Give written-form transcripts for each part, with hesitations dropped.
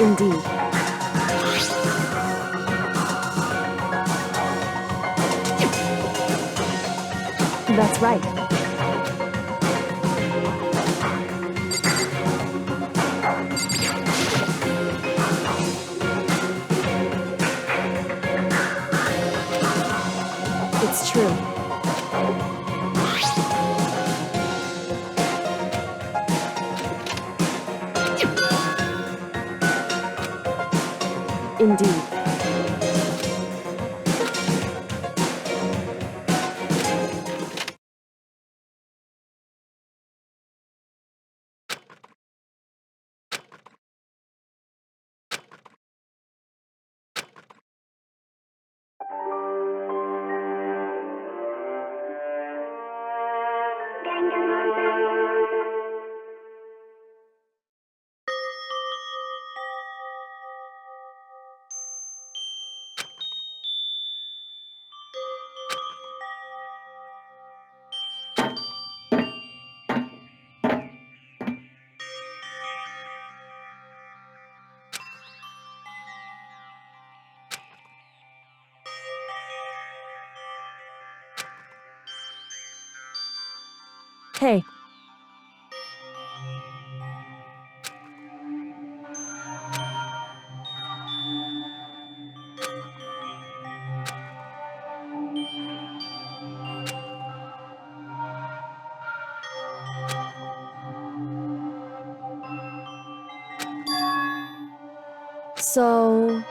Indeed. That's right. It's true. Indeed. Hey. So...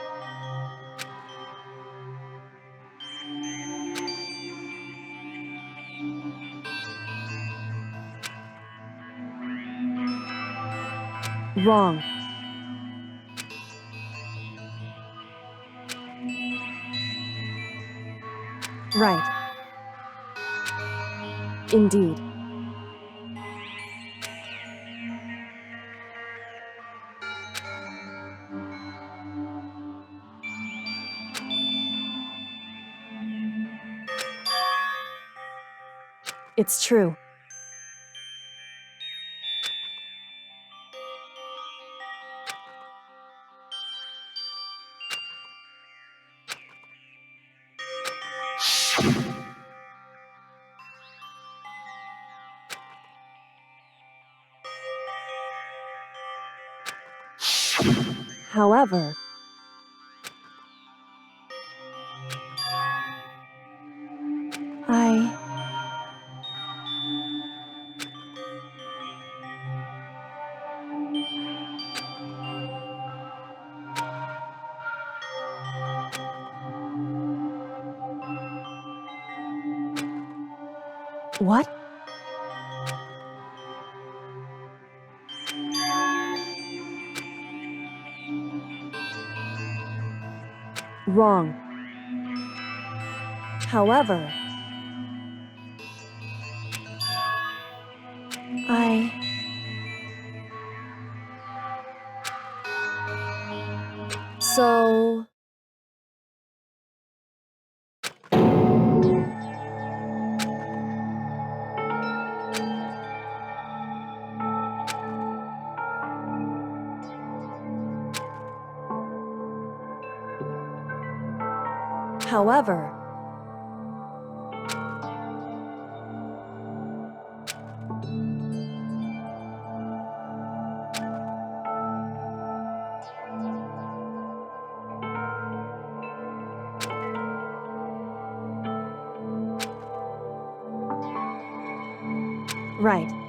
Wrong. Right. Indeed. It's true. However, What? Wrong. However, So... However, right.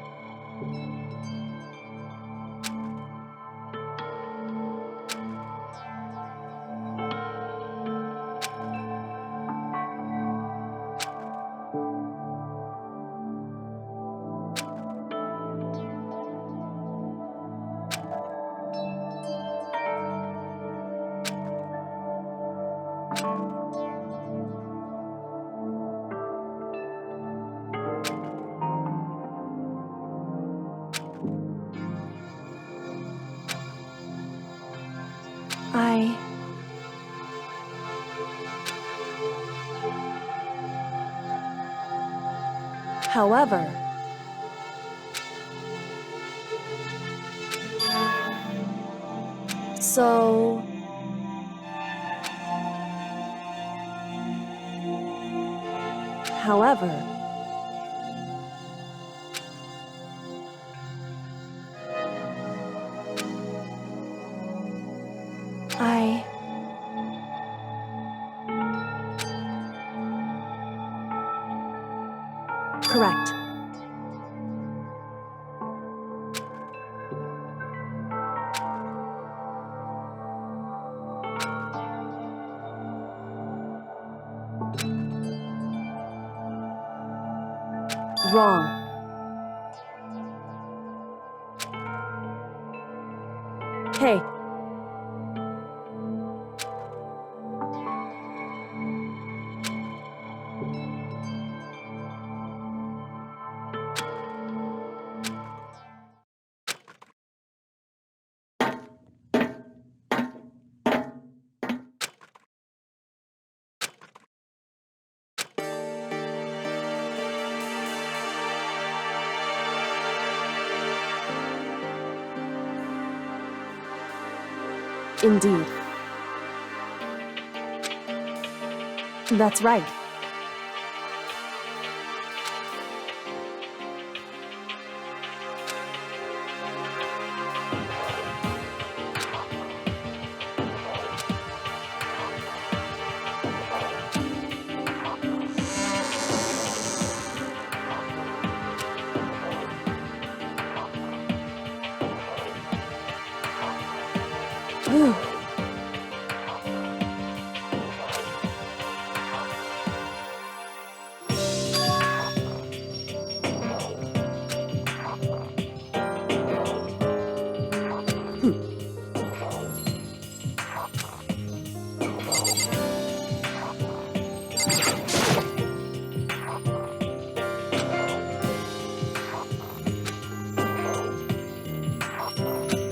However, So, however, correct. Wrong. Hey. Indeed. That's right. Ooh.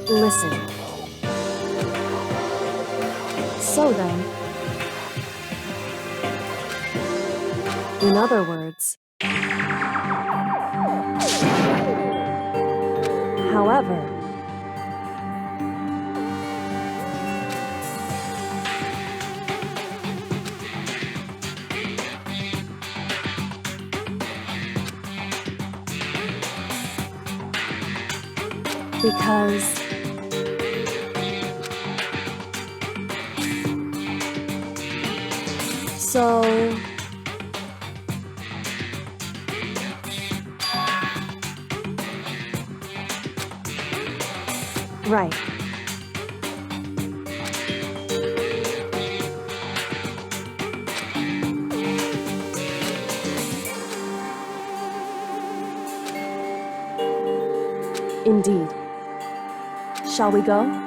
Listen. So then, in other words, however, because so right. Indeed. Shall we go?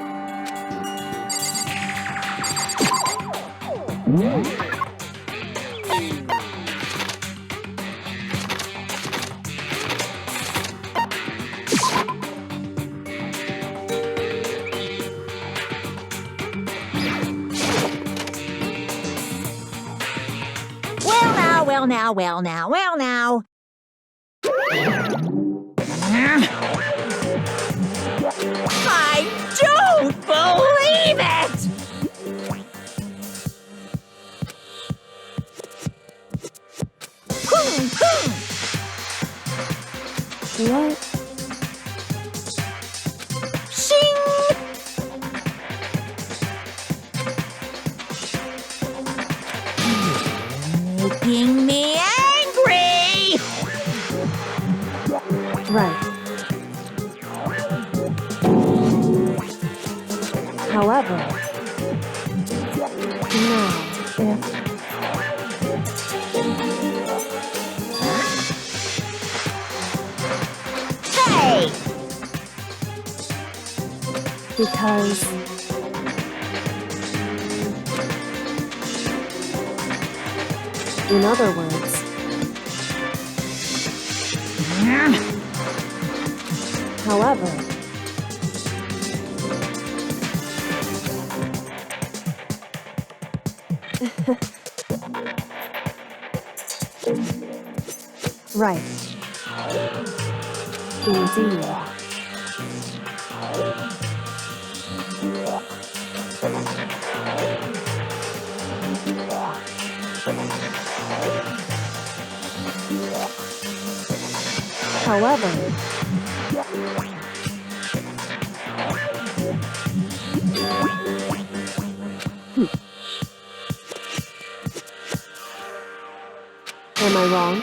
Well now. I don't believe it! What? Shing! Making me angry! Right. However, now, if Hey! because in other words, however, right. Indeed. However, am I wrong?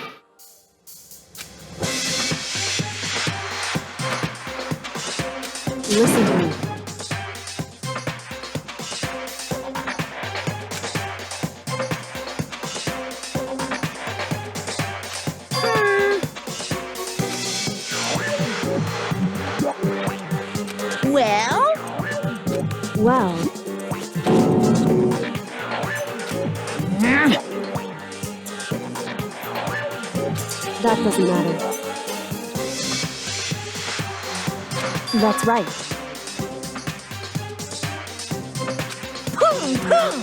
Listen to me. Well? Well, that doesn't matter. That's right. Boom, boom.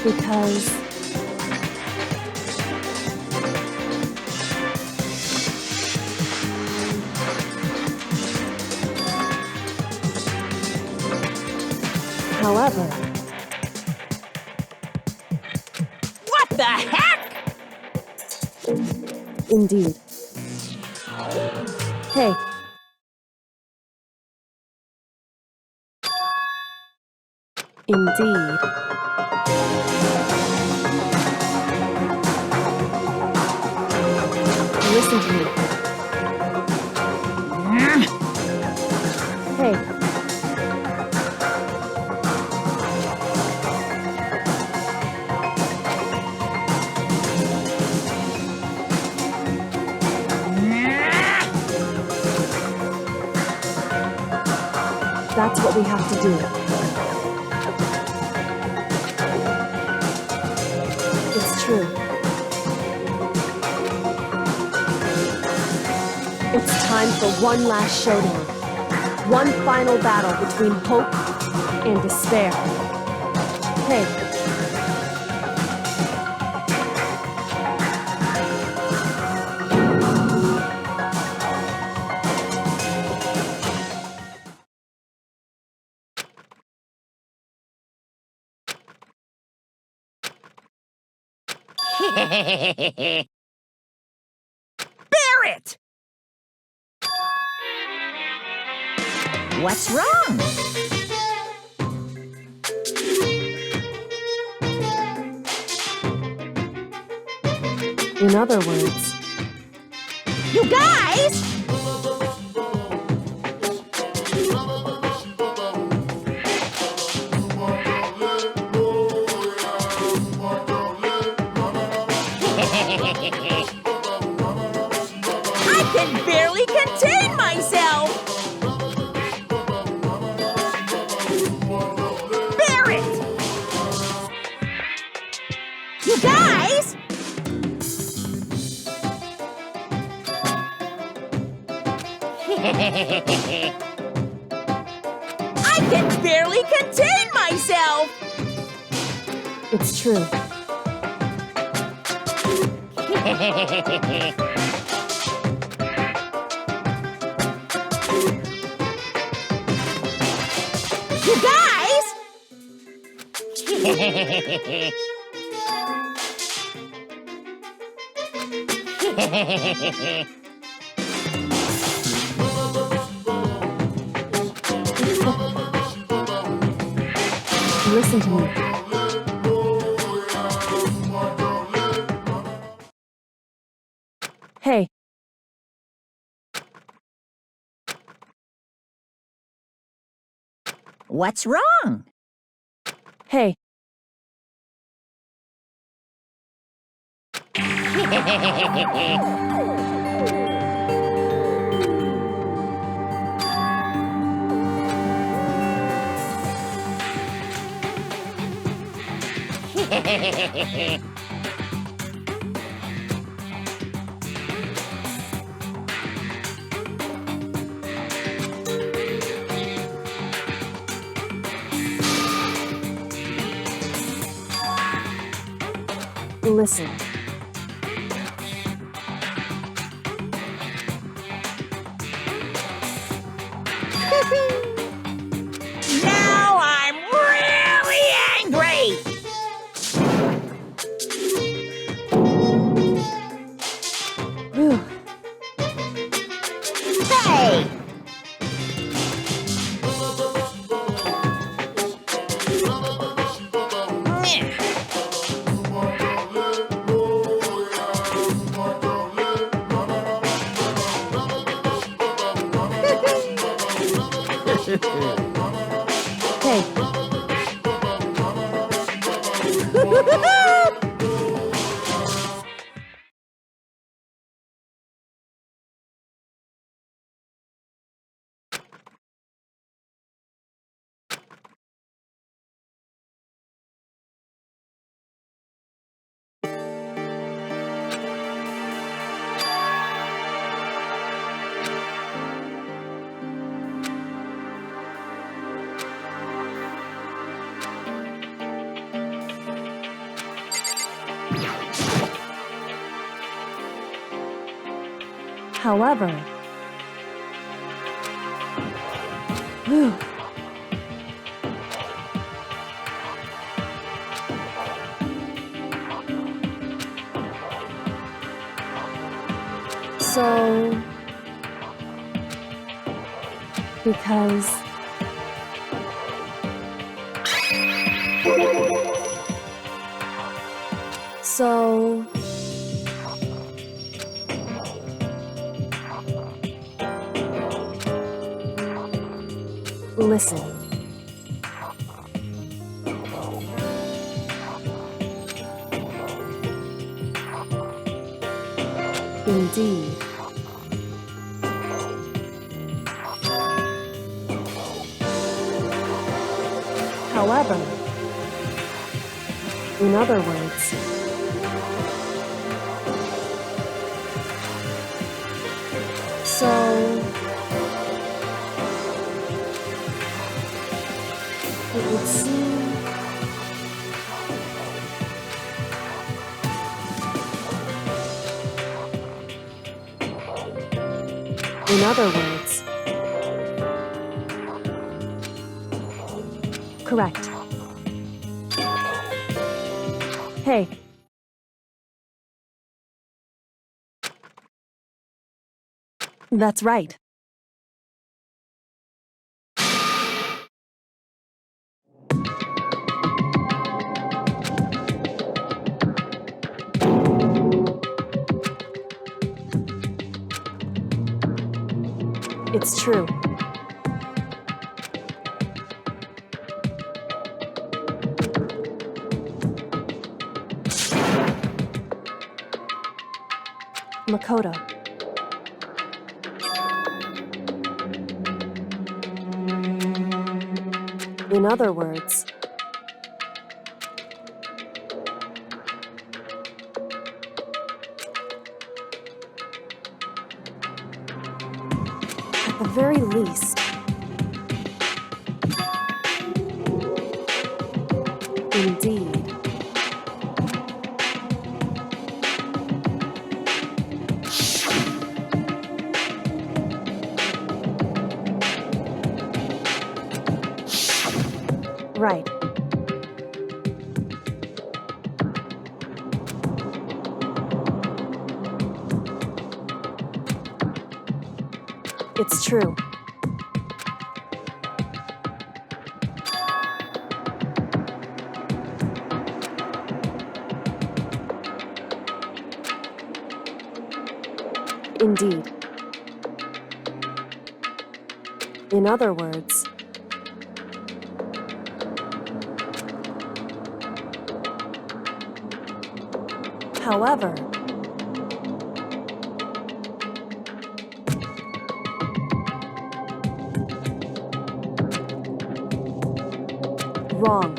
Because however, What the heck? indeed. Hey. Indeed. Listen to me. Hey. That's what we have to do. It's true. It's time for one last showdown. One final battle between hope and despair. Hey. Bear it! What's wrong? In other words, You guys! I can barely contain myself! Bear it! You guys! I can barely contain myself! it's true. You guys! Listen to me. Hey. What's wrong? Hey. Listen. Now I'm really angry! However, whew. So, because so listen. Indeed. However, in other words, so it would seem in other words, correct. Hey. That's right. It's true. Makoto. In other words, at the very least, indeed. Right. It's true. Indeed. In other words, however, wrong.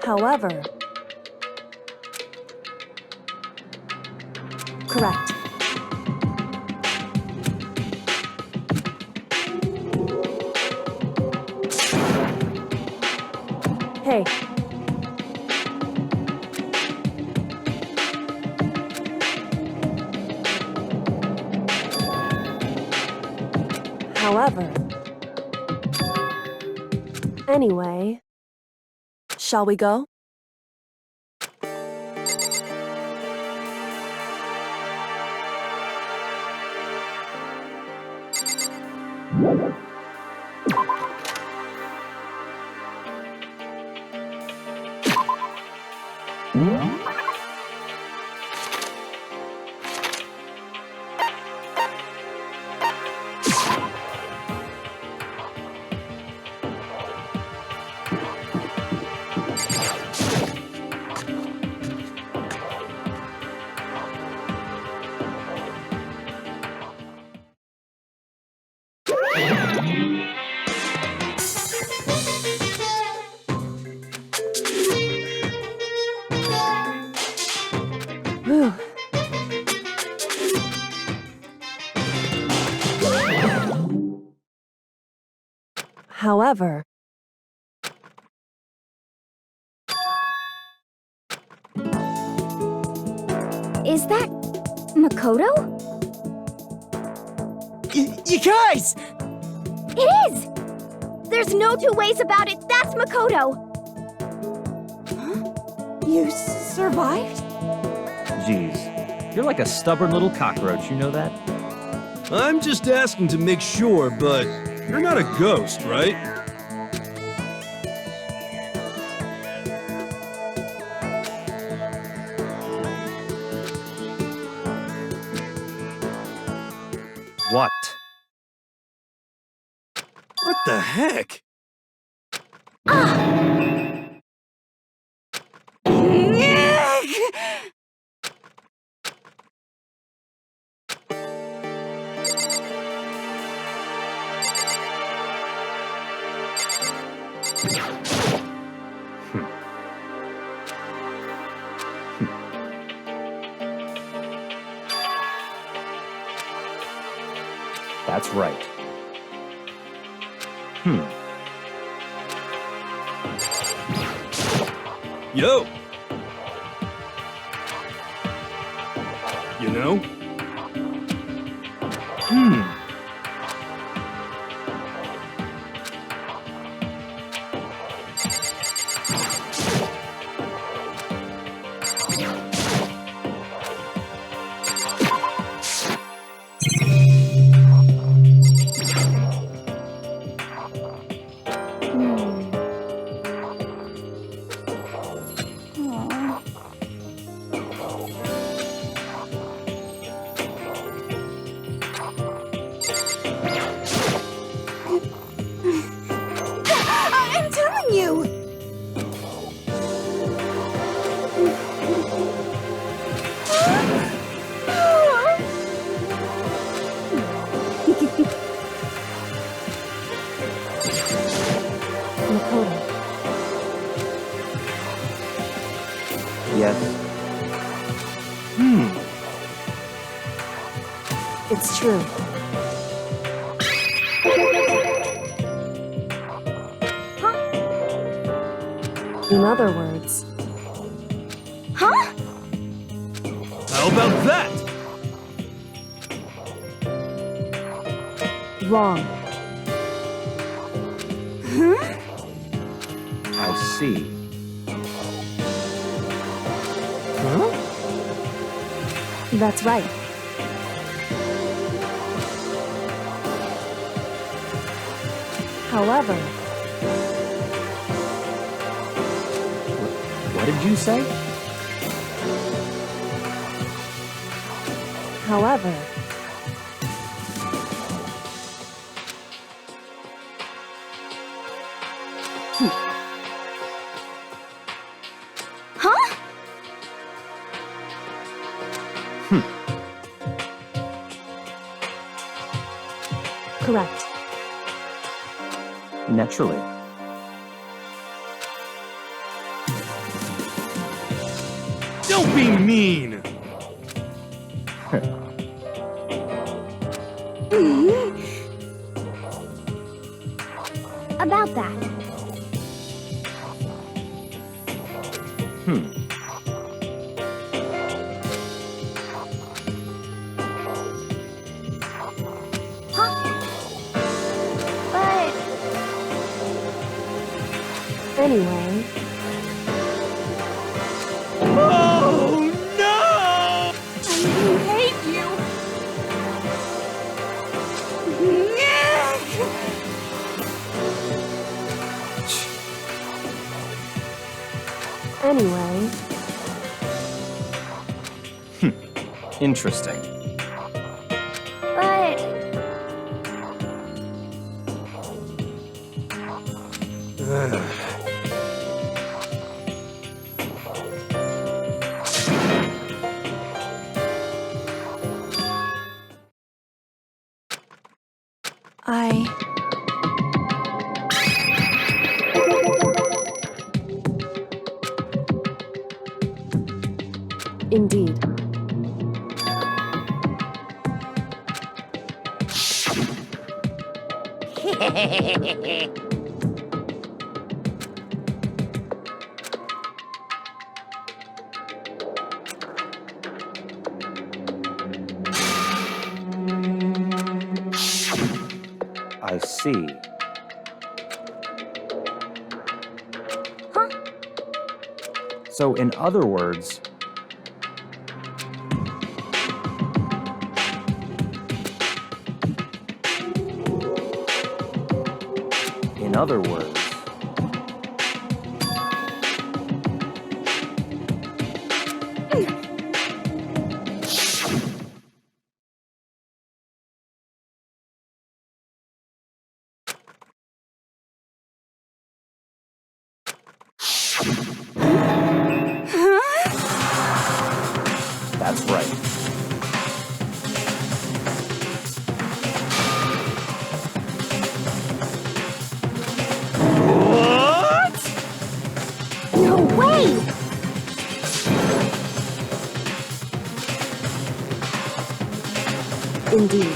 However, correct. Hey. However, anyway, shall we go? Whew. However, is that Makoto? You guys! It is! There's no two ways about it, that's Makoto! you survived? Jeez, you're like a stubborn little cockroach, you know that? I'm just asking to make sure, but you're not a ghost, right? What? What the heck? That's right. Yo! You know? I'm telling you! Makoto. Yes. It's true. In other words, Huh? How about that? wrong. I see. That's right. However, What did you say? however, Huh? correct. Naturally. Don't be mean! About that. But Anyway, Oh no! I hate you! anyway, Interesting. but Indeed. I see. Huh? So, in other words, that's right. No way! Indeed.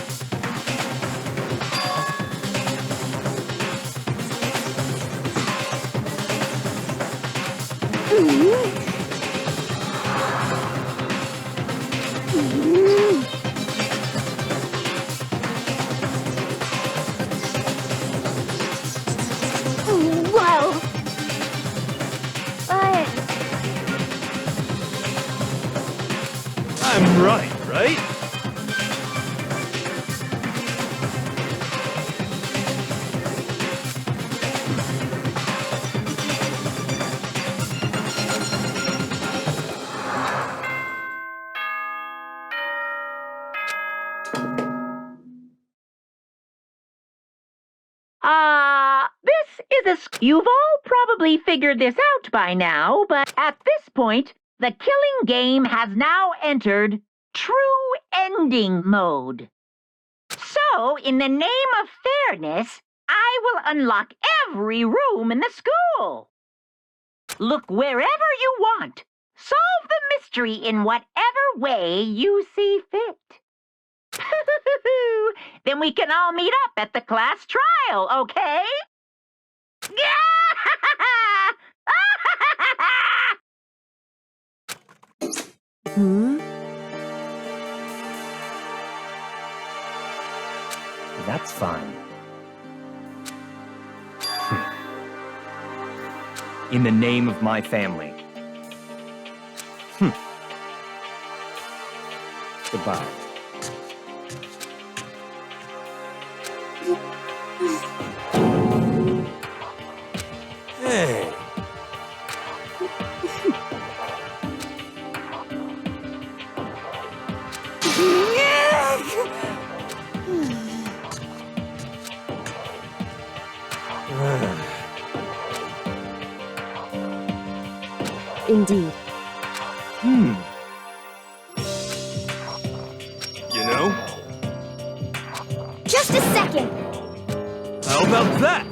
Whoa! But I'm right? You've all probably figured this out by now, but at this point, the killing game has now entered true ending mode. So, in the name of fairness, I will unlock every room in the school. Look wherever you want. Solve the mystery in whatever way you see fit. Then we can all meet up at the class trial, okay? That's fine. In the name of my family. Goodbye. Hey. Indeed. You know? just a second. How about that?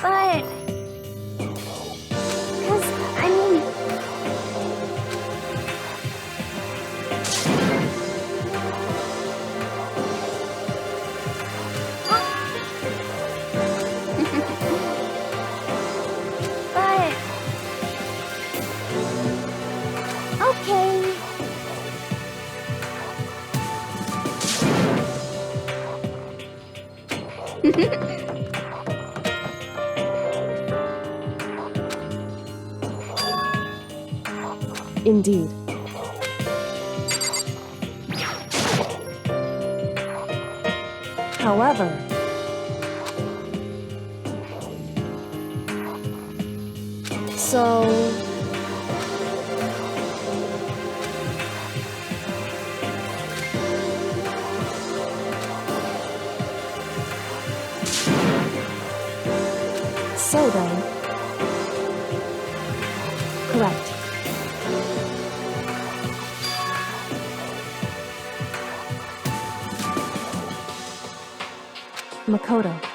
But... 'cause, I mean... But... Okay. Indeed. However, so... soudain. Correct. Makoto.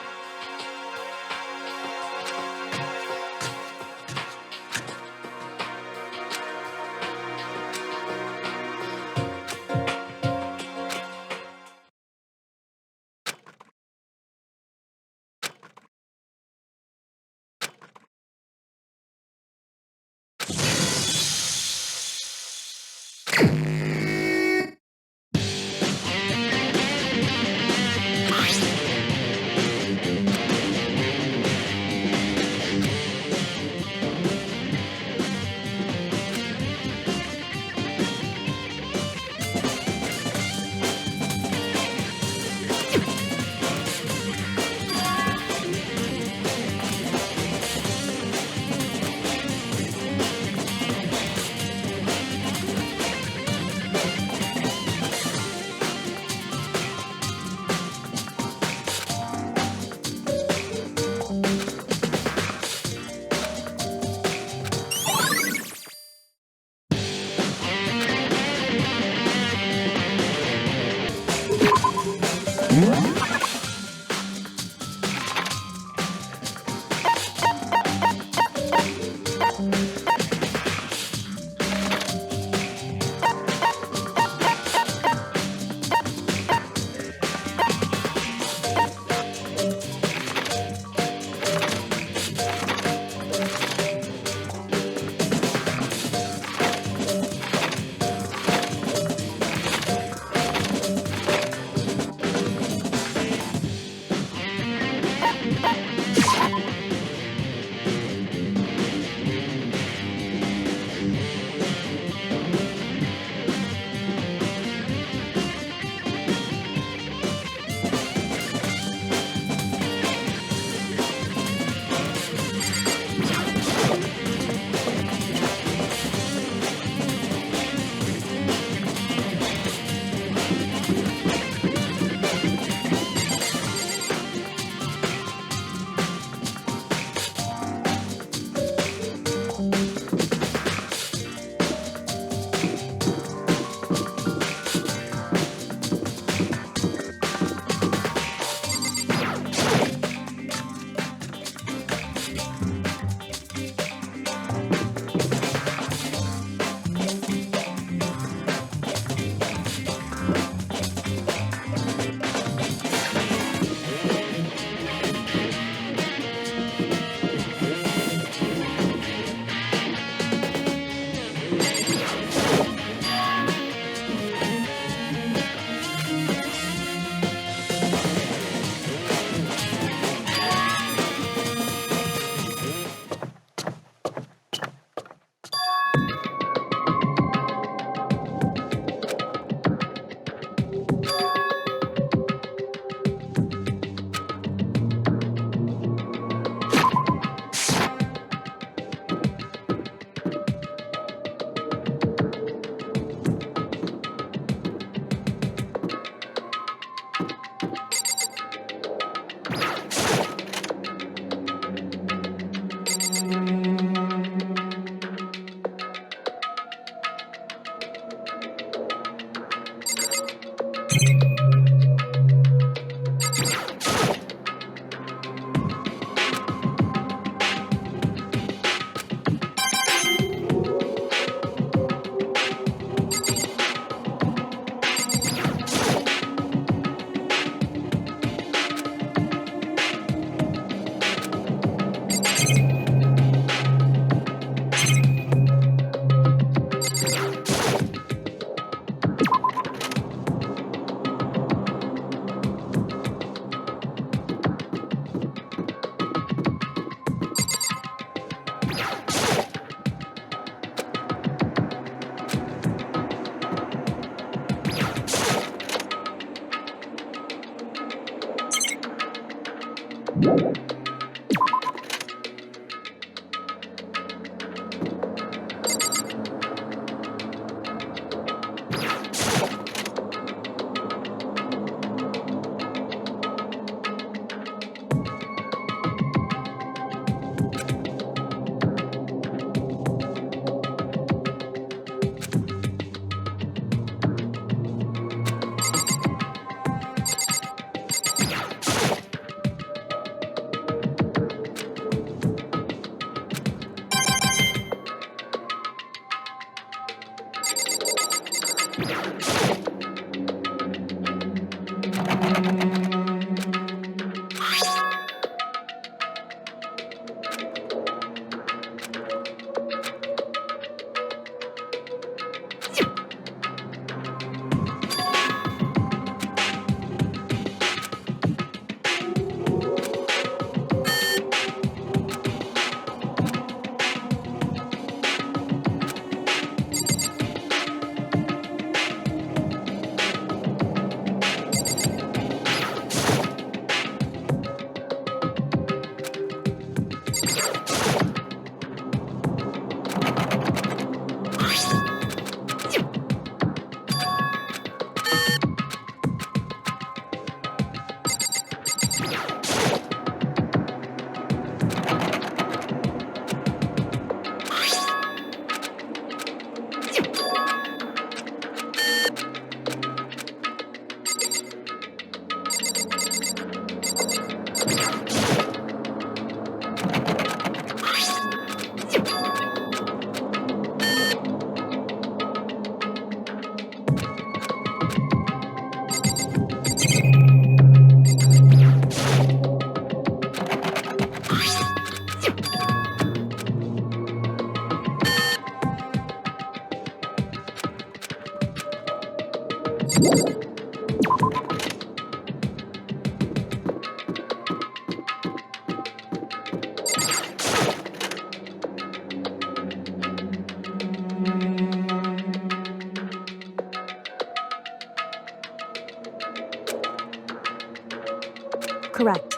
Correct.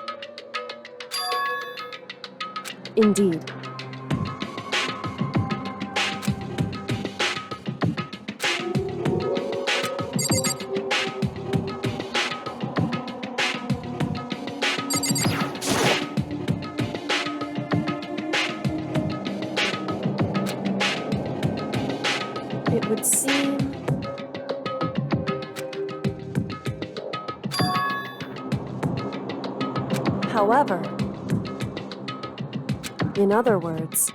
Indeed. It would seem... However, in other words,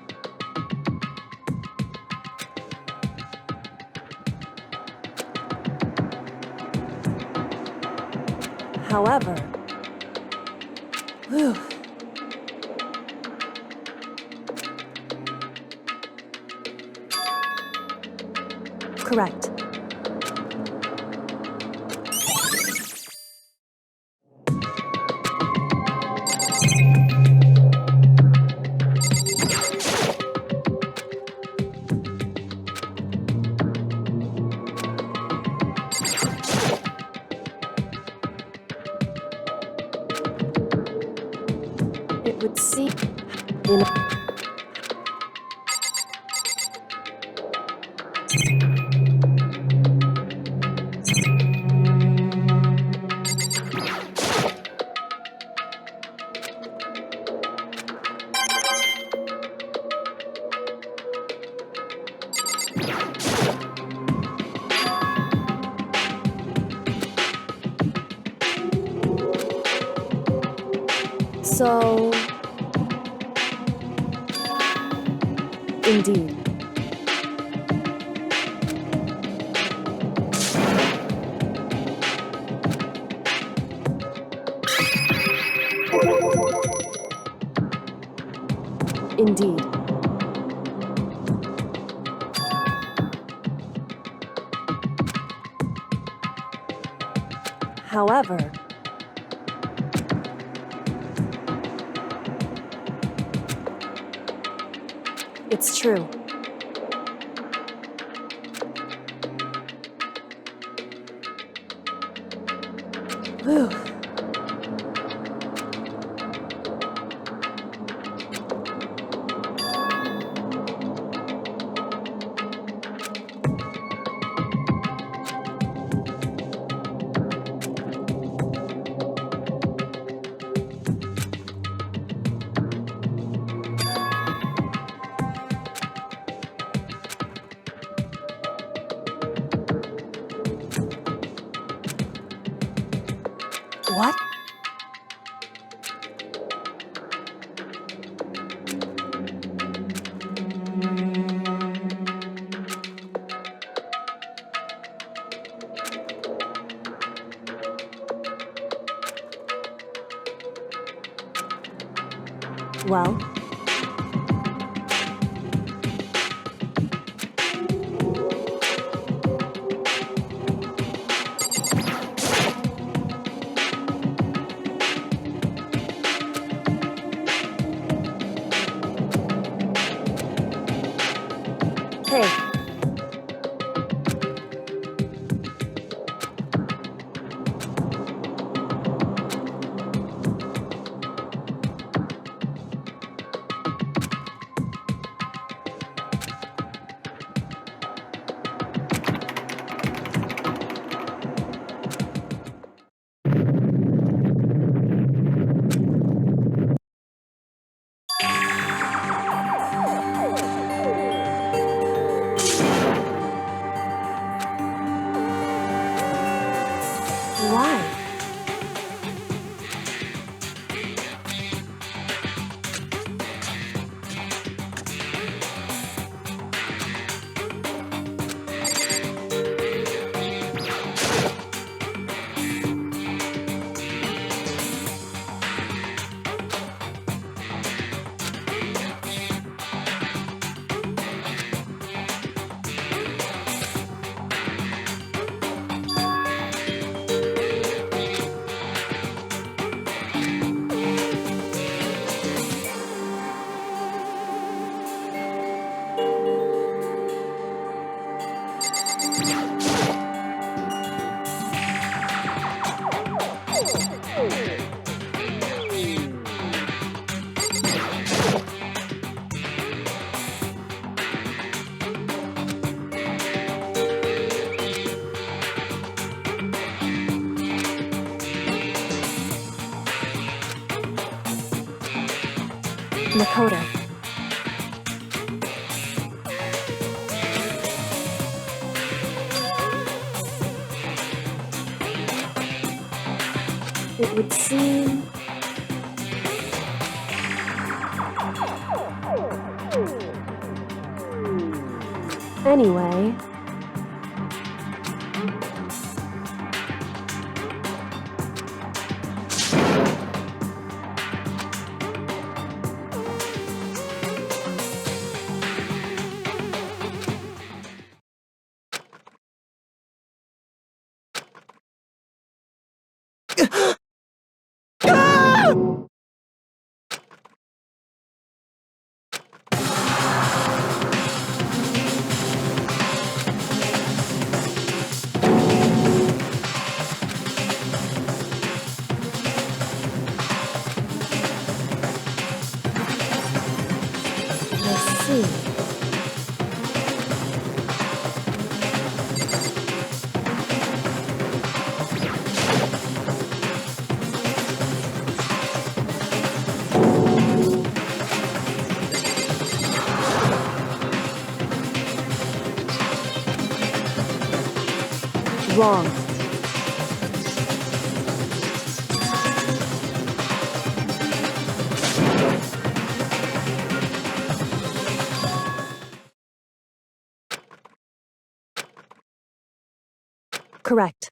however, whew. Correct. It would seem in so indeed. Indeed. However, it's true. Whew. What? Well, hey. Makoto. It would seem... Anyway... Let's see. Wrong. Correct.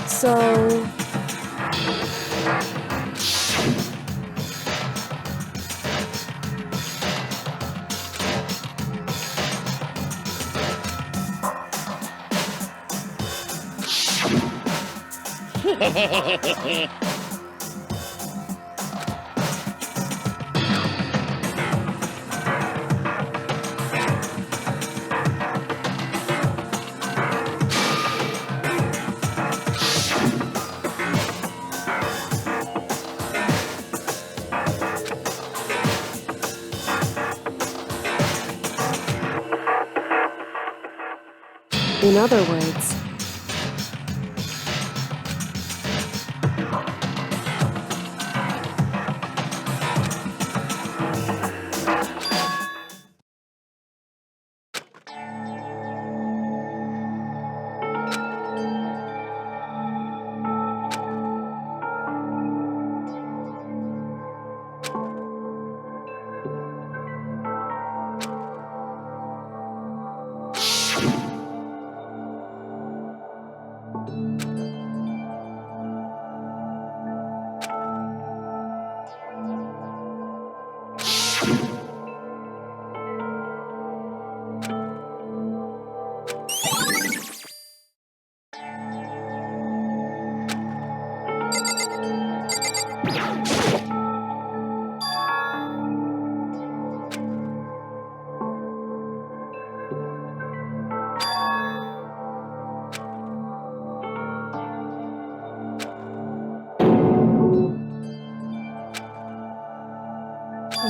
So... In other words...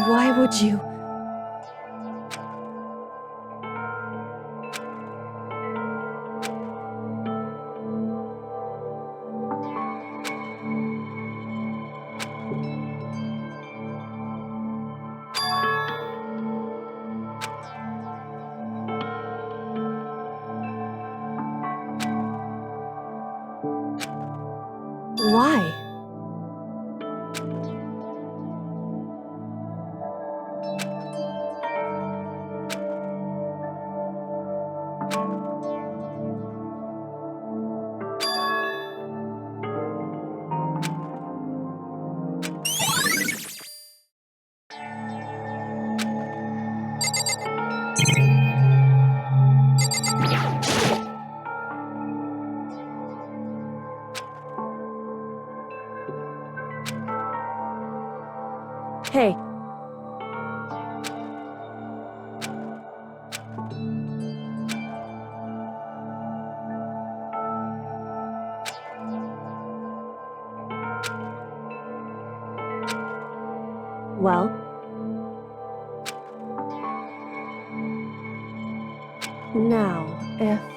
Why would you? Why? Hey. Well, now, if...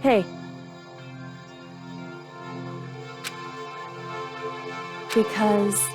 Hey. Because...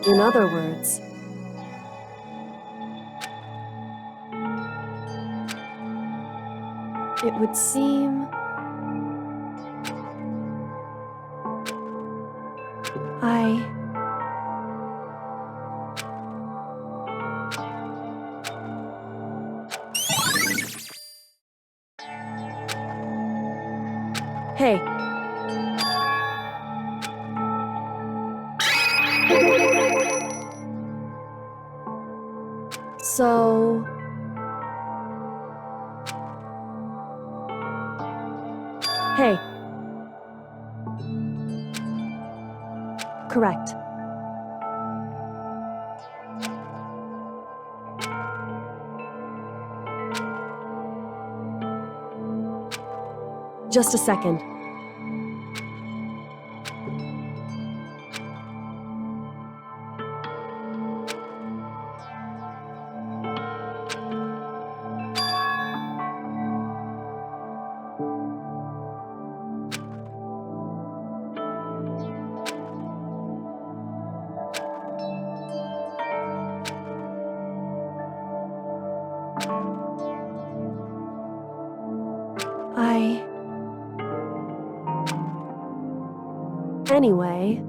In other words, it would seem Hey. So... Hey. Correct. Just a second. Anyway...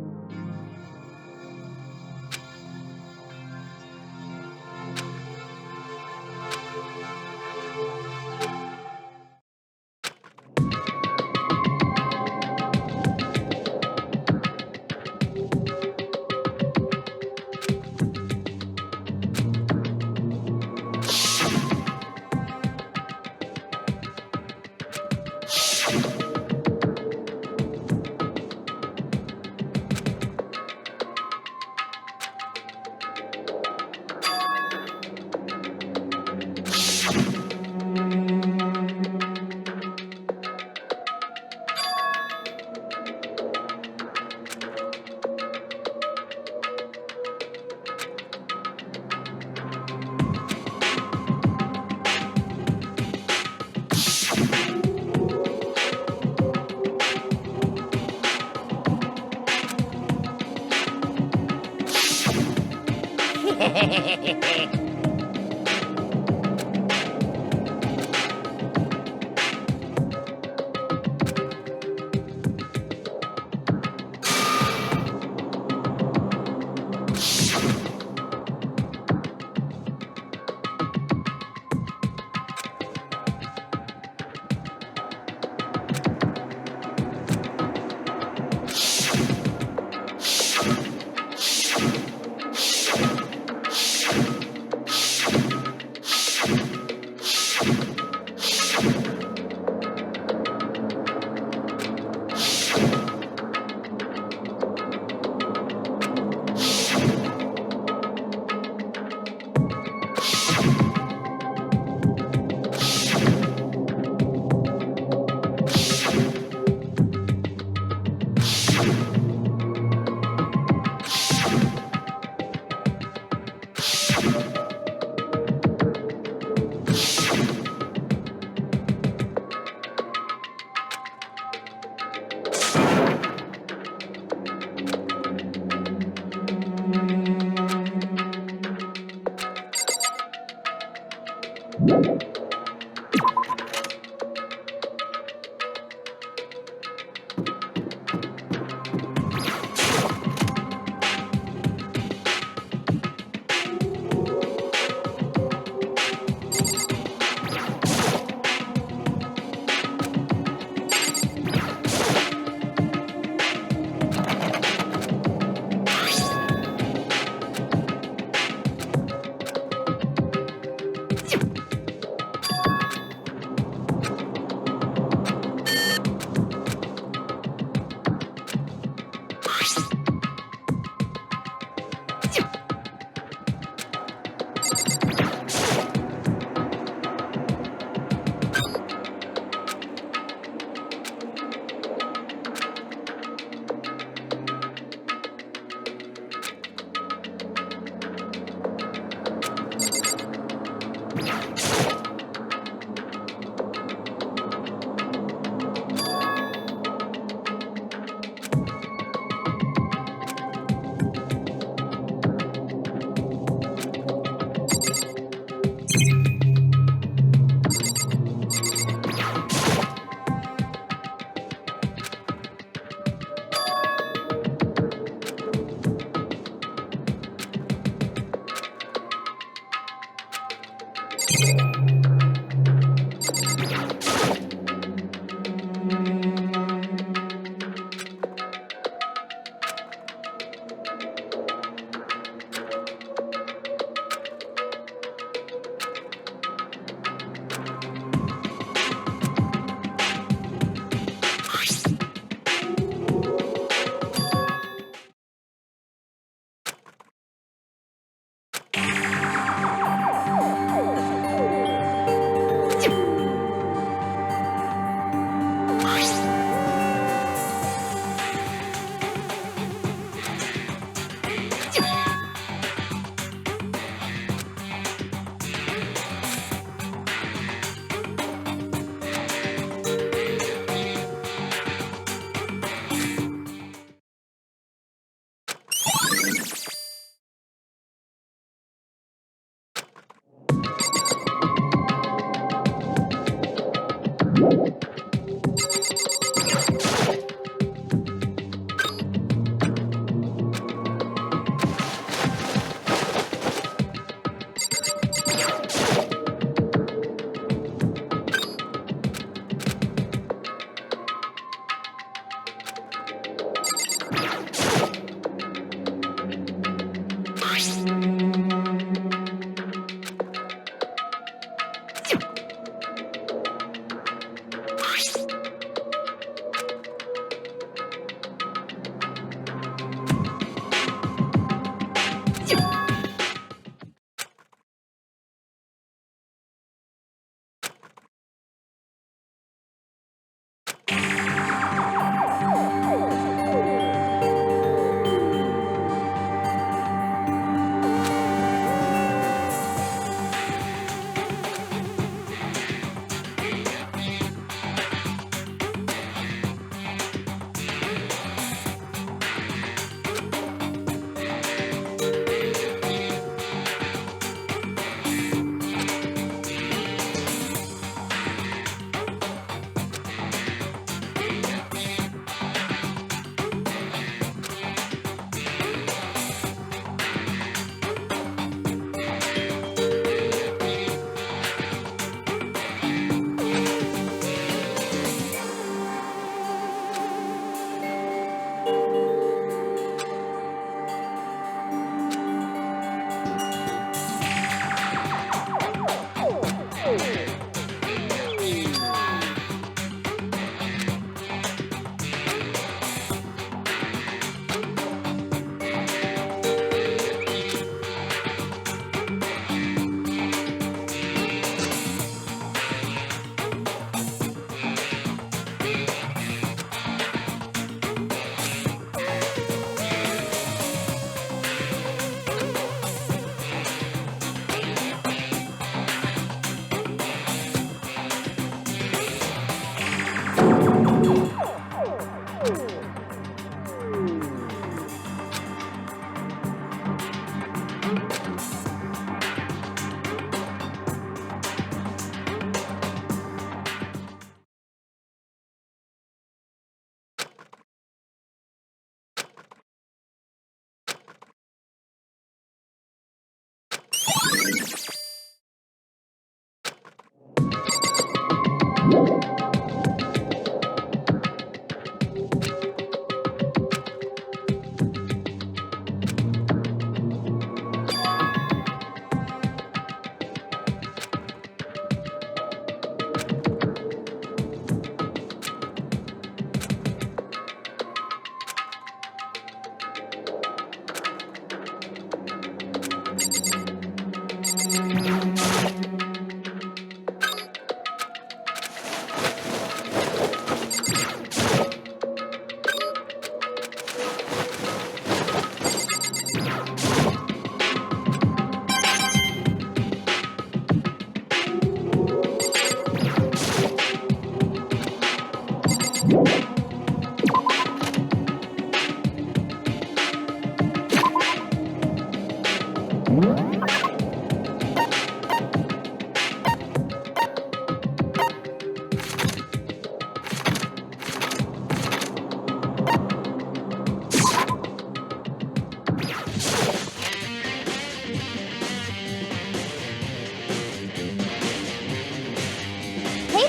Hey,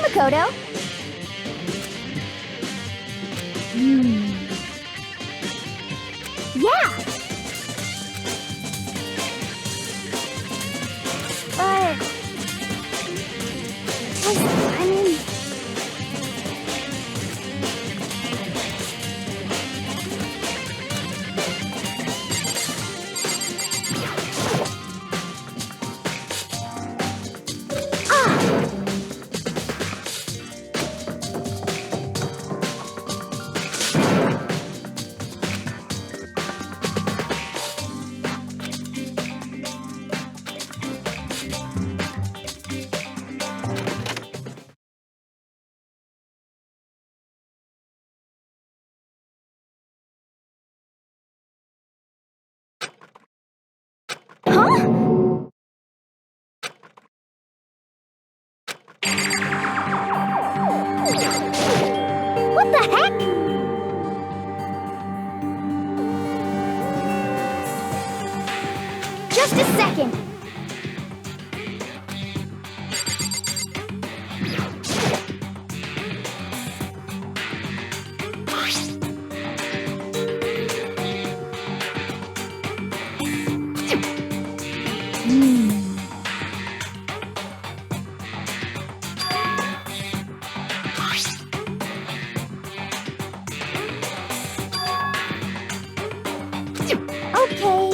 Makoto. Yeah. But I mean, what the heck? Just a second. Okay.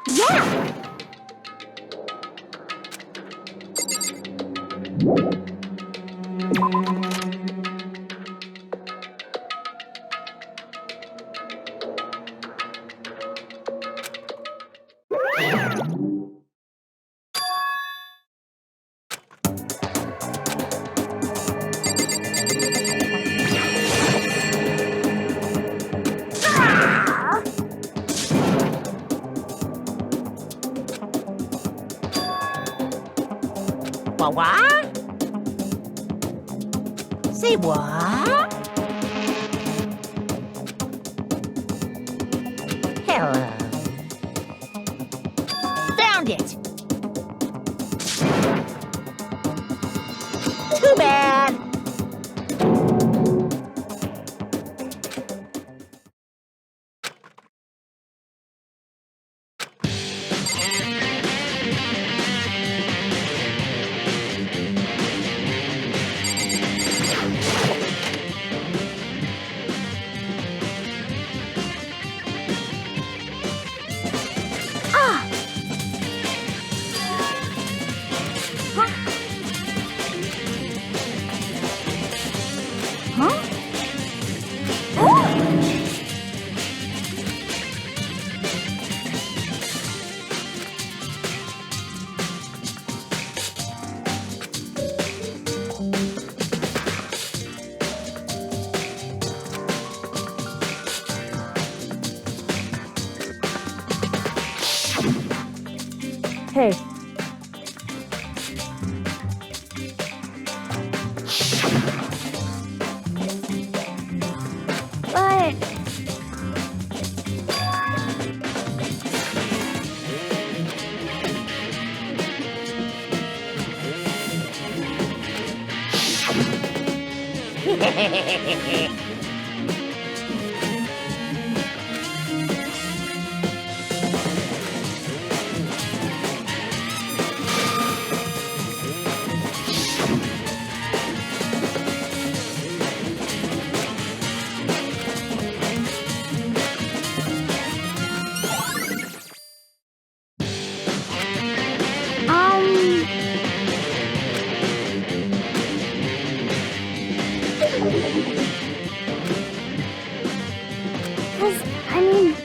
Yeah. What? Say what? Hello. Found it. Too bad. Hey. But mean...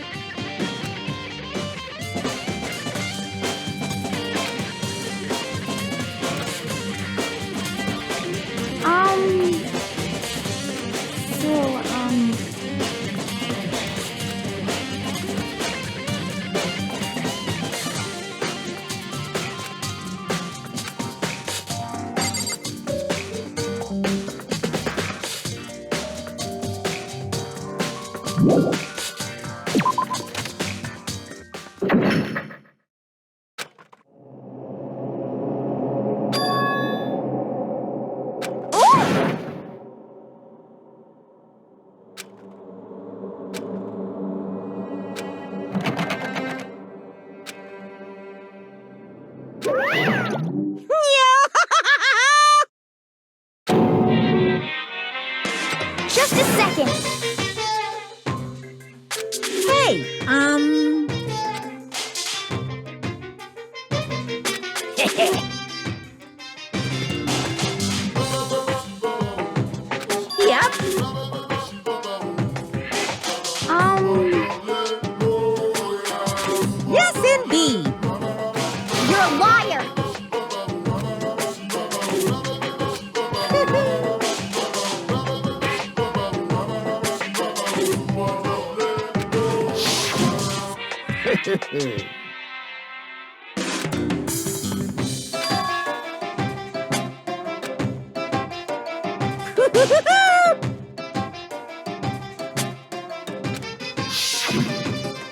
Just a second. Hey, Yep. Yes, indeed. You're a liar.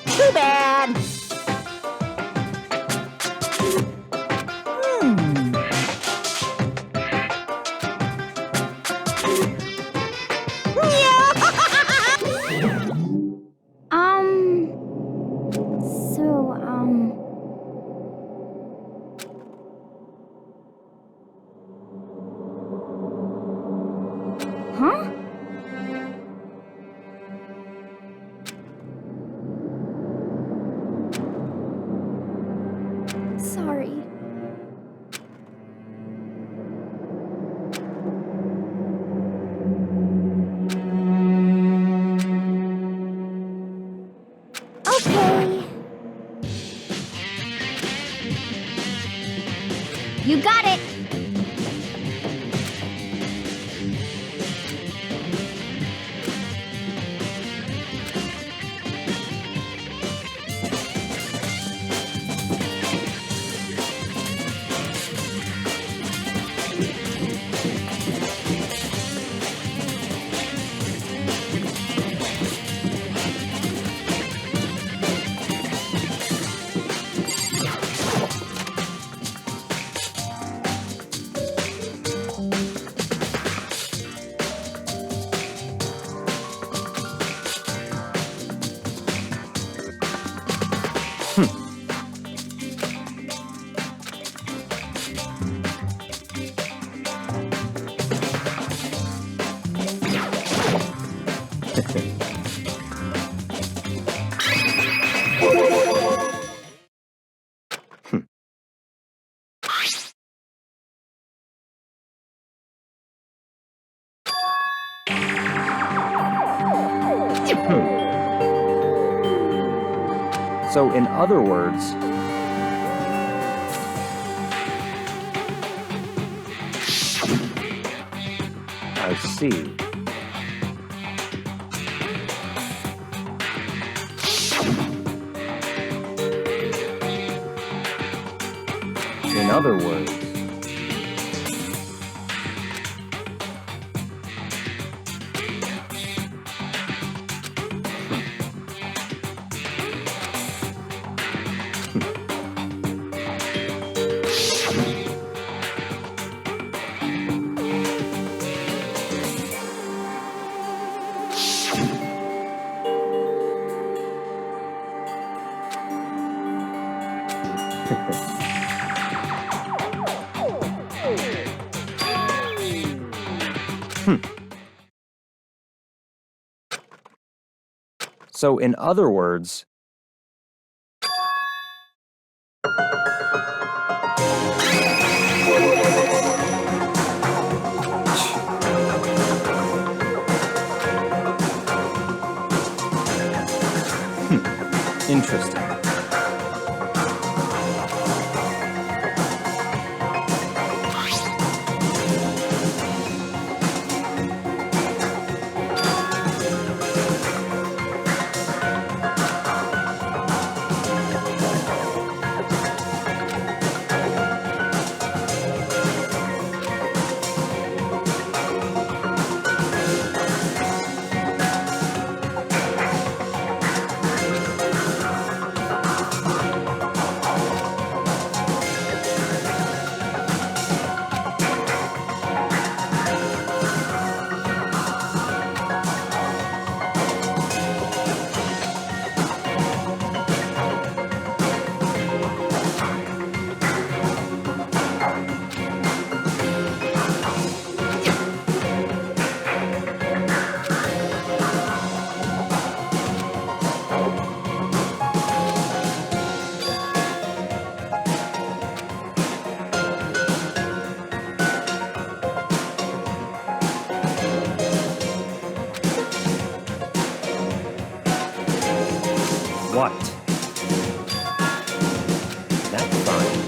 Too bad. Huh? Sorry. Okay. You got it. So, in other words, I see. In other words, So, in other words, Interesting. What? That's fine.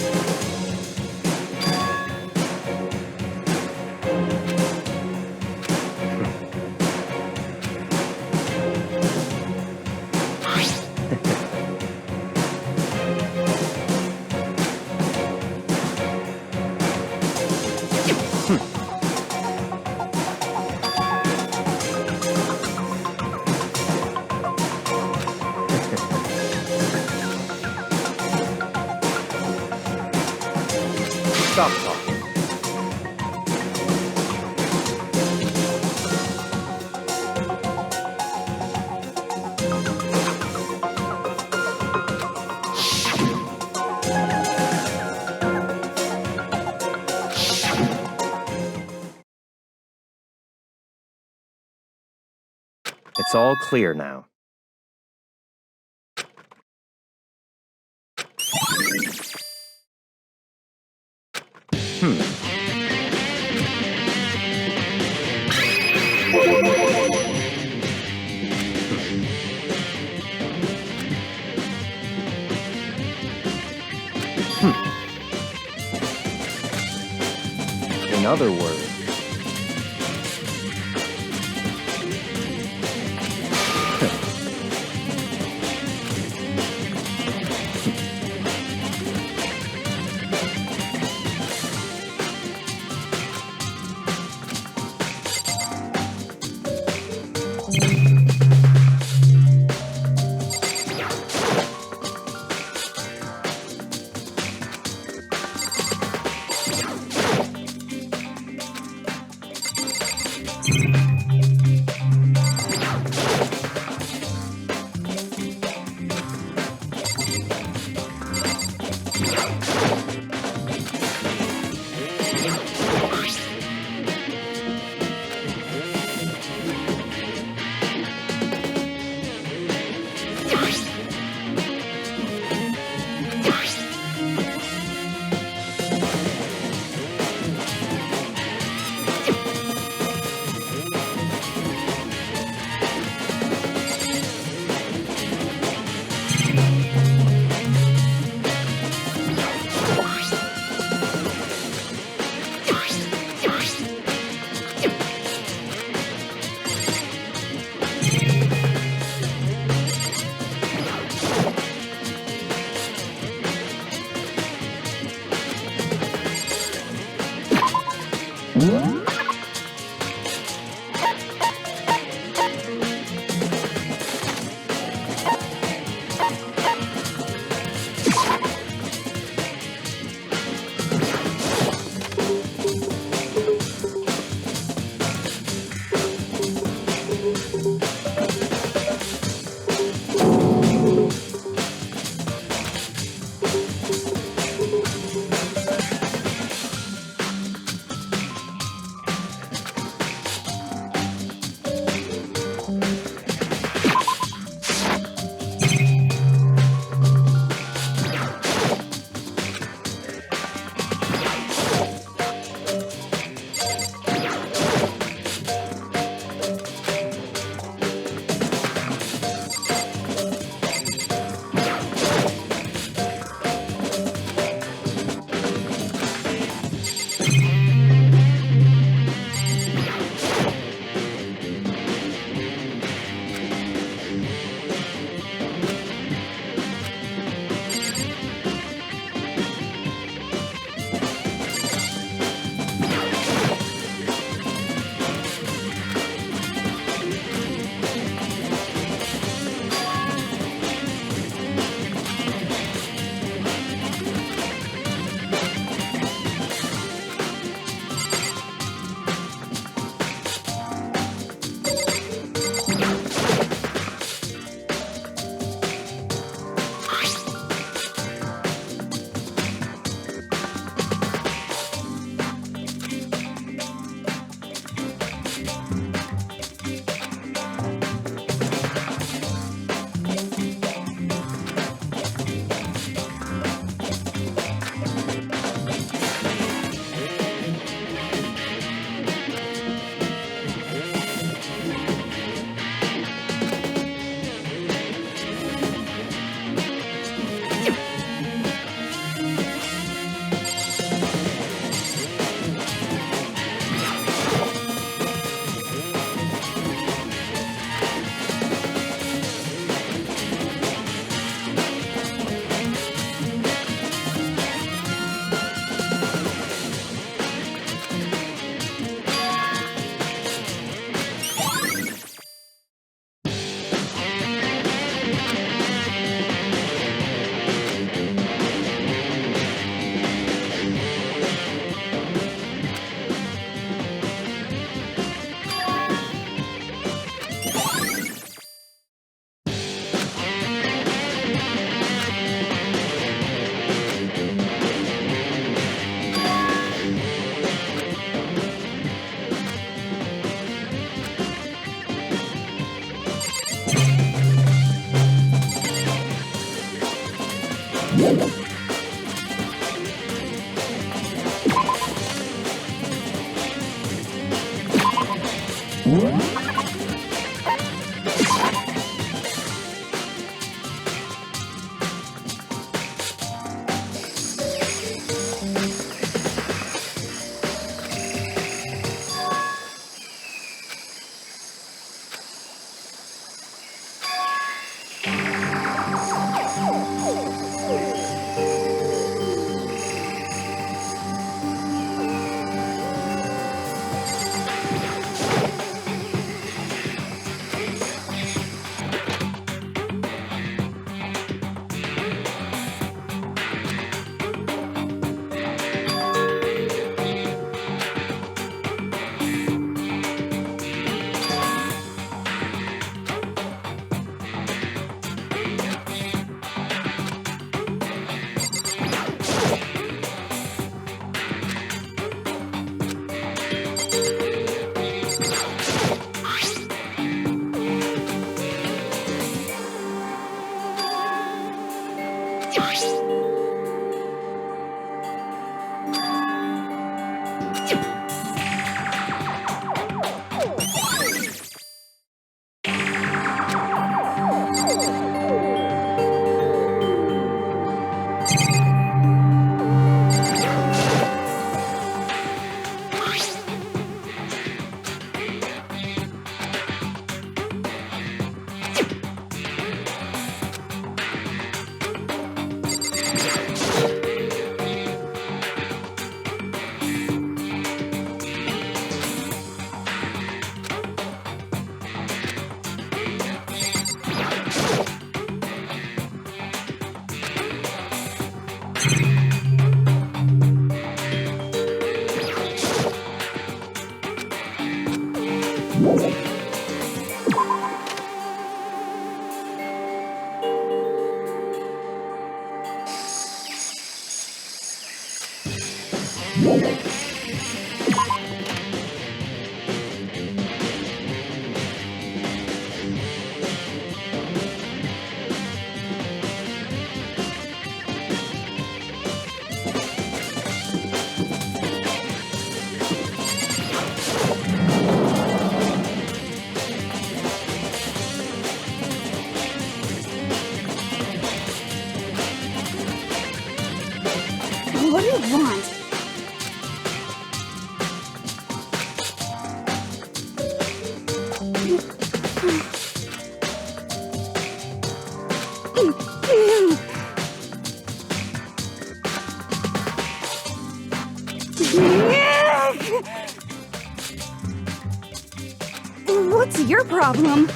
Stop talking. It's all clear now. In other words, What do you want? What's your problem?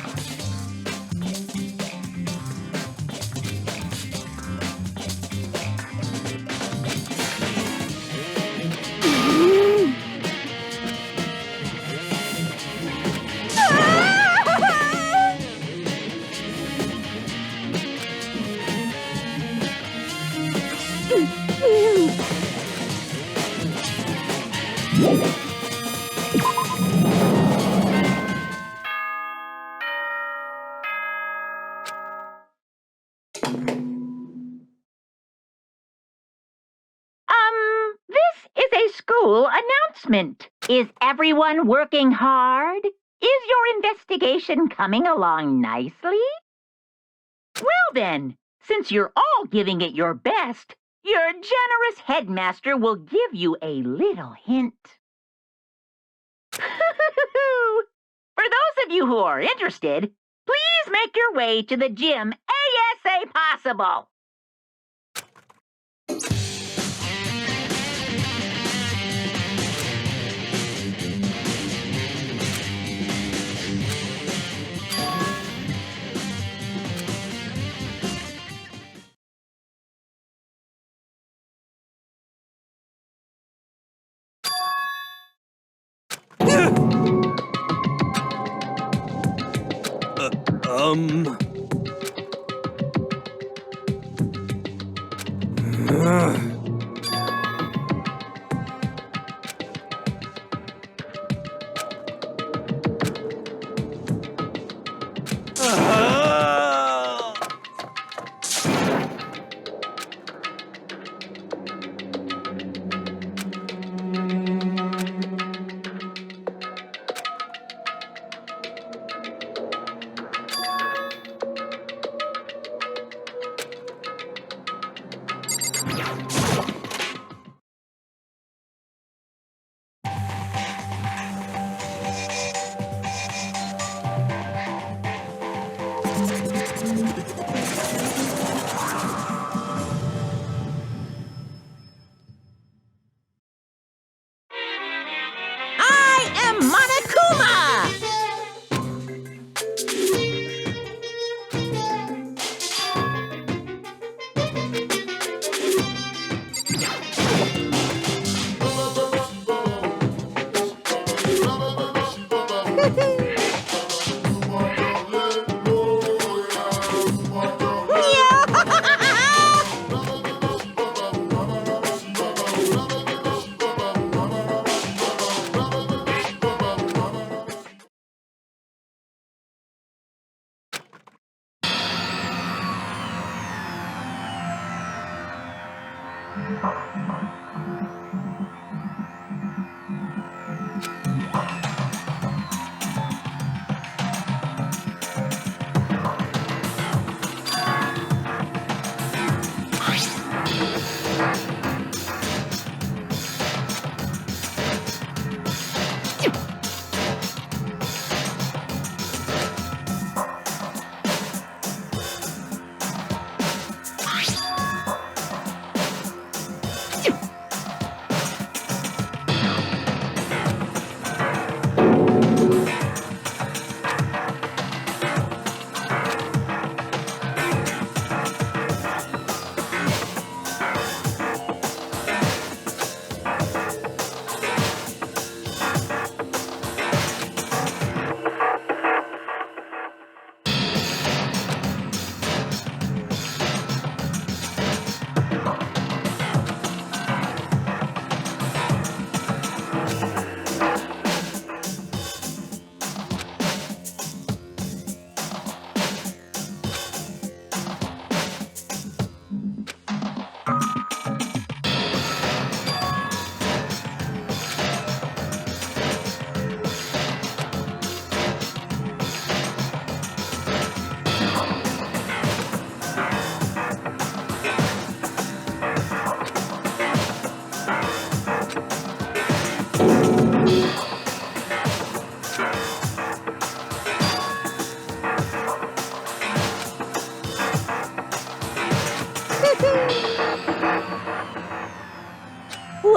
This is a school announcement. Is everyone working hard? Is your investigation coming along nicely? Well then, since you're all giving it your best, your generous headmaster will give you a little hint. For those of you who are interested, please make your way to the gym ASAP possible.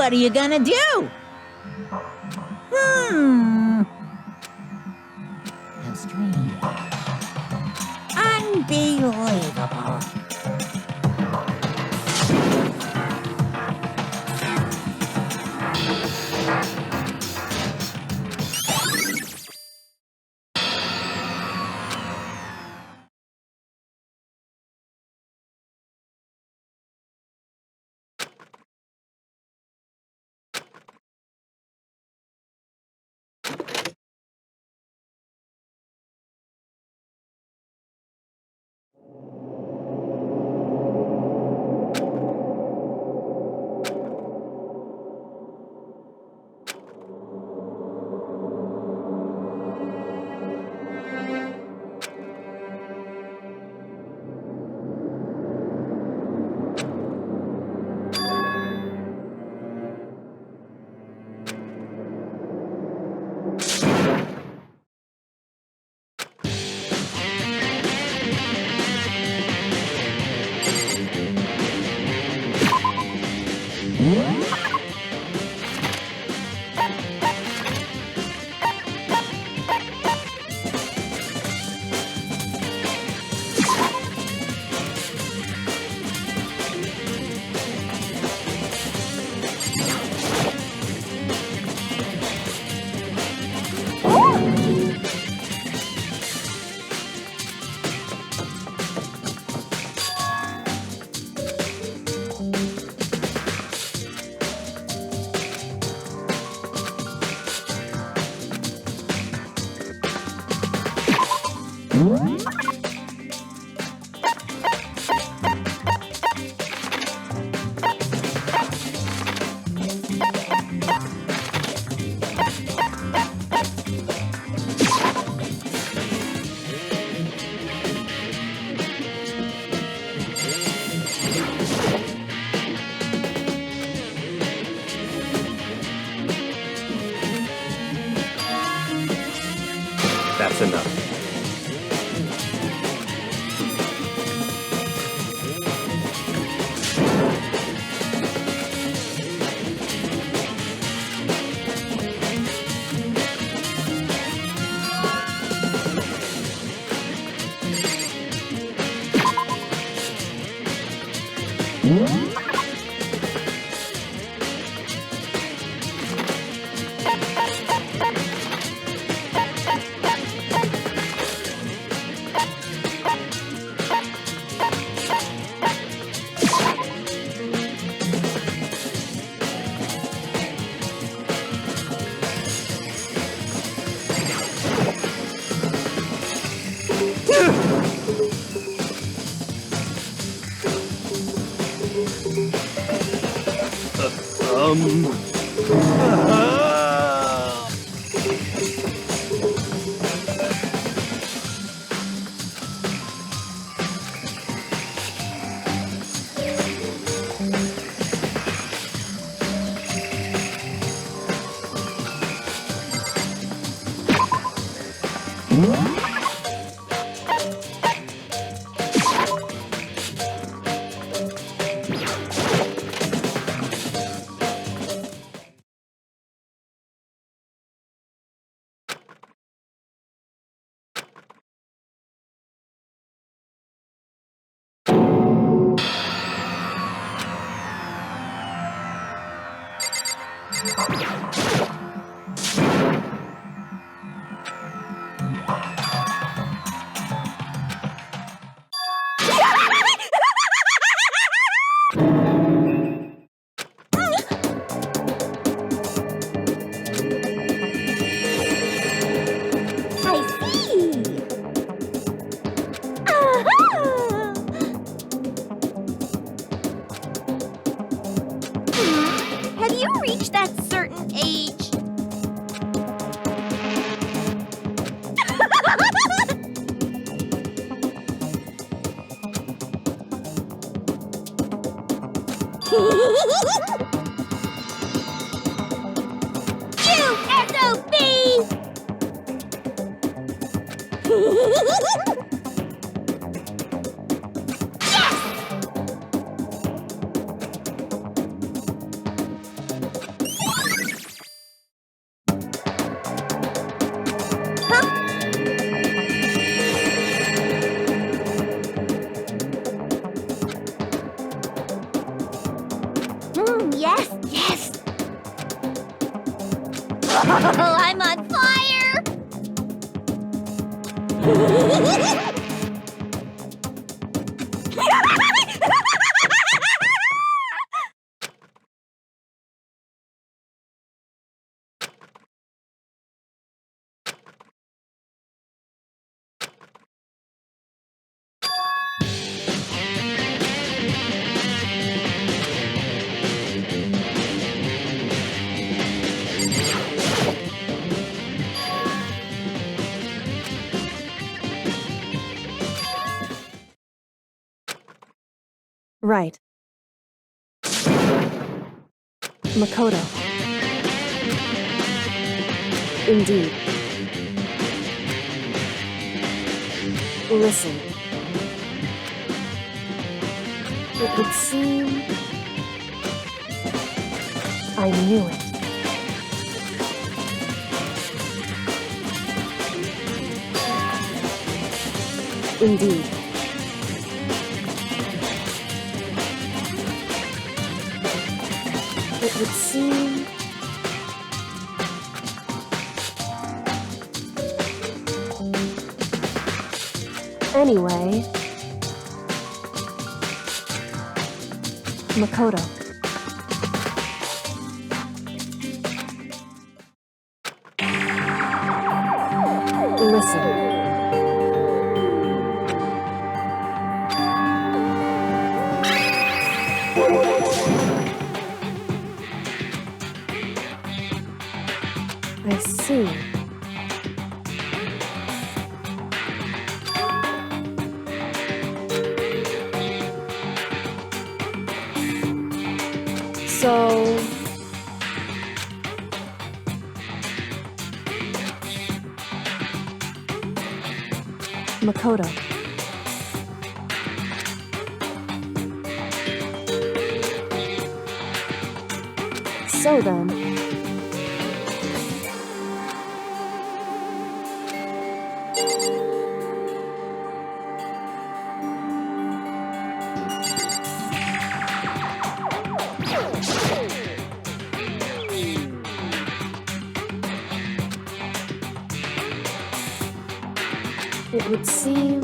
What are you gonna do? How strange. Unbelievable. That's enough. Have you reached that certain age? You SOB! Yes, yes. Oh, I'm on fire. Right. Makoto. Indeed. Listen. It would seem I knew it. Indeed. It would seem anyway, Makoto. Listen. I see. So Makoto. So then, it would seem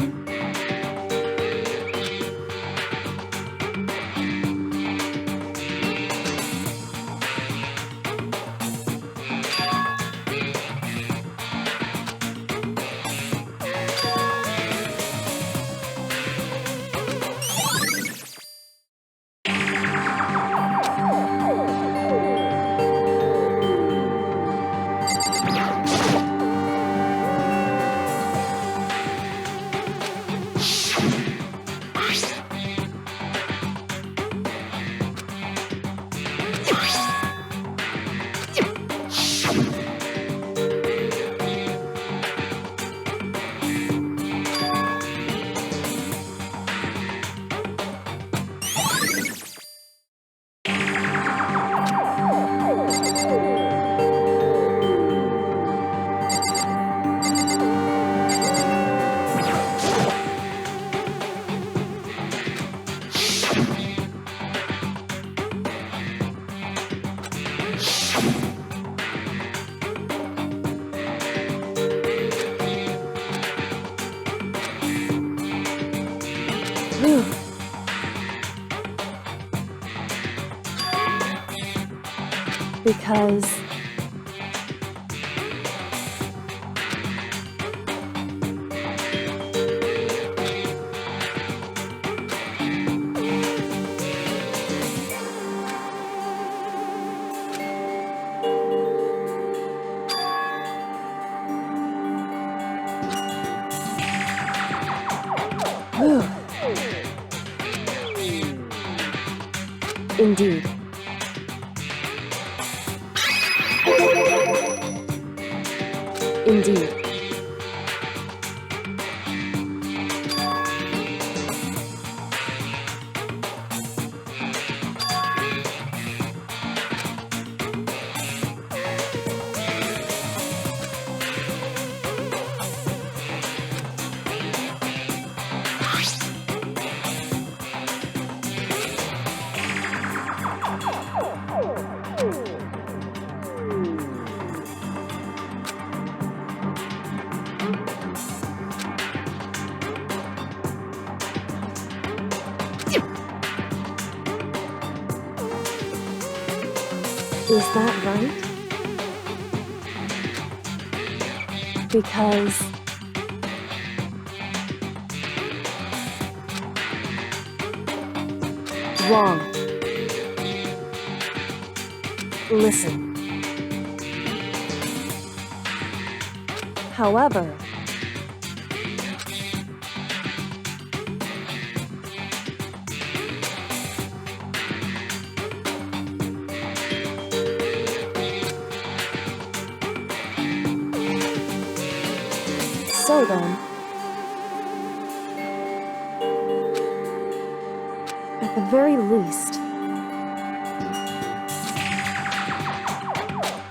Because indeed. Indeed. Is that right? Because wrong. Listen. However, so then, at the very least,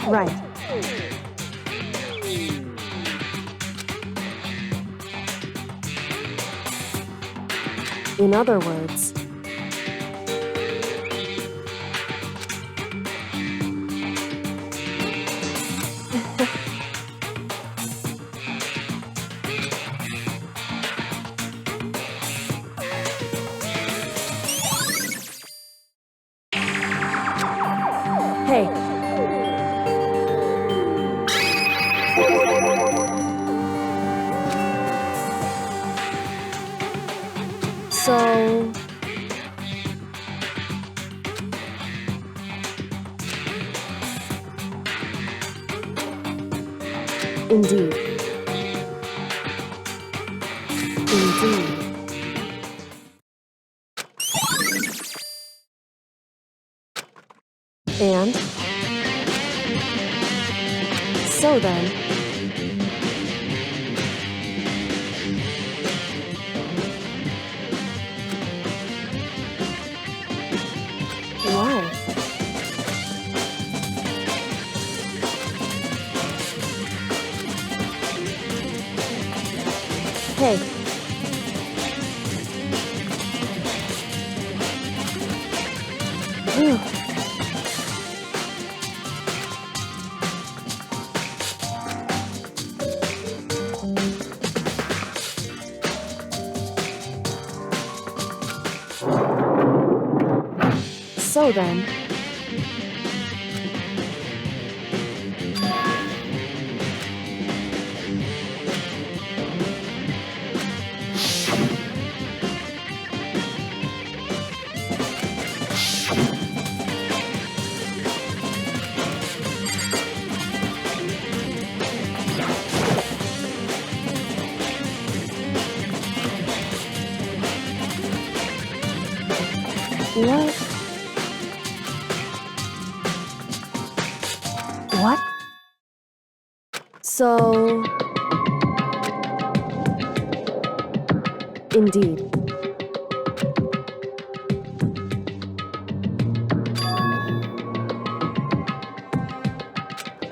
right. In other words, hey. So, indeed. Indeed. And so then, why? Hey. Phew. So then, what? What? So, indeed.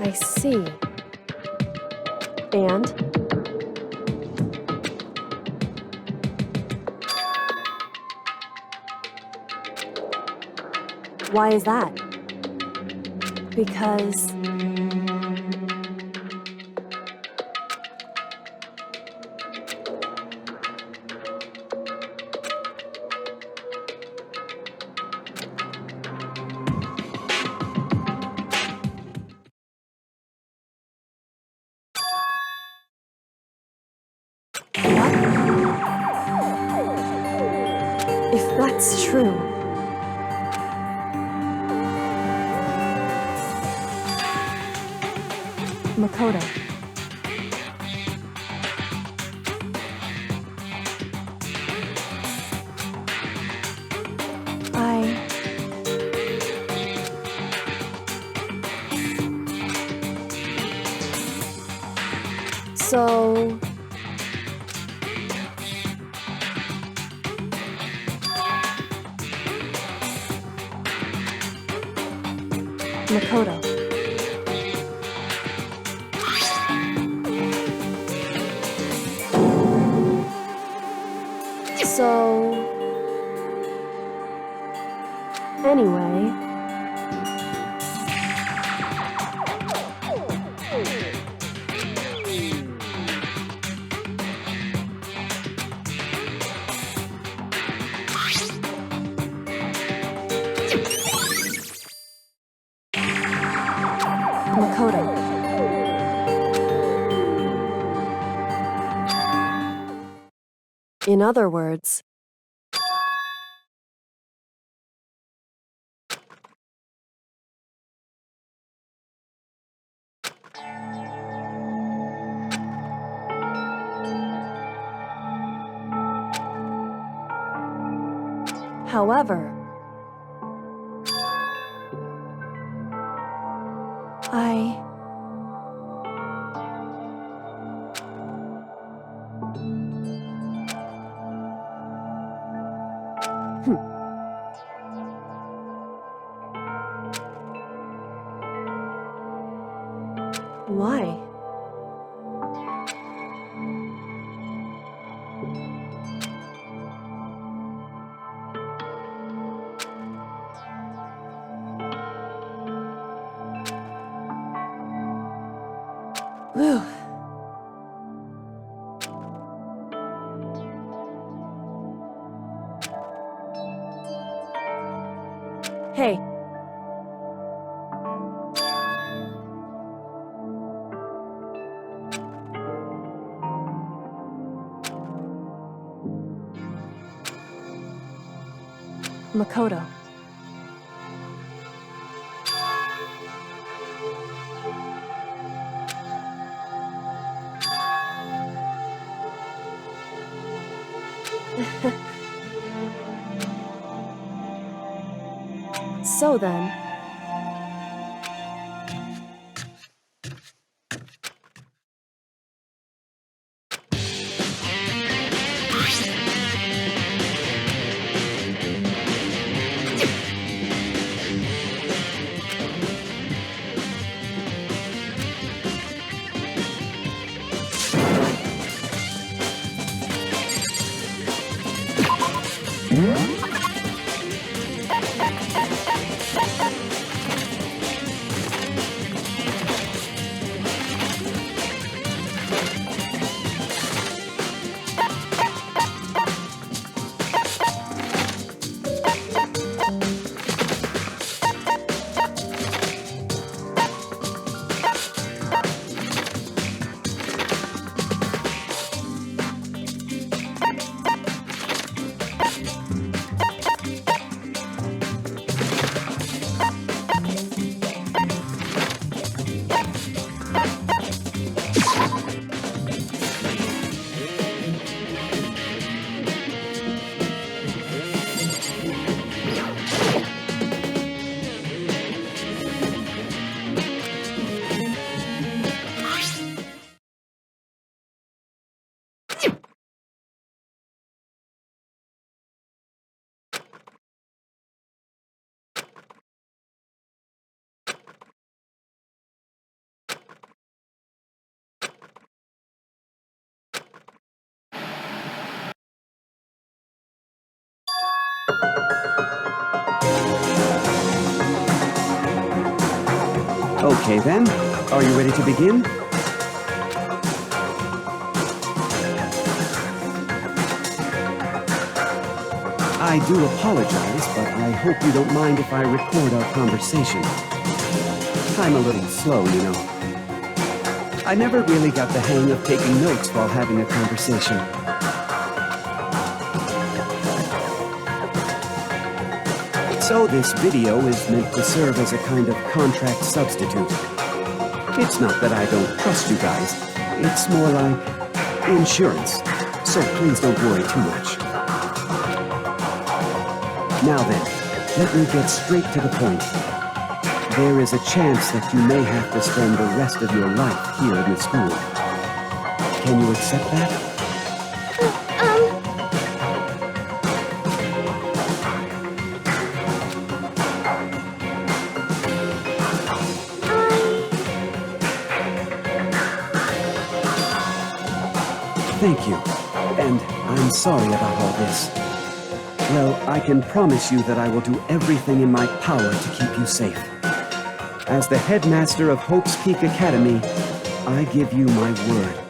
I see. And? Why is that? Because... If that's true... Makoto. So... Makoto. So... Anyway... Makoto. In other words... However... Why? Whew. Hey. Makoto. So then... Okay then, are you ready to begin? I do apologize, but I hope you don't mind if I record our conversation. I'm a little slow, you know. I never really got the hang of taking notes while having a conversation. So this video is meant to serve as a kind of contract substitute. It's not that I don't trust you guys. It's more like insurance. So please don't worry too much. Now then, let me get straight to the point. There is a chance that you may have to spend the rest of your life here in the school. Can you accept that? Thank you, and I'm sorry about all this. Well, I can promise you that I will do everything in my power to keep you safe. As the headmaster of Hope's Peak Academy, I give you my word.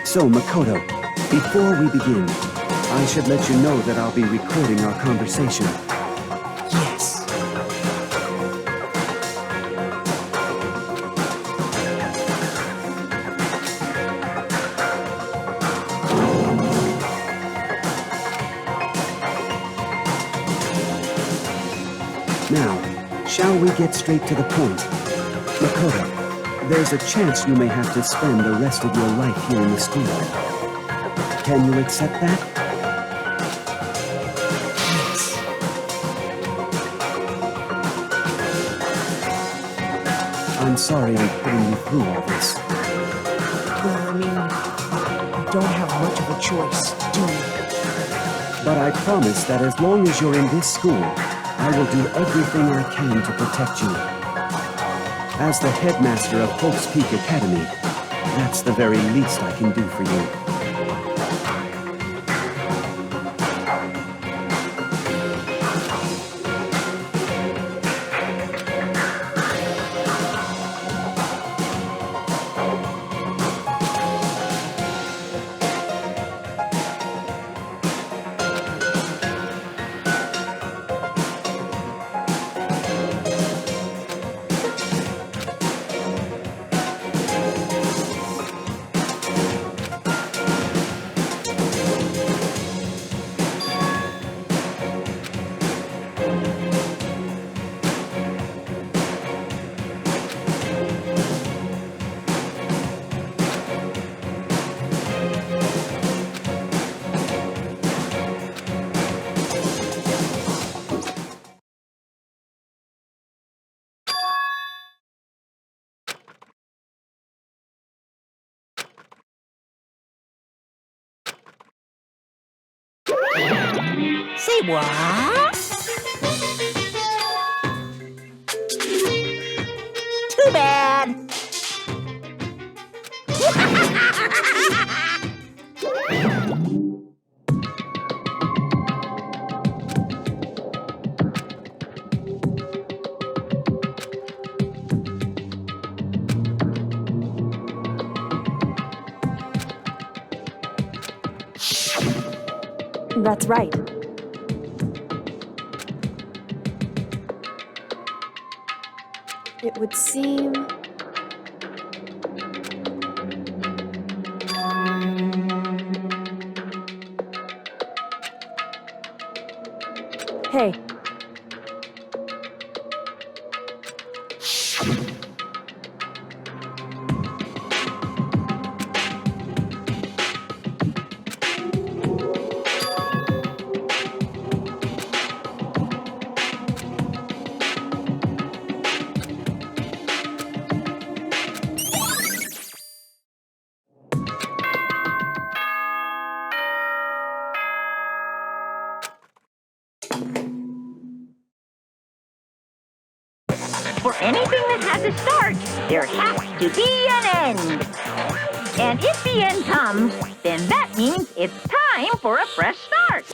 So, Makoto, before we begin, I should let you know that I'll be recording our conversation. Yes. Now, shall we get straight to the point? Makoto, there's a chance you may have to spend the rest of your life here in the school. Can you accept that? Yes. I'm sorry I'm putting you through all this. Well, I mean, you don't have much of a choice, do you? But I promise that as long as you're in this school, I will do everything I can to protect you. As the headmaster of Hope's Peak Academy, that's the very least I can do for you. Say what? Too bad. That's right. It would seem... has a start, there has to be an end. And if the end comes, then that means it's time for a fresh start.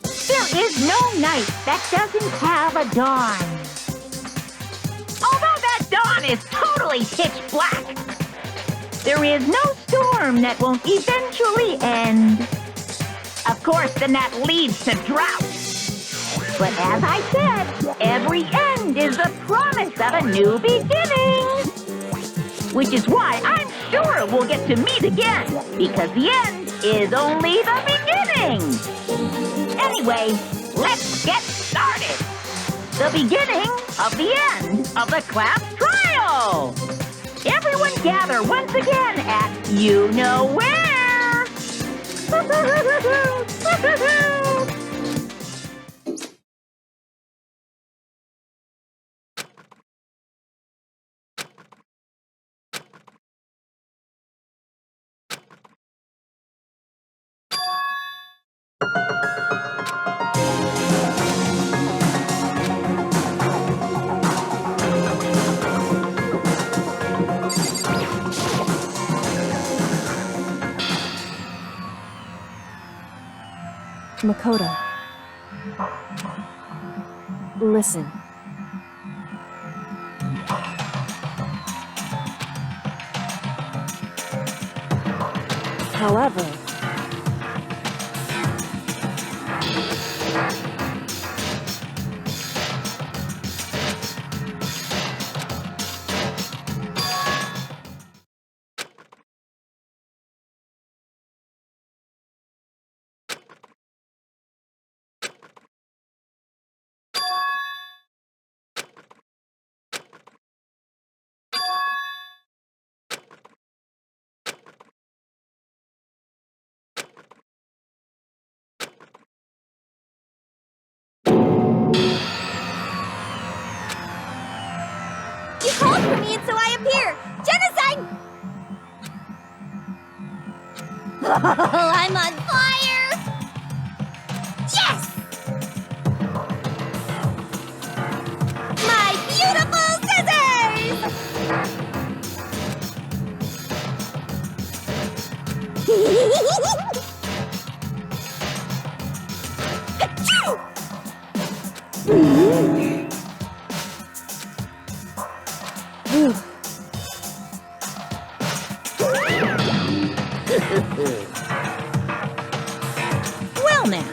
There is no night that doesn't have a dawn. Although that dawn is totally pitch black, there is no storm that won't eventually end. Of course, then that leads to drought. But as I said, every end is the promise of a new beginning. Which is why I'm sure we'll get to meet again, because the end is only the beginning. Anyway, let's get started. The beginning of the end of the class trial. Everyone gather once again at you know where. Makoto. Listen. However, You called for me and so I appear! Genocide! Oh, I'm on fire! Yes! My beautiful scissors! Phew. Well now.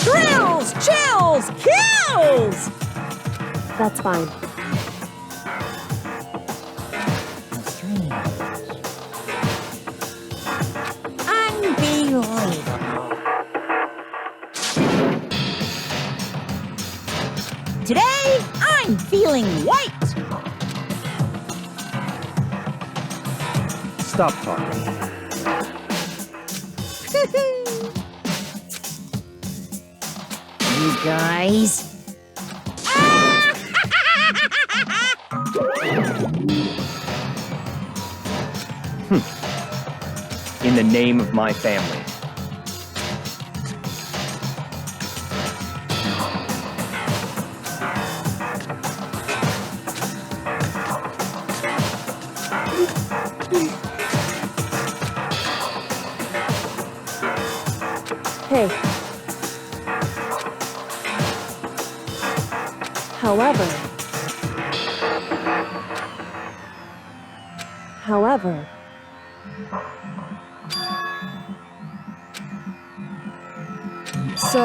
Thrills, chills, kills! That's fine. Unbelievable. Today, I'm feeling white. Stop talking. You guys. In the name of my family. Hey. However, so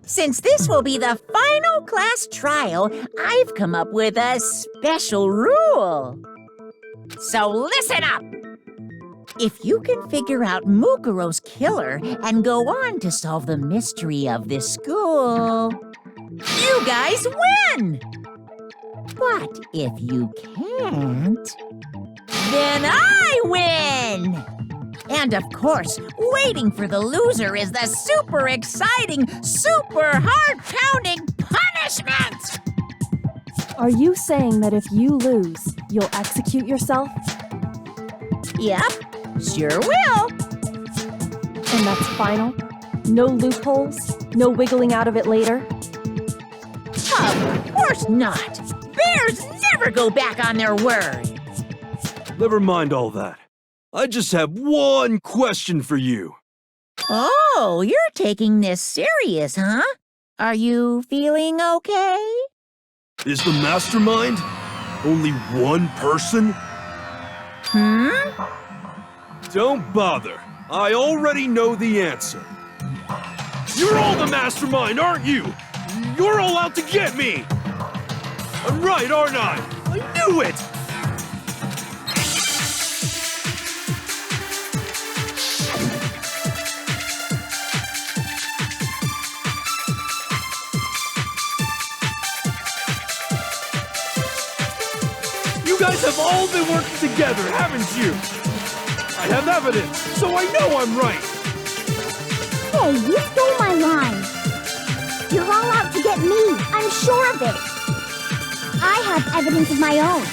Since this will be the final class trial, I've come up with a special rule. So listen up! If you can figure out Mukuro's killer and go on to solve the mystery of this school, you guys win! But if you can't, then I win! And of course, waiting for the loser is the super exciting, super heart-pounding punishment! Are you saying that if you lose, you'll execute yourself? Yep, sure will. And that's final? No loopholes? No wiggling out of it later? Of course not! Bears never go back on their word! Never mind all that. I just have one question for you. Oh, you're taking this serious, huh? Are you feeling okay? Is the mastermind only one person? Don't bother. I already know the answer. You're all the mastermind, aren't you? You're all out to get me! I'm right, aren't I? I knew it! You guys have all been working together, haven't you? I have evidence, so I know I'm right. Hey, you stole my line. You're all out to get me. I'm sure of it. I have evidence of my own.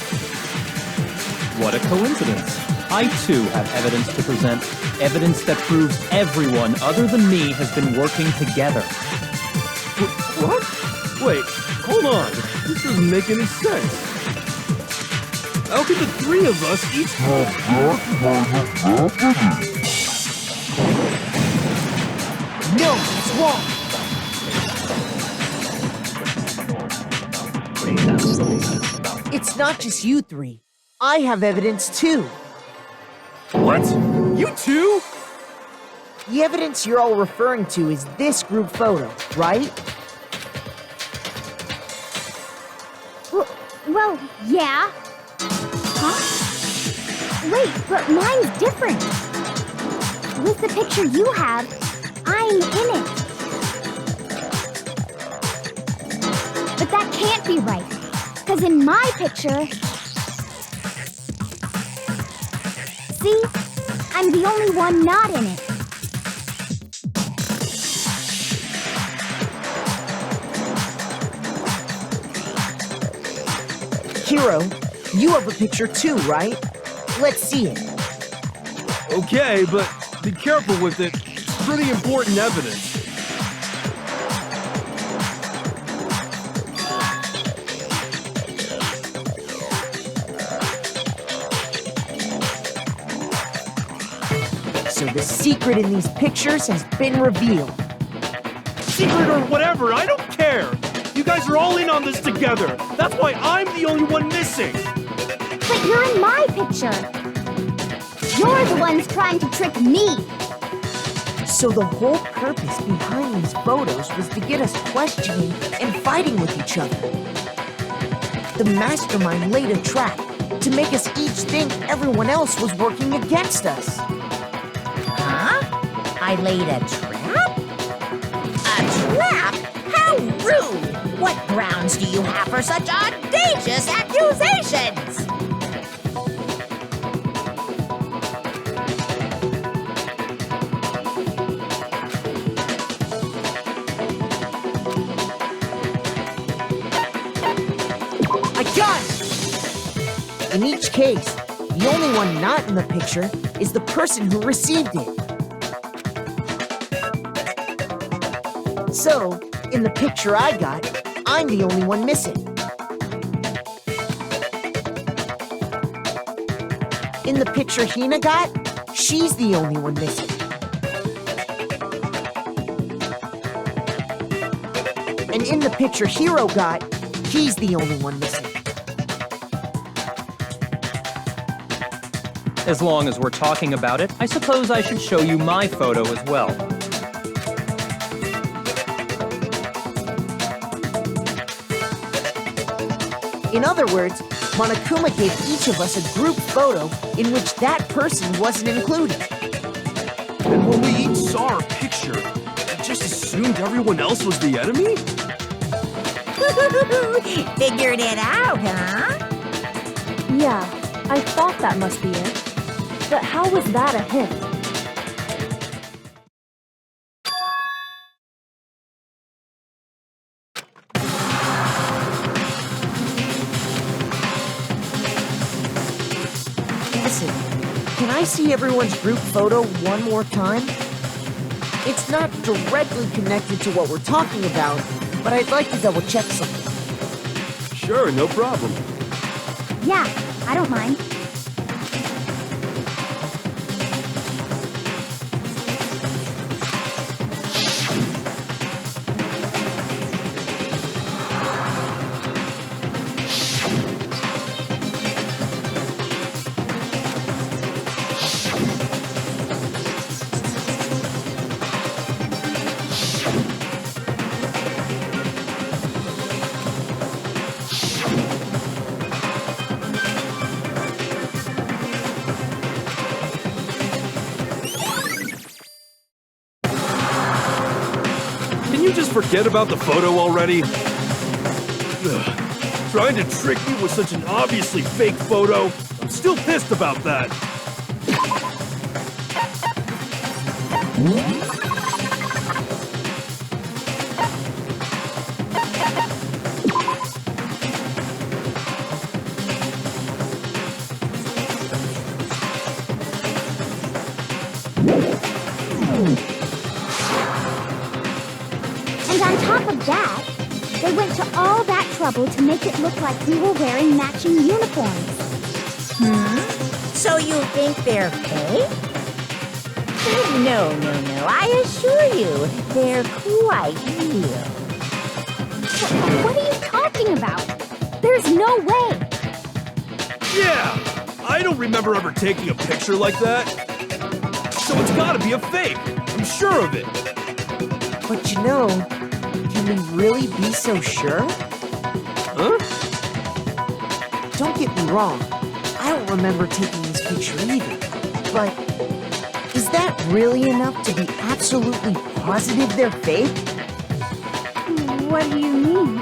What a coincidence. I too have evidence to present. Evidence that proves everyone other than me has been working together. What? Wait, hold on. This doesn't make any sense. How could the three of us each No, it's wrong. It's not just you three. I have evidence too. What? You too? The evidence you're all referring to is this group photo, right? Well, yeah. Huh? Wait, but mine's different. With the picture you have, I'm in it. But that can't be right, because in my picture... See? I'm the only one not in it. Hiro, you have a picture too, right? Let's see it. Okay, but be careful with it. It's pretty important evidence. So the secret in these pictures has been revealed. Secret or whatever, I don't care. You guys are all in on this together. That's why I'm the only one missing. But you're in my picture. You're the ones trying to trick me. So the whole purpose behind these photos was to get us questioning and fighting with each other. The mastermind laid a trap to make us each think everyone else was working against us. Huh? I laid a trap? A trap? How rude! What grounds do you have for such audacious accusations? I got it! In each case, the only one not in the picture is the person who received it. So, in the picture I got, I'm the only one missing. In the picture Hina got, she's the only one missing. And in the picture Hiro got, he's the only one missing. As long as we're talking about it, I suppose I should show you my photo as well. In other words, Monokuma gave each of us a group photo in which that person wasn't included. And when we each saw our picture, we just assumed everyone else was the enemy? Figured it out, huh? Yeah, I thought that must be it. But how was that a hint? Listen, can I see everyone's group photo one more time? It's not directly connected to what we're talking about, but I'd like to double check something. Sure, no problem. Yeah, I don't mind. Can you just forget about the photo already? Ugh. Trying to trick me with such an obviously fake photo? I'm still pissed about that. And on top of that, they went to all that trouble to make it look like we were wearing matching uniforms. So you think they're fake? No. I assure you, they're quite real. What are you talking about? There's no way. Yeah! I don't remember ever taking a picture like that. So it's gotta be a fake. I'm sure of it. But you know, can we really be so sure? Huh? Don't get me wrong, I don't remember taking this picture either. But is that really enough to be absolutely positive they're fake? What do you mean?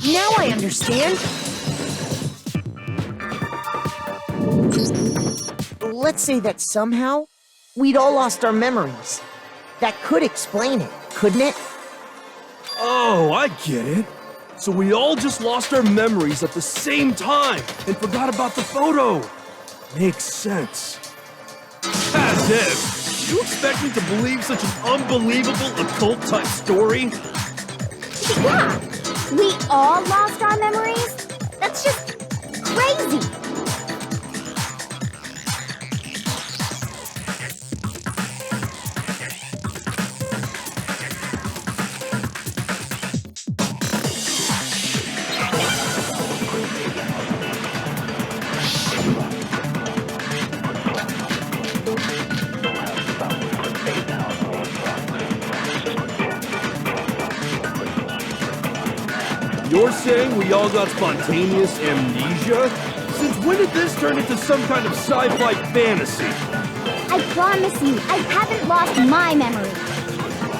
Now I understand. Let's say that somehow we'd all lost our memories. That could explain it, couldn't it? Oh, I get it. So we all just lost our memories at the same time and forgot about the photo. Makes sense. As if. You expect me to believe such an unbelievable occult-type story? Yeah, we all lost our memories? That's just crazy. You're saying we all got spontaneous amnesia? Since when did this turn into some kind of sci-fi fantasy? I promise you, I haven't lost my memory.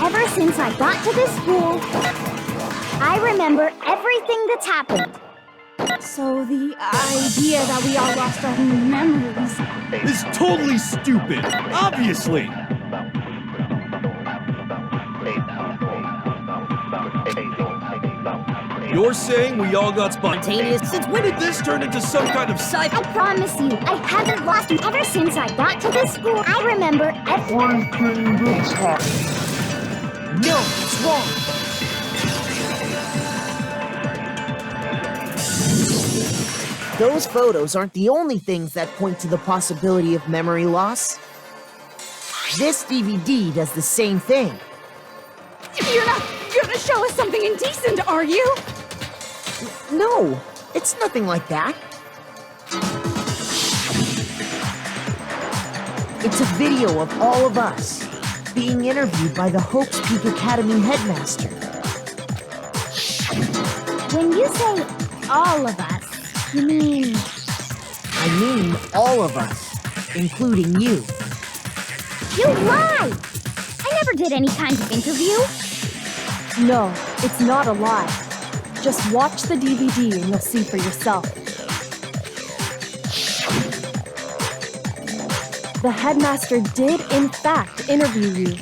Ever since I got to this school, I remember everything that's happened. So the idea that we all lost our memories is totally stupid. Obviously. You're saying we all got spontaneous? Since when did this turn into some kind of I promise you, I haven't lost you ever since I got to this school. I remember everything that's happened. No, it's wrong. Those photos aren't the only things that point to the possibility of memory loss. This DVD does the same thing. You're not gonna show us something indecent, are you? No, it's nothing like that. It's a video of all of us being interviewed by the Hope's Peak Academy headmaster. When you say all of us, you mean... I mean all of us, including you. You lie! I never did any kind of interview. No, it's not a lie. Just watch the DVD and you'll see for yourself. The headmaster did, in fact, interview you.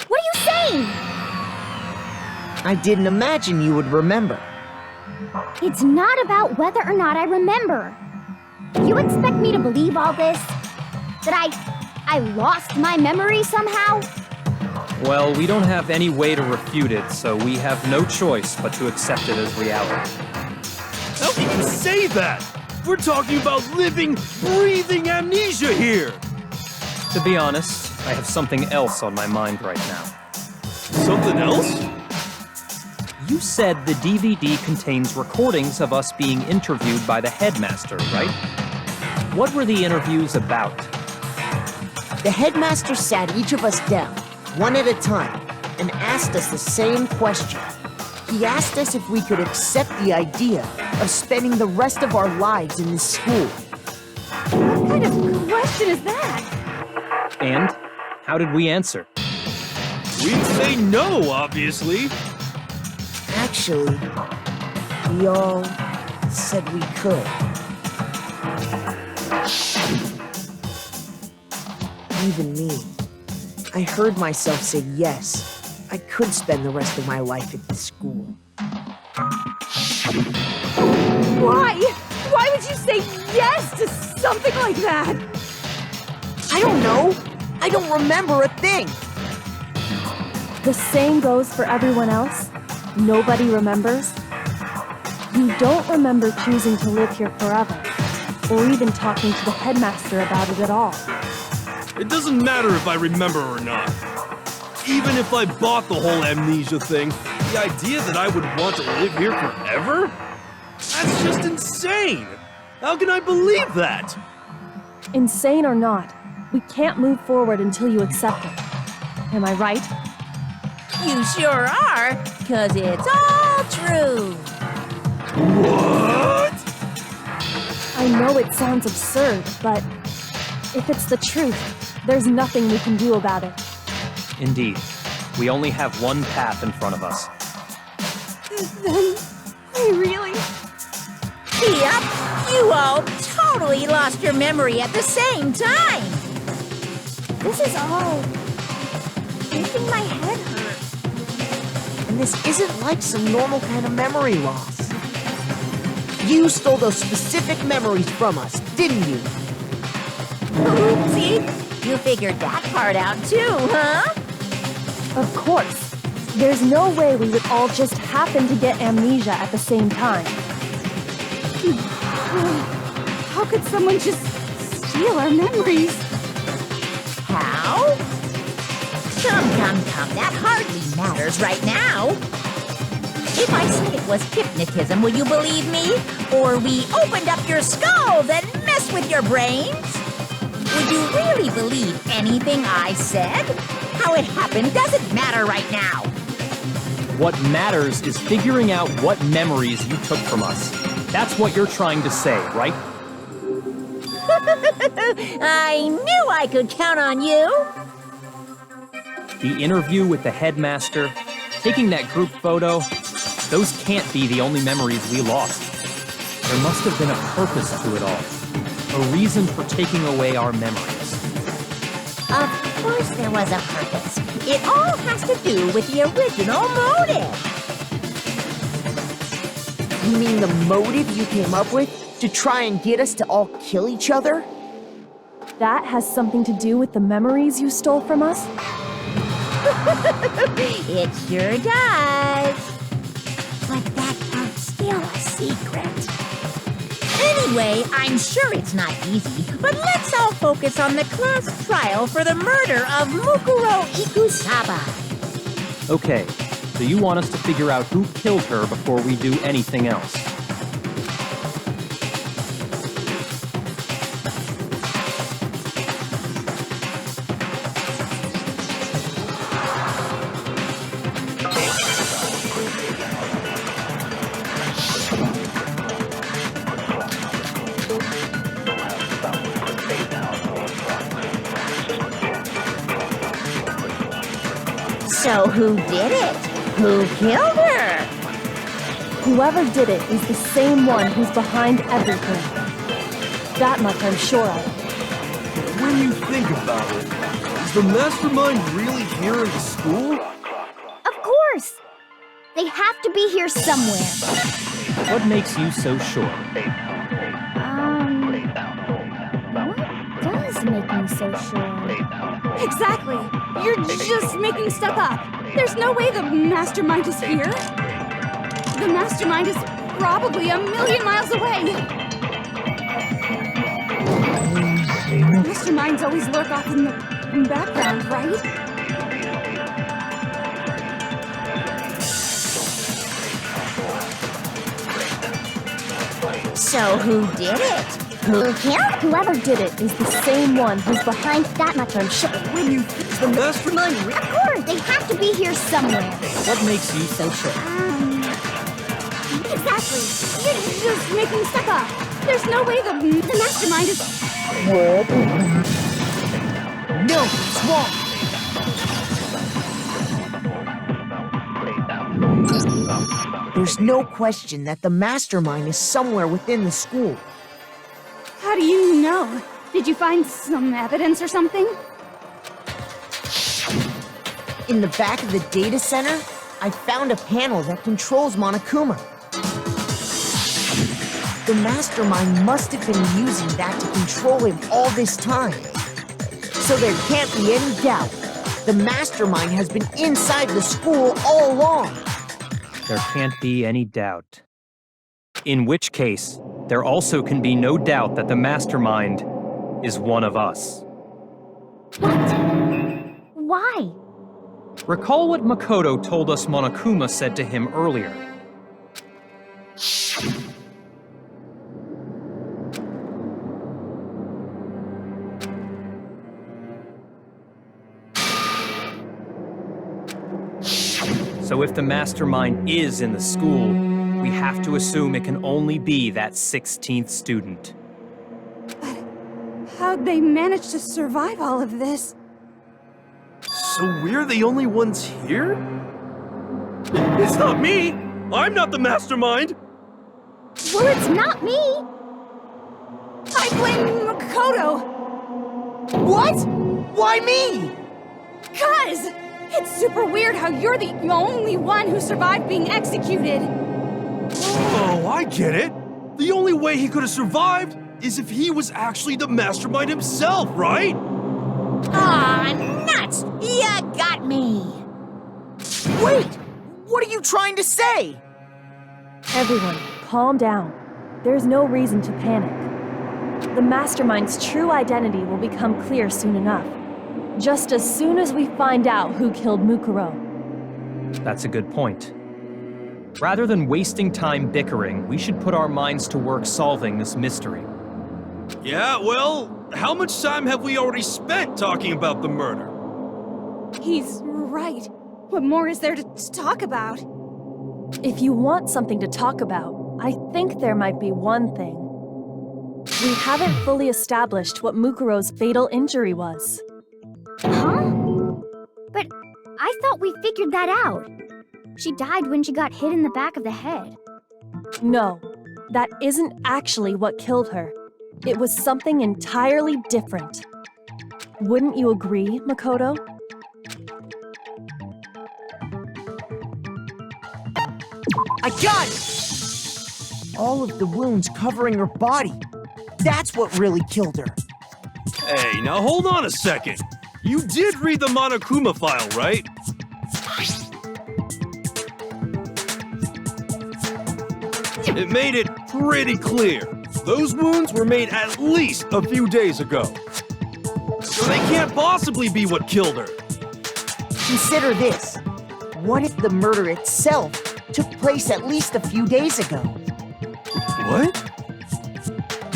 What are you saying? I didn't imagine you would remember. It's not about whether or not I remember. You expect me to believe all this? That I lost my memory somehow? Well, we don't have any way to refute it, so we have no choice but to accept it as reality. How can you say that? We're talking about living, breathing amnesia here. To be honest, I have something else on my mind right now. Something else? You said the DVD contains recordings of us being interviewed by the headmaster, right? What were the interviews about? The headmaster sat each of us down, one at a time, and asked us the same question. He asked us if we could accept the idea of spending the rest of our lives in this school. What kind of question is that? And how did we answer? We'd say no, obviously. Actually, we all said we could. Even me. I heard myself say yes. I could spend the rest of my life at this school. Why? Why would you say yes to something like that? I don't know. I don't remember a thing. The same goes for everyone else. Nobody remembers. You don't remember choosing to live here forever, or even talking to the headmaster about it at all. It doesn't matter if I remember or not. Even if I bought the whole amnesia thing, the idea that I would want to live here forever? That's just insane! How can I believe that? Insane or not, we can't move forward until you accept it. Am I right? You sure are, 'cause it's all true. What? I know it sounds absurd, but if it's the truth, there's nothing we can do about it. Indeed. We only have one path in front of us. Then, we really... Yep, you all totally lost your memory at the same time. This is all making my head hurt. And this isn't like some normal kind of memory loss. You stole those specific memories from us, didn't you? Oopsie, you figured that part out too, huh? Of course. There's no way we would all just happen to get amnesia at the same time. How could someone just steal our memories? How? Come, that hardly matters right now. If I said it was hypnotism, will you believe me? Or we opened up your skulls and messed with your brains? Would you really believe anything I said? How it happened doesn't matter right now. What matters is figuring out what memories you took from us. That's what you're trying to say, right? I knew I could count on you. The interview with the headmaster, taking that group photo, those can't be the only memories we lost. There must have been a purpose to it all. A reason for taking away our memories. Of course there was a purpose. It all has to do with the original motive. You mean the motive you came up with to try and get us to all kill each other? That has something to do with the memories you stole from us? It sure does. But that part's still a secret. Anyway, I'm sure it's not easy, but let's all focus on the class trial for the murder of Mukuro Ikusaba. Okay, so you want us to figure out who killed her before we do anything else. So who did it? Who killed her? Whoever did it is the same one who's behind everything. That much I'm sure of. When you think about it, is the mastermind really here in the school? Of course! They have to be here somewhere. What makes you so sure? What does make me so sure? Exactly! You're just making stuff up. There's no way the mastermind is here. The mastermind is probably 1,000,000 miles away. Masterminds always lurk off in the background, right? So who did it? Who killed? Whoever did it is the same one who's behind. That much I'm sure. When you is the mastermind Of course, they have to be here somewhere. What makes you so sure? Exactly. You're just making stuff up. There's no way the mastermind is... No, it's wrong. There's no question that the mastermind is somewhere within the school. How do you know? Did you find some evidence or something? In the back of the data center, I found a panel that controls Monokuma. The mastermind must have been using that to control him all this time. So there can't be any doubt. The mastermind has been inside the school all along. There can't be any doubt. In which case, there also can be no doubt that the mastermind is one of us. What? Why? Recall what Makoto told us Monokuma said to him earlier. So if the mastermind is in the school, we have to assume it can only be that 16th student. How'd they manage to survive all of this? So we're the only ones here? It's not me! I'm not the mastermind! Well, it's not me! I blame Makoto! What? Why me? 'Cause it's super weird how you're the only one who survived being executed. Oh, I get it! The only way he could have survived is if he was actually the mastermind himself, right? Aw, nuts! You got me! Wait! What are you trying to say? Everyone, calm down. There's no reason to panic. The mastermind's true identity will become clear soon enough. Just as soon as we find out who killed Mukuro. That's a good point. Rather than wasting time bickering, we should put our minds to work solving this mystery. Yeah, well, how much time have we already spent talking about the murder? He's right. What more is there to talk about? If you want something to talk about, I think there might be one thing. We haven't fully established what Mukuro's fatal injury was. Huh? But I thought we figured that out. She died when she got hit in the back of the head. No, That isn't actually what killed her. It was something entirely different. Wouldn't you agree, Makoto? I got it! All of the wounds covering her body. That's what really killed her. Hey, now hold on a second. You did read the Monokuma file, right? It made it pretty clear. Those wounds were made at least a few days ago. So they can't possibly be what killed her. Consider this. What if the murder itself took place at least a few days ago? What?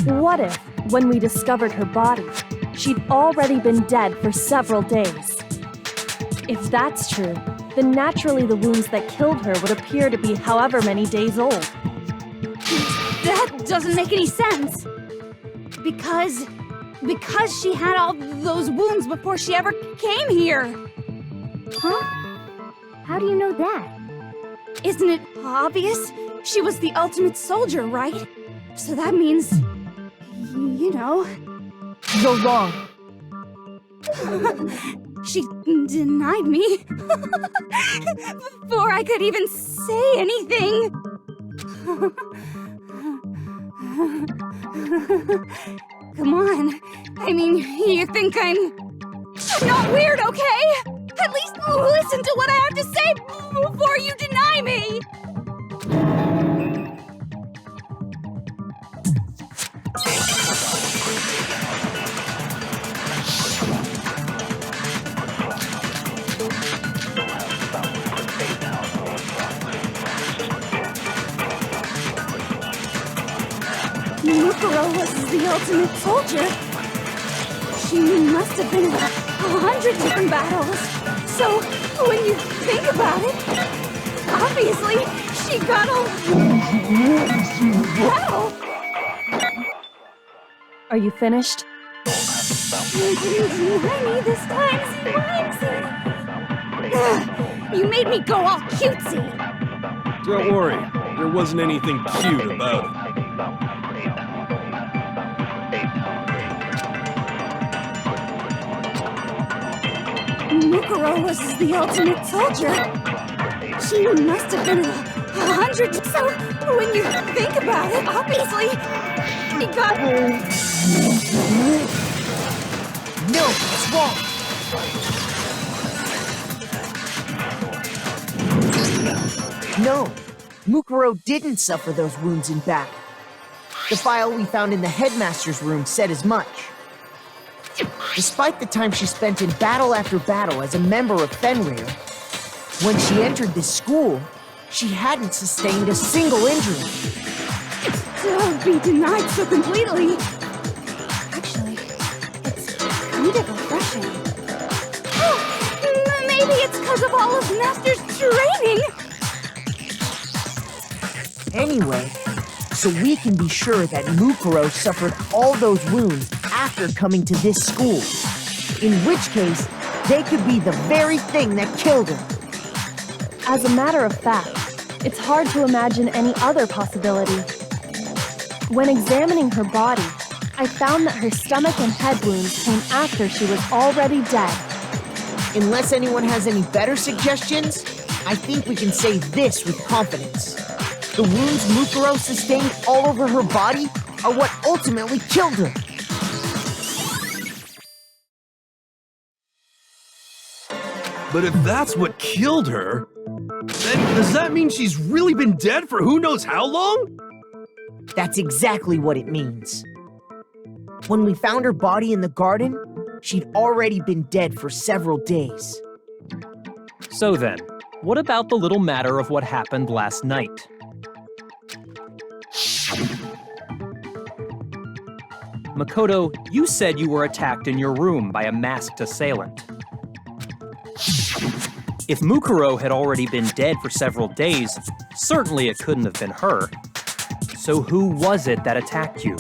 What if, when we discovered her body, she'd already been dead for several days? If that's true, then naturally the wounds that killed her would appear to be however many days old. That doesn't make any sense. Because she had all those wounds before she ever came here. Huh? How do you know that? Isn't it obvious? She was the ultimate soldier, right? So that means, you know... You're wrong. She denied me before I could even say anything. Come on. I mean, you think I'm not weird, okay? At least listen to what I have to say before you deny me. Mukuro was the ultimate soldier. She must have been in 100 different battles. So, when you think about it, obviously, she got a battle. Are you finished? You didn't deny me this time, Ugh, you made me go all cutesy. Don't worry, there wasn't anything cute about it. Mukuro was the ultimate soldier. She must have been 100. So, when you think about it, obviously, she got... No, it's wrong. No, Mukuro didn't suffer those wounds in battle. The file we found in the headmaster's room said as much. Despite the time she spent in battle after battle as a member of Fenrir, when she entered this school, she hadn't sustained a single injury. To be denied so completely. Actually, it's kind of refreshing. Oh, maybe it's because of all of Master's training. Anyway, so we can be sure that Mukuro suffered all those wounds after coming to this school. In which case, they could be the very thing that killed her. As a matter of fact, it's hard to imagine any other possibility. When examining her body, I found that her stomach and head wounds came after she was already dead. Unless anyone has any better suggestions, I think we can say this with confidence. The wounds Mukuro sustained all over her body are what ultimately killed her. But if that's what killed her, then does that mean she's really been dead for who knows how long? That's exactly what it means. When we found her body in the garden, she'd already been dead for several days. So then, what about the little matter of what happened last night? Makoto, you said you were attacked in your room by a masked assailant. If Mukuro had already been dead for several days, certainly it couldn't have been her. So who was it that attacked you?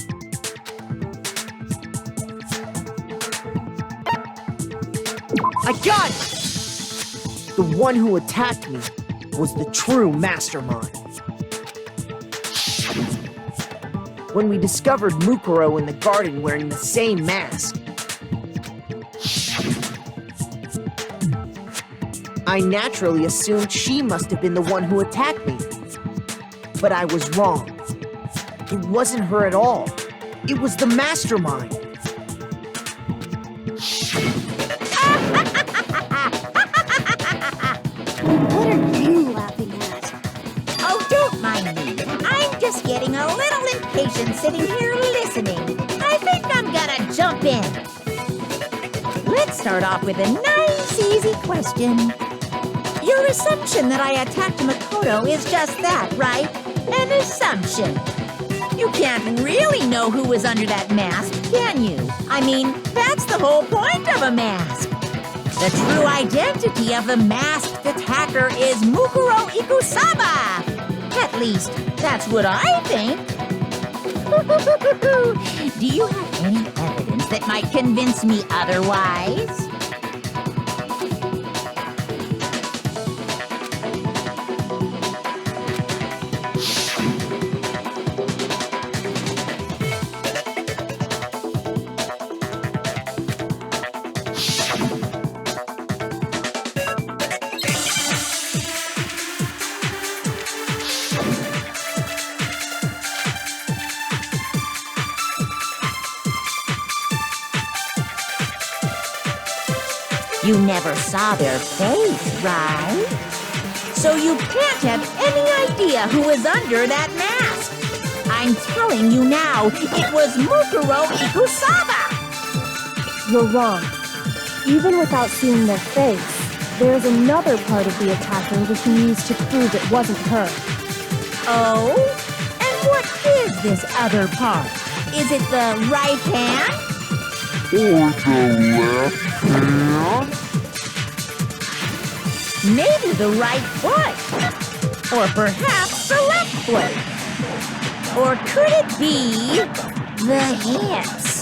I got it! The one who attacked me was the true mastermind. when we discovered Mukuro in the garden wearing the same mask. I naturally assumed she must have been the one who attacked me. But I was wrong. It wasn't her at all. It was the mastermind. What are you laughing at? Oh, don't mind me. I'm just getting a little impatient sitting here listening. I think I'm gonna jump in. Let's start off with a nice, easy question. Your assumption that I attacked Makoto is just that, right? An assumption. You can't really know who was under that mask, can you? I mean, that's the whole point of a mask. The true identity of the masked attacker is Mukuro Ikusaba. At least, that's what I think. Do you have any evidence that might convince me otherwise? You never saw their face, right? So you can't have any idea who was under that mask. I'm telling you now, it was Mukuro Ikusaba! You're wrong. Even without seeing their face, there's another part of the attacker we can use to prove it wasn't her. Oh? And what is this other part? Is it the right hand? Or the left hand? Maybe the right foot. Or perhaps the left foot. Or could it be the hips?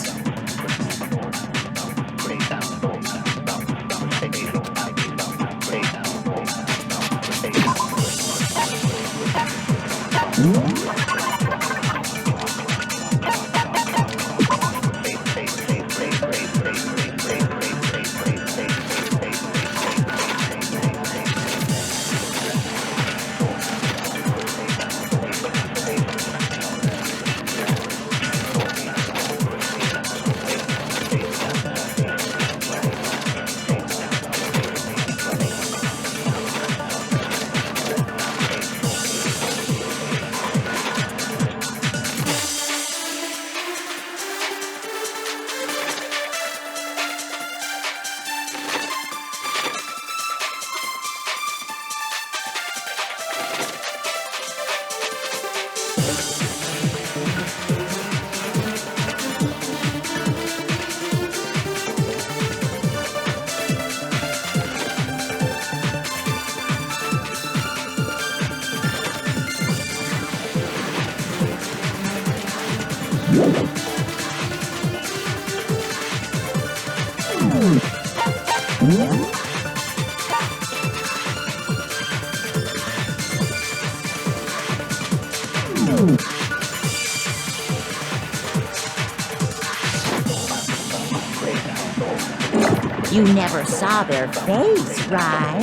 You never saw their face, right?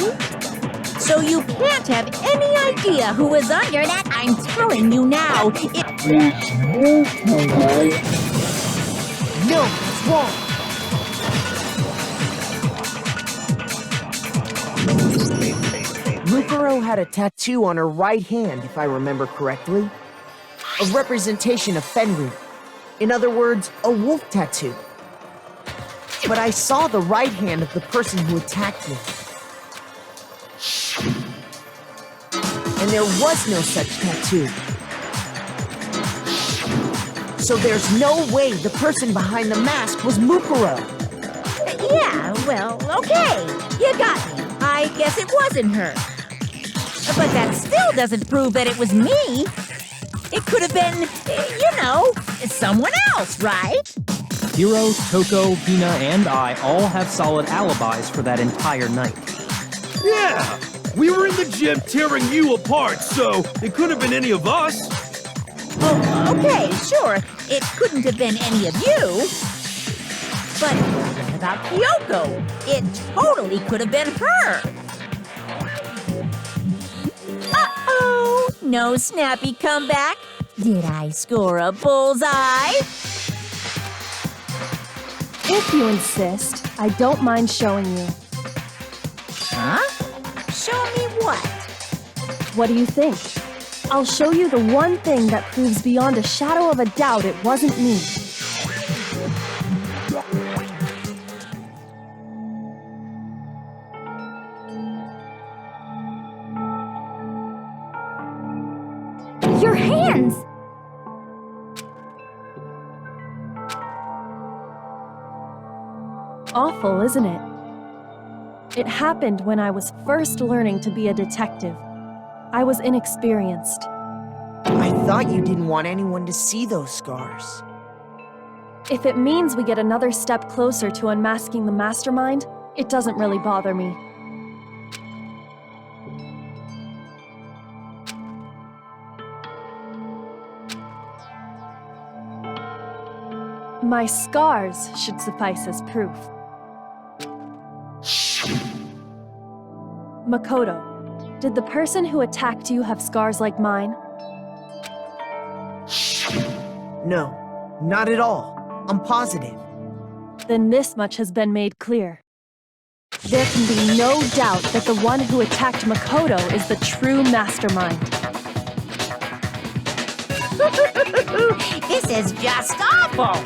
So you can't have any idea who was under that. I'm telling you now, it was Mukuro. No, it's wrong. Mukuro had a tattoo on her right hand, if I remember correctly. A representation of Fenrir. In other words, a wolf tattoo. But I saw the right hand of the person who attacked me. And there was no such tattoo. So there's no way the person behind the mask was Mukuro. Yeah, well, okay. You got me. I guess it wasn't her. But that still doesn't prove that it was me. It could have been, you know, someone else, right? Hiro, Toko, Hina, and I all have solid alibis for that entire night. Yeah! We were in the gym tearing you apart, so it couldn't have been any of us. Oh, okay, sure. It couldn't have been any of you. But what about Kyoko? It totally could have been her. Uh-oh! No snappy comeback? Did I score a bullseye? If you insist, I don't mind showing you. Huh? Show me what? What do you think? I'll show you the one thing that proves beyond a shadow of a doubt it wasn't me. Your hands! Awful, isn't it? It happened when I was first learning to be a detective. I was inexperienced. I thought you didn't want anyone to see those scars. If it means we get another step closer to unmasking the mastermind, it doesn't really bother me. My scars should suffice as proof. Makoto, did the person who attacked you have scars like mine? No, not at all. I'm positive. Then this much has been made clear. There can be no doubt that the one who attacked Makoto is the true mastermind. This is just awful!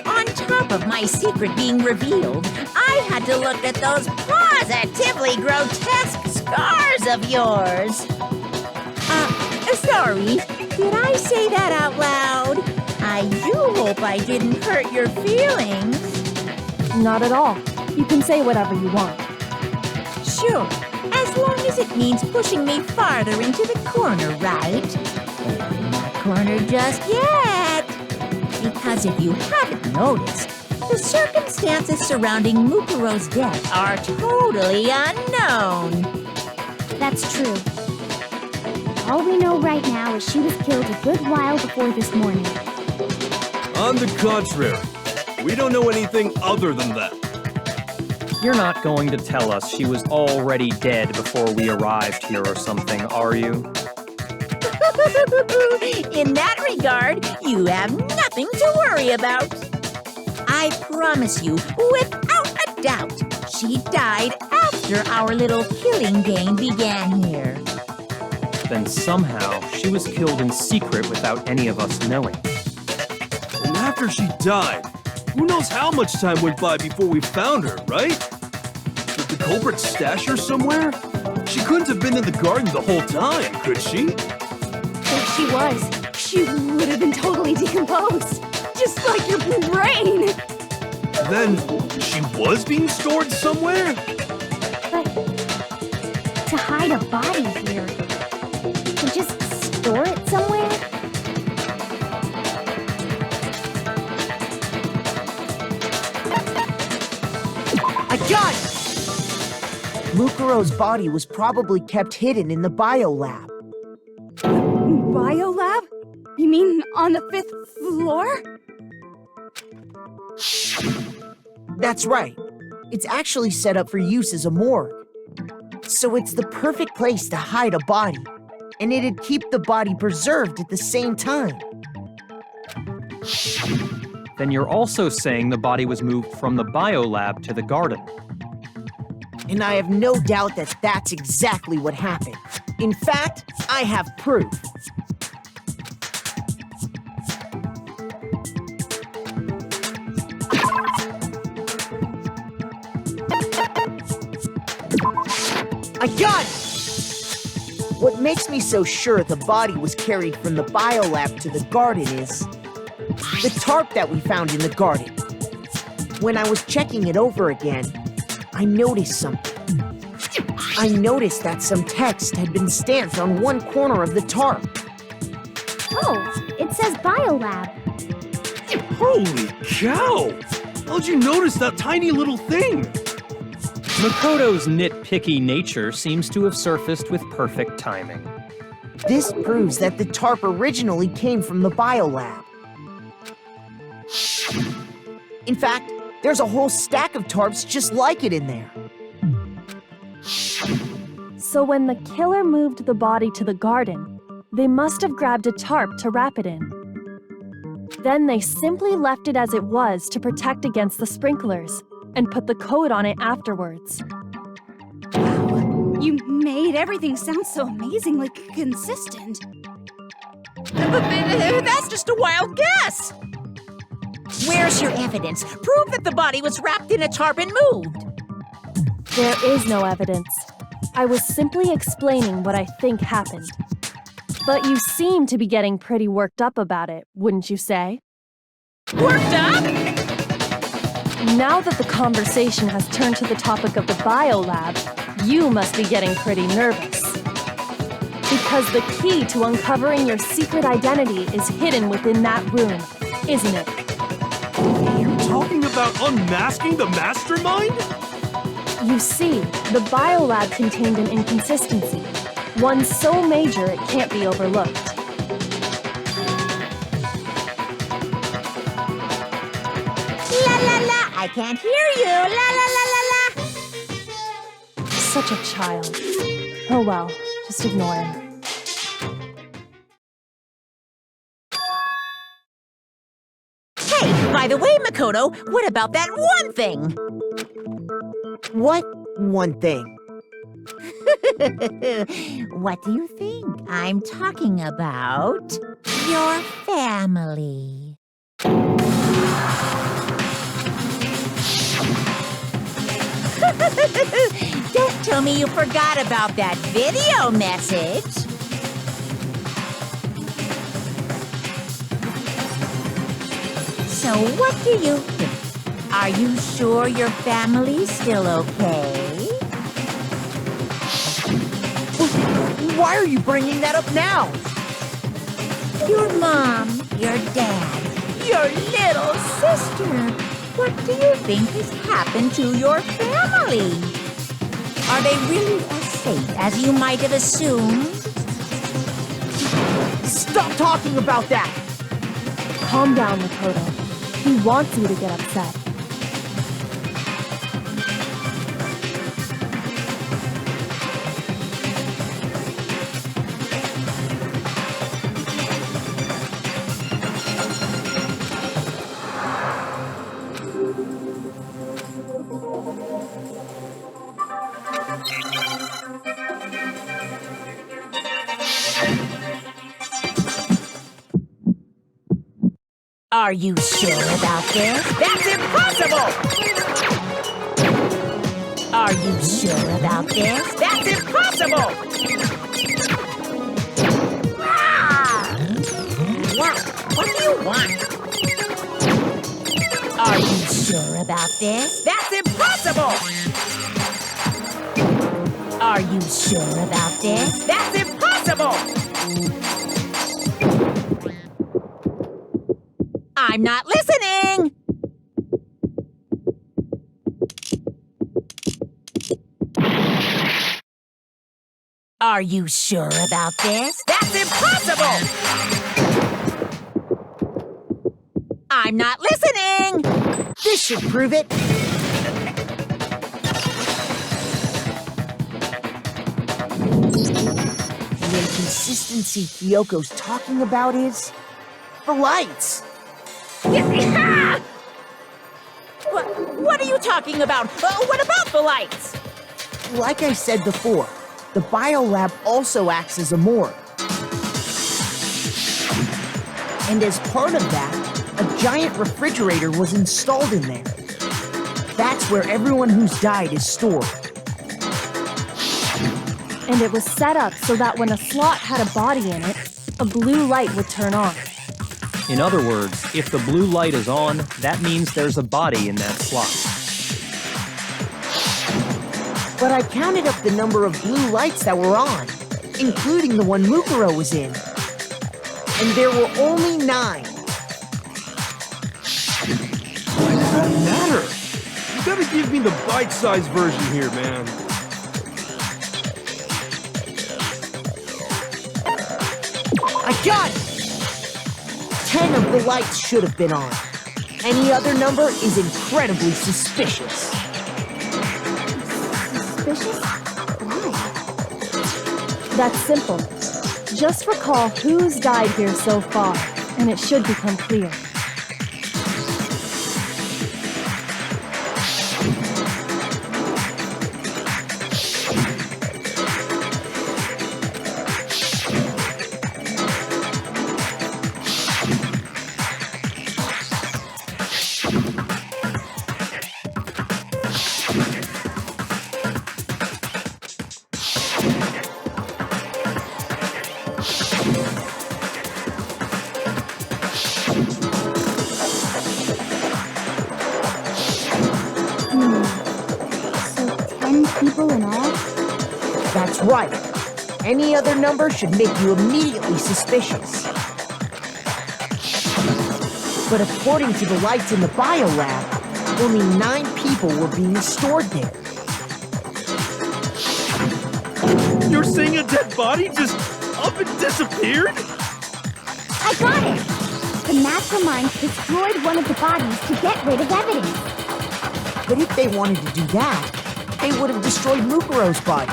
On top of my secret being revealed, I had to look at those positively grotesque scars of yours. Sorry, did I say that out loud? I do hope I didn't hurt your feelings. Not at all. You can say whatever you want. Sure, as long as it means pushing me farther into the corner, right? But not corner just yet. Because if you haven't noticed, the circumstances surrounding Mukuro's death are totally unknown. That's true. All we know right now is she was killed a good while before this morning. On the contrary, we don't know anything other than that. You're not going to tell us she was already dead before we arrived here or something, are you? In that regard, you have nothing to worry about. I promise you, without a doubt, she died after our little killing game began here. Then somehow she was killed in secret without any of us knowing. And after she died, who knows how much time went by before we found her, right? Did the culprit stash her somewhere? She couldn't have been in the garden the whole time, could she? If she was, she would have been totally decomposed. Just like your brain. Then, she was being stored somewhere? But to hide a body here, to just store it somewhere? I got it! Mukuro's body was probably kept hidden in the biolab. Biolab? You mean on the 5th floor? That's right. It's actually set up for use as a morgue. So it's the perfect place to hide a body, and it'd keep the body preserved at the same time. Then you're also saying the body was moved from the biolab to the garden. And I have no doubt that that's exactly what happened. In fact, I have proof. I got it! What makes me so sure the body was carried from the biolab to the garden is the tarp that we found in the garden. When I was checking it over again, I noticed something. I noticed that some text had been stamped on one corner of the tarp. Oh, it says biolab. Holy cow! How'd you notice that tiny little thing? Makoto's nitpicky nature seems to have surfaced with perfect timing. This proves that the tarp originally came from the biolab. In fact, there's a whole stack of tarps just like it in there. So when the killer moved the body to the garden, they must have grabbed a tarp to wrap it in. Then they simply left it as it was to protect against the sprinklers, and put the coat on it afterwards. You made everything sound so amazingly consistent. That's just a wild guess. Where's your evidence? Prove that the body was wrapped in a tarp and moved. There is no evidence. I was simply explaining what I think happened. But you seem to be getting pretty worked up about it, wouldn't you say? Worked up? Now that the conversation has turned to the topic of the biolab, you must be getting pretty nervous. Because the key to uncovering your secret identity is hidden within that room, isn't it? Are you talking about unmasking the mastermind? You see, the biolab contained an inconsistency, one so major it can't be overlooked. La la la, I can't hear you. La la la la la. Such a child. Oh well, just ignore him. Hey, by the way, Makoto, what about that one thing? What one thing? What do you think? I'm talking about your family. Don't tell me you forgot about that video message. So what do you think? Are you sure your family's still okay? Why are you bringing that up now? Your mom, your dad, your little sister. What do you think has happened to your family? Are they really as safe as you might have assumed? Stop talking about that! Calm down, Makoto. He wants you to get upset. Are you sure about this? That's impossible! Are you sure about this? That's impossible! What do you want? Are you sure about this? That's impossible! Are you sure about this? That's impossible! I'm not listening! Are you sure about this? That's impossible! I'm not listening! This should prove it. The inconsistency Kyoko's talking about is the lights. What are you talking about? What about the lights? Like I said before, the biolab also acts as a morgue. And as part of that, a giant refrigerator was installed in there. That's where everyone who's died is stored. And it was set up so that when a slot had a body in it, a blue light would turn on. In other words, if the blue light is on, that means there's a body in that slot. But I counted up the number of blue lights that were on, including the one Mukuro was in. And there were only 9. Why does that matter? You gotta give me the bite-sized version here, man. I got it! 10 of the lights should have been on. Any other number is incredibly suspicious. Suspicious? Why? That's simple. Just recall who's died here so far, and it should become clear. People in all? That's right. Any other number should make you immediately suspicious. But according to the lights in the biolab, only 9 people were being stored there. You're saying a dead body just up and disappeared? I got it! The mastermind destroyed one of the bodies to get rid of evidence. But if they wanted to do that, they would have destroyed Mukuro's body,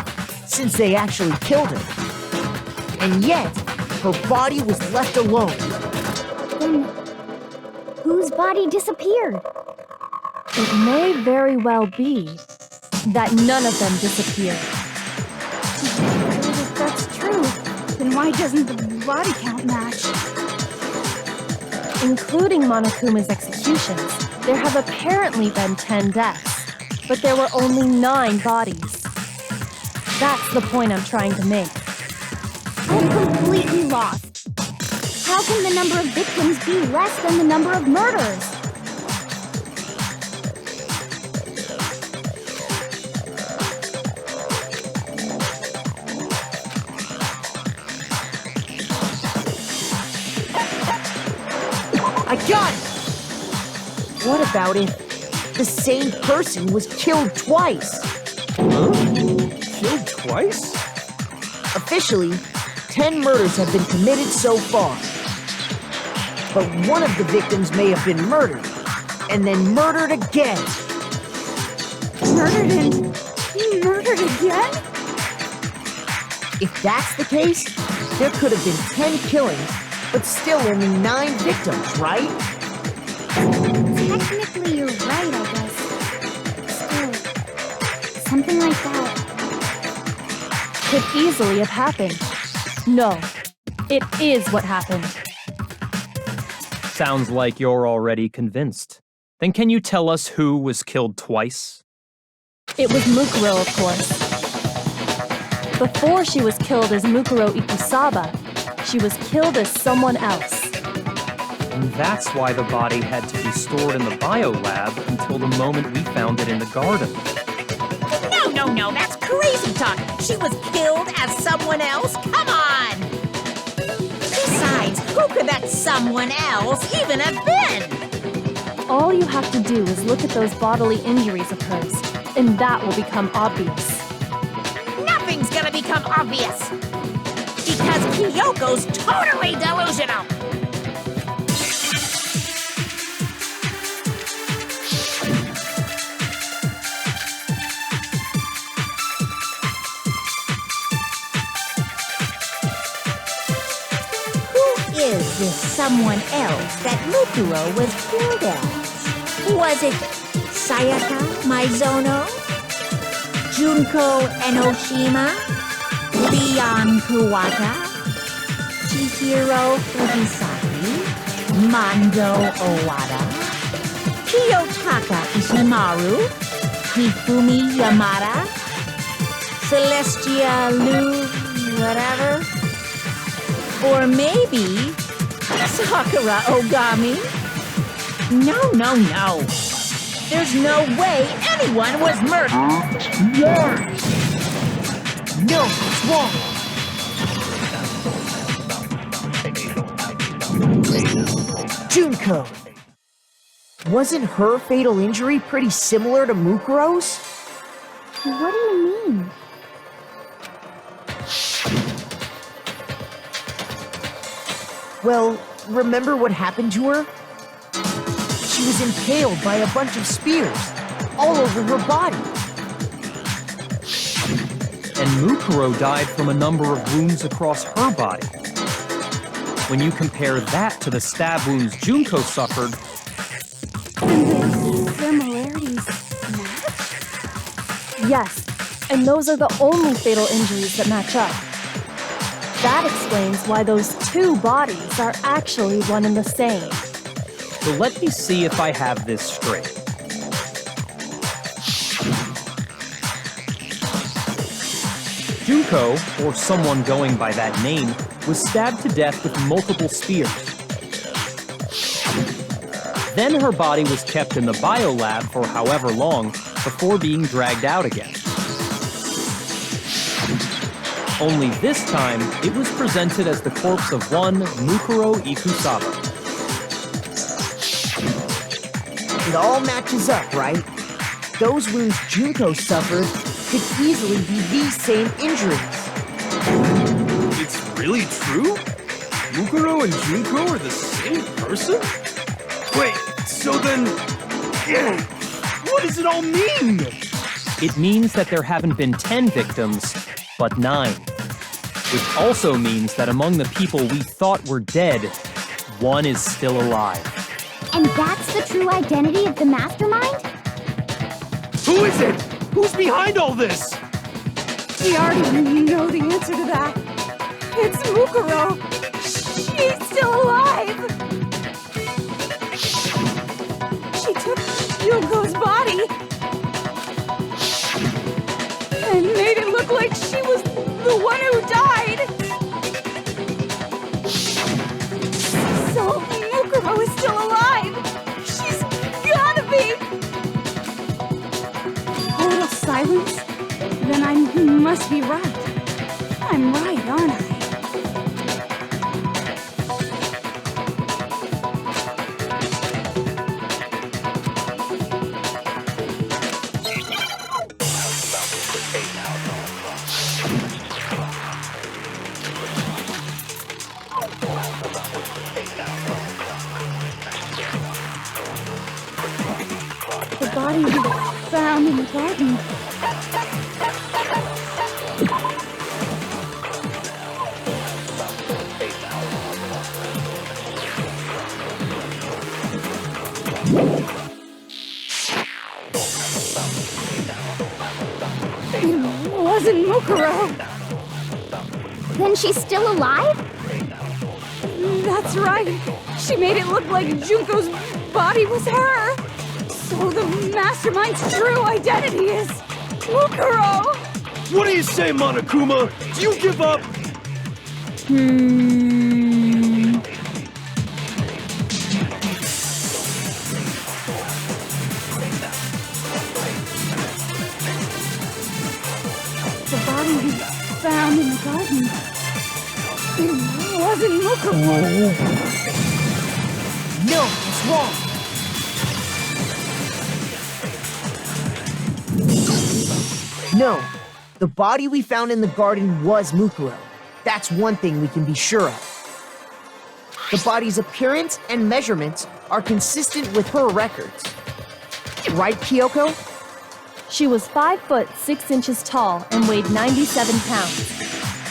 since they actually killed her. And yet, her body was left alone. Then, whose body disappeared? It may very well be that none of them disappeared. If that's true, then why doesn't the body count match? Including Monokuma's executions, there have apparently been 10 deaths, but there were only 9 bodies. That's the point I'm trying to make. I'm completely lost. How can the number of victims be less than the number of murders? I got it! What about if the same person was killed twice? Huh? Killed twice? Officially, 10 murders have been committed so far. But one of the victims may have been murdered, and then murdered again. Murdered and murdered again? If that's the case, there could have been 10 killings, but still only 9 victims, right? Technically, you're right, I guess. Still, something like that. Could easily have happened. No, it is what happened. Sounds like you're already convinced. Then can you tell us who was killed twice? It was Mukuro, of course. Before she was killed as Mukuro Ikusaba, she was killed as someone else. And that's why the body had to be stored in the biolab until the moment we found it in the garden. No, that's crazy talk. She was killed as someone else? Come on! Besides, who could that someone else even have been? All you have to do is look at those bodily injuries of hers, and that will become obvious. Nothing's gonna become obvious. Because Kyoko's totally delusional. Is this someone else that Mukuro was killed as? Was it Sayaka Maizono? Junko Enoshima? Leon Kuwata? Chihiro Fujisaki? Mando Owada? Kiyotaka Ishimaru? Hifumi Yamada? Celestia Lu... whatever? Or maybe Sakura Ogami? No. There's no way anyone was murdered. Yes! No, it's wrong. Junko. Wasn't her fatal injury pretty similar to Mukuro's? What do you mean? Well, remember what happened to her? She was impaled by a bunch of spears, all over her body. And Mukuro died from a number of wounds across her body. When you compare that to the stab wounds Junko suffered, And the similarities match? Yes, and those are the only fatal injuries that match up. That explains why those two bodies are actually one and the same. so let me see if I have this straight. Junko, or someone going by that name, was stabbed to death with multiple spears. Then her body was kept in the biolab for however long before being dragged out again. Only this time, it was presented as the corpse of one Mukuro Ikusaba. It all matches up, right? Those wounds Junko suffered could easily be these same injuries. It's really true? Mukuro and Junko are the same person? Wait, so then... what does it all mean? It means that there haven't been 10 victims, but 9. Which also means that among the people we thought were dead, one is still alive. And that's the true identity of the mastermind? Who is it? Who's behind all this? We already know the answer to that. It's Mukuro. She's still alive. She took Junko's body and made it look like she was the one who died. So Mukuro is still alive. She's gotta be. Total silence? Then I must be right. I'm right, aren't I? The body was found in the garden. It wasn't Mukuro. Then she's still alive? That's right. She made it look like Junko's body was her. So the mastermind's true identity is Mukuro. What do you say, Monokuma? Do you give up? The body was found in the garden. It wasn't Mukuro. No, it's wrong. No, the body we found in the garden was Mukuro. That's one thing we can be sure of. The body's appearance and measurements are consistent with her records. Right, Kyoko? She was 5 foot 6 inches tall and weighed 97 pounds.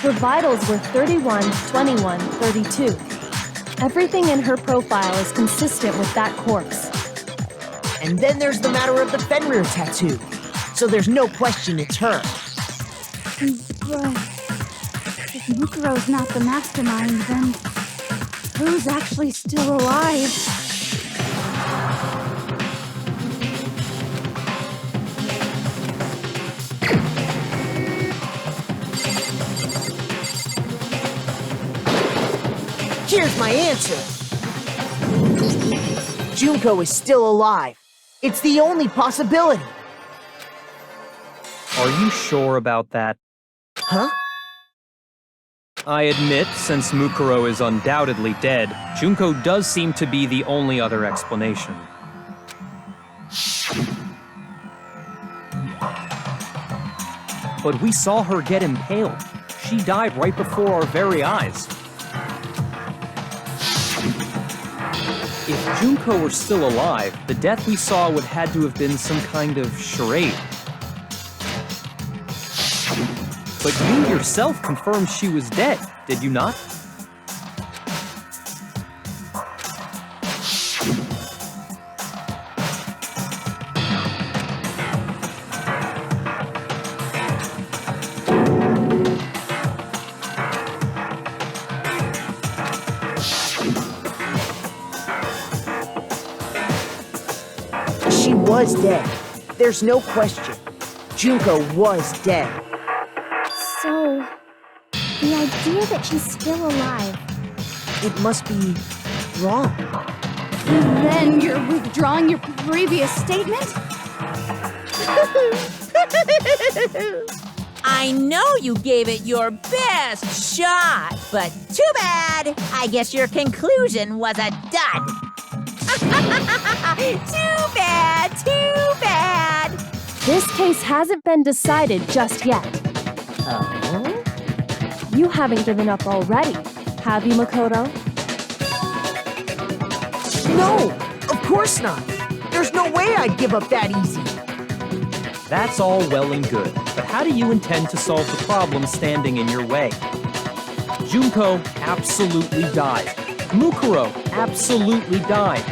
Her vitals were 31, 21, 32. Everything in her profile is consistent with that corpse. And then there's the matter of the Fenrir tattoo. So there's no question it's her. But if Mukuro's not the mastermind, then who's actually still alive? Here's my answer. Junko is still alive. It's the only possibility. Are you sure about that? Huh? I admit, since Mukuro is undoubtedly dead, Junko does seem to be the only other explanation. But we saw her get impaled. She died right before our very eyes. If Junko were still alive, the death we saw would had to have been some kind of charade. But you yourself confirmed she was dead, did you not? She was dead. There's no question. Junko was dead. So, the idea that she's still alive. It must be wrong. Then you're withdrawing your previous statement? I know you gave it your best shot, but too bad. I guess your conclusion was a dud. Too bad, too bad. This case hasn't been decided just yet. Oh? You haven't given up already, have you, Makoto? No, of course not. There's no way I'd give up that easy. That's all well and good, but how do you intend to solve the problem standing in your way? Junko absolutely died. Mukuro absolutely died.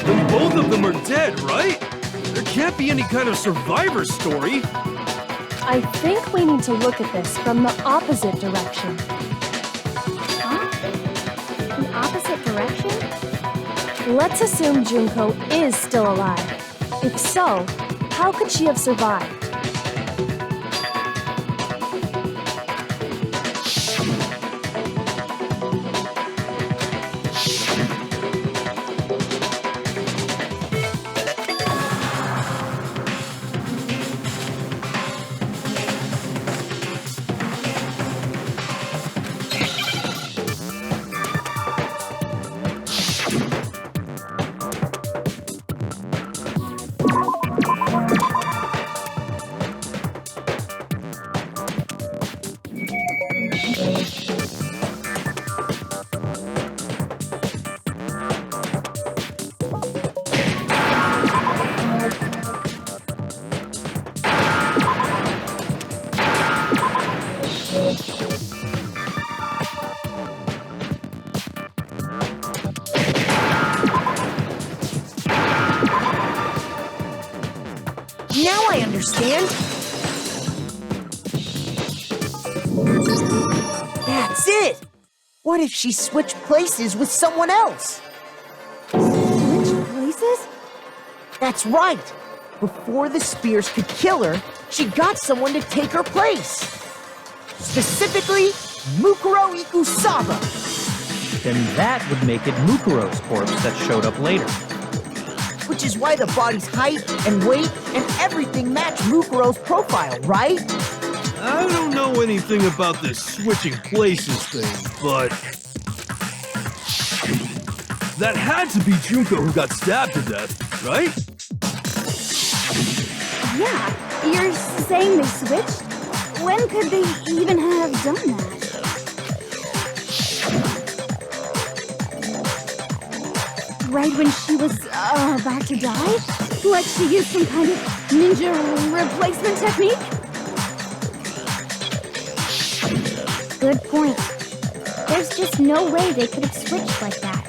Then both of them are dead, right? There can't be any kind of survivor story. I think we need to look at this from the opposite direction. Huh? The opposite direction? Let's assume Junko is still alive. If so, how could she have survived? Now I understand. That's it. What if she switched places with someone else? Switch places? That's right. Before the spears could kill her, she got someone to take her place. Specifically, Mukuro Ikusaba. Then that would make it Mukuro's corpse that showed up later. Which is why the body's height and weight and everything match Mukuro's profile, right? I don't know anything about this switching places thing, but that had to be Junko who got stabbed to death, right? Yeah, you're saying they switched? When could they even have done that? Right when she was about to die? Like she used some kind of ninja replacement technique? Good point. There's just no way they could have switched like that.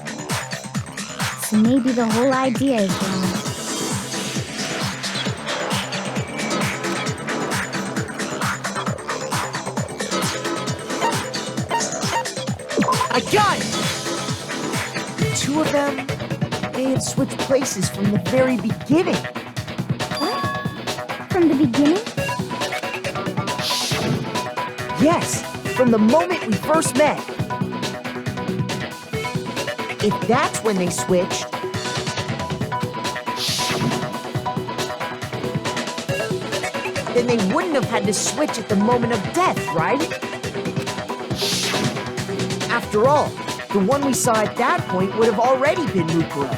So maybe the whole idea is wrong. I got it! The two of them, they had switched places from the very beginning. What? From the beginning? Yes, from the moment we first met. If that's when they switched, then they wouldn't have had to switch at the moment of death, right? After all, the one we saw at that point would have already been Mukuro.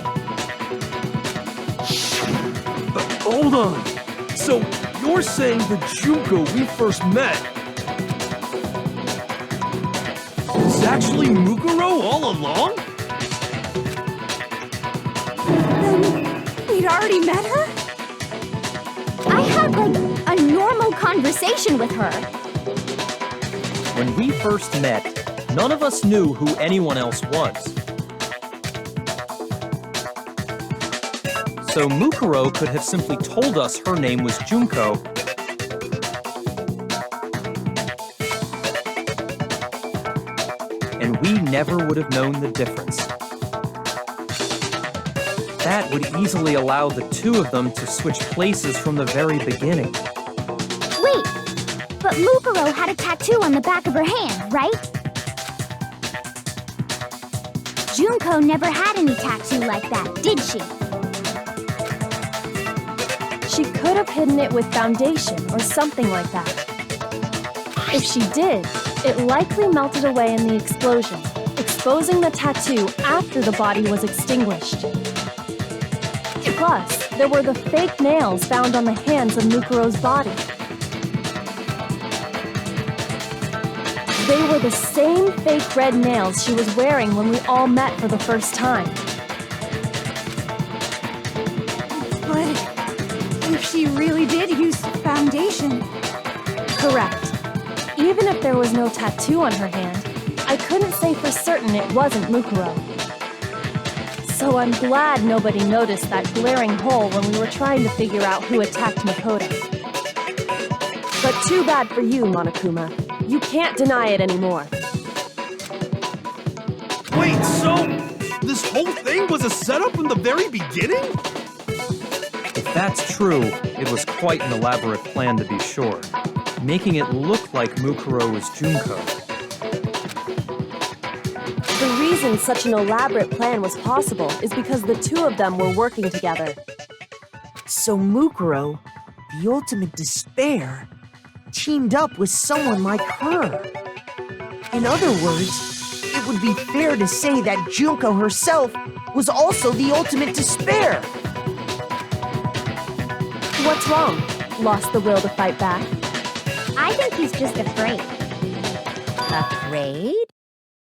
Hold on. So you're saying the Junko we first met is actually Mukuro all along? He'd already met her? I had, like, a normal conversation with her. When we first met, none of us knew who anyone else was. So Mukuro could have simply told us her name was Junko, and we never would have known the difference. That would easily allow the two of them to switch places from the very beginning. Wait, but Mukuro had a tattoo on the back of her hand, right? Junko never had any tattoo like that, did she? She could have hidden it with foundation or something like that. If she did, it likely melted away in the explosion, exposing the tattoo after the body was extinguished. Plus, there were the fake nails found on the hands of Mukuro's body. They were the same fake red nails she was wearing when we all met for the first time. But if she really did use foundation... Correct. Even if there was no tattoo on her hand, I couldn't say for certain it wasn't Mukuro. So I'm glad nobody noticed that glaring hole when we were trying to figure out who attacked Makoto. But too bad for you, Monokuma. You can't deny it anymore. Wait, so this whole thing was a setup from the very beginning? If that's true, it was quite an elaborate plan to be sure, making it look like Mukuro was Junko. The reason such an elaborate plan was possible is because the two of them were working together. So Mukuro, the ultimate despair, teamed up with someone like her. In other words, it would be fair to say that Junko herself was also the ultimate despair. What's wrong? Lost the will to fight back? I think he's just afraid. Afraid?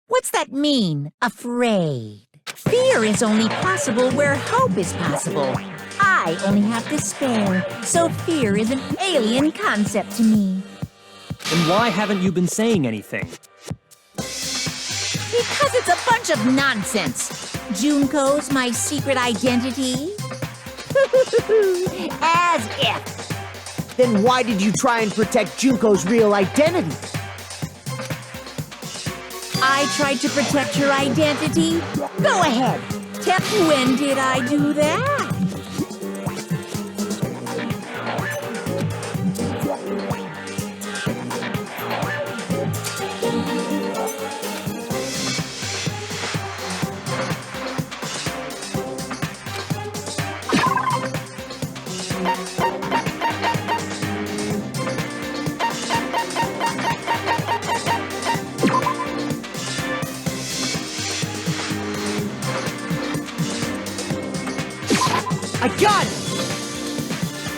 What's that mean, afraid? Fear is only possible where hope is possible. I only have despair, so fear is an alien concept to me. Then why haven't you been saying anything? Because it's a bunch of nonsense. Junko's my secret identity? As if. Then why did you try and protect Junko's real identity? I tried to protect her identity? Go ahead. Tell when did I do that? I got it!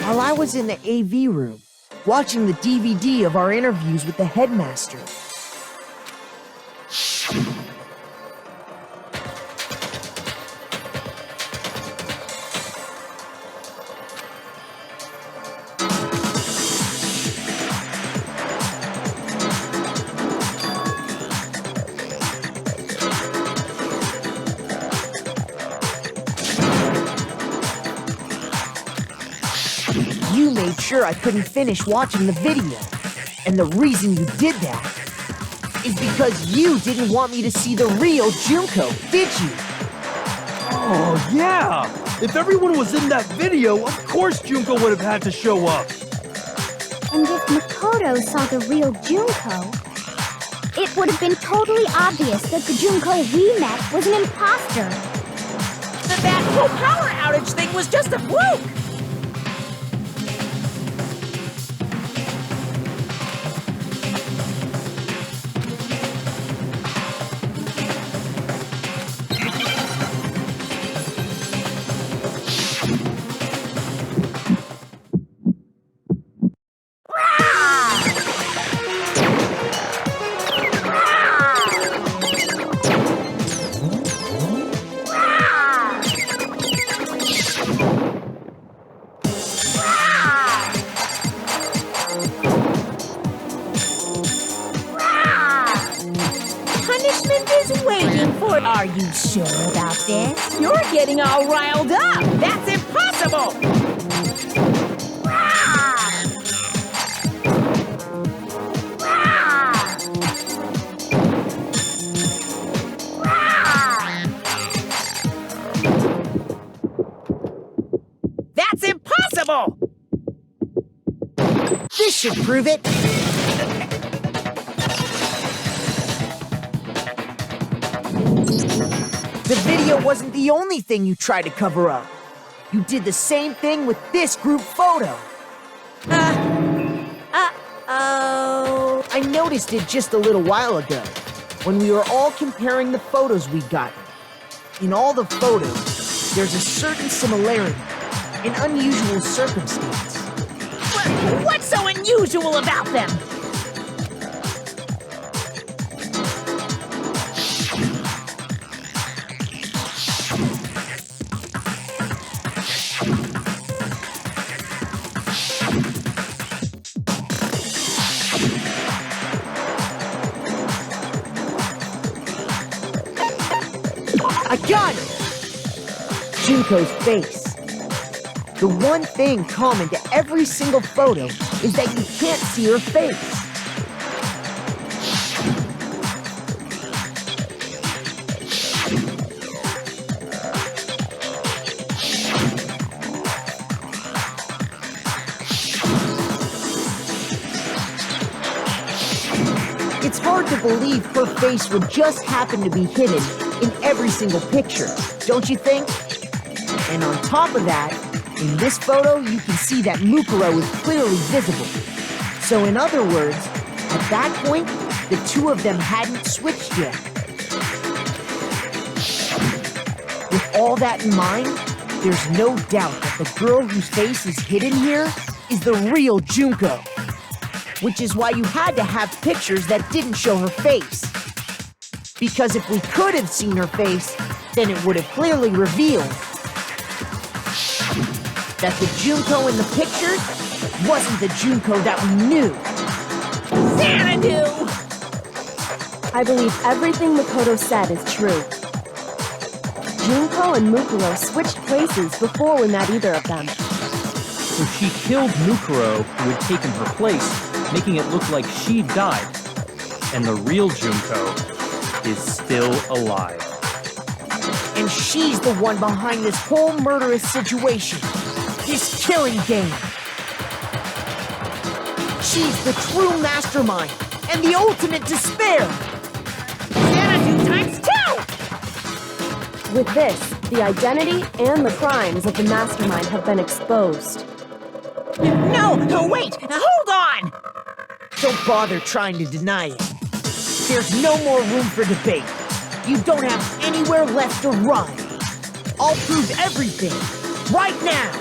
While I was in the AV room, watching the DVD of our interviews with the headmaster, you made sure I couldn't finish watching the video. And the reason you did that is because you didn't want me to see the real Junko, did you? Oh, yeah! If everyone was in that video, of course Junko would have had to show up. And if Makoto saw the real Junko, it would have been totally obvious that the Junko we met was an imposter. That whole power outage thing was just a fluke! Are you sure about this? You're getting all riled up. That's impossible! That's impossible! This should prove it. The video wasn't the only thing you tried to cover up. You did the same thing with this group photo. Uh-oh. I noticed it just a little while ago, when we were all comparing the photos we'd gotten. In all the photos, there's a certain similarity, an unusual circumstance. What's so unusual about them? I got it! Junko's face. The one thing common to every single photo is that you can't see her face. It's hard to believe her face would just happen to be hidden in every single picture, don't you think? And on top of that, in this photo, you can see that Mukuro is clearly visible. So in other words, at that point, the two of them hadn't switched yet. With all that in mind, there's no doubt that the girl whose face is hidden here is the real Junko. Which is why you had to have pictures that didn't show her face. Because if we could have seen her face, then it would have clearly revealed that the Junko in the pictures wasn't the Junko that we knew. Xanadu! I believe everything Makoto said is true. Junko and Mukuro switched places before we met either of them. So she killed Mukuro, who had taken her place, making it look like she died. And the real Junko is still alive. And she's the one behind this whole murderous situation. This killing game. She's the true mastermind and the ultimate despair. Xanadu times 2! With this, the identity and the crimes of the mastermind have been exposed. No, wait, hold on! Don't bother trying to deny it. There's no more room for debate. You don't have anywhere left to run. I'll prove everything, right now.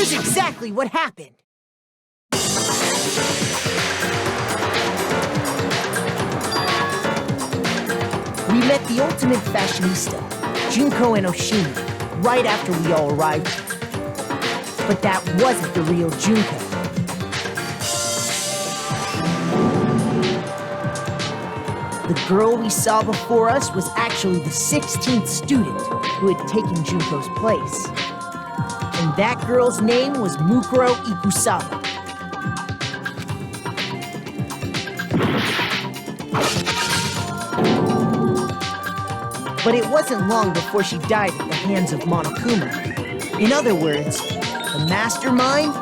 Here's exactly what happened. We met the ultimate fashionista, Junko and Oshimi, right after we all arrived. But that wasn't the real Junko. The girl we saw before us was actually the 16th student who had taken Junko's place. And that girl's name was Mukuro Ikusawa. But it wasn't long before she died at the hands of Monokuma. In other words, the mastermind,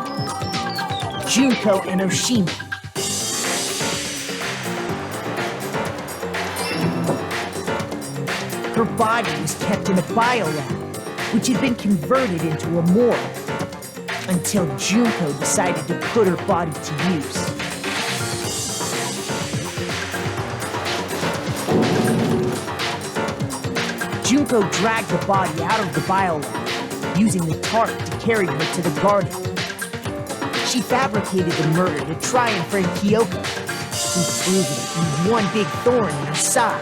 Junko and Oshimi. Her body was kept in a biolab, which had been converted into a morgue, until Junko decided to put her body to use. Junko dragged the body out of the biolab, using the tarp to carry her to the garden. She fabricated the murder to try and frame Kyoko, who proved it to be one big thorn in her side.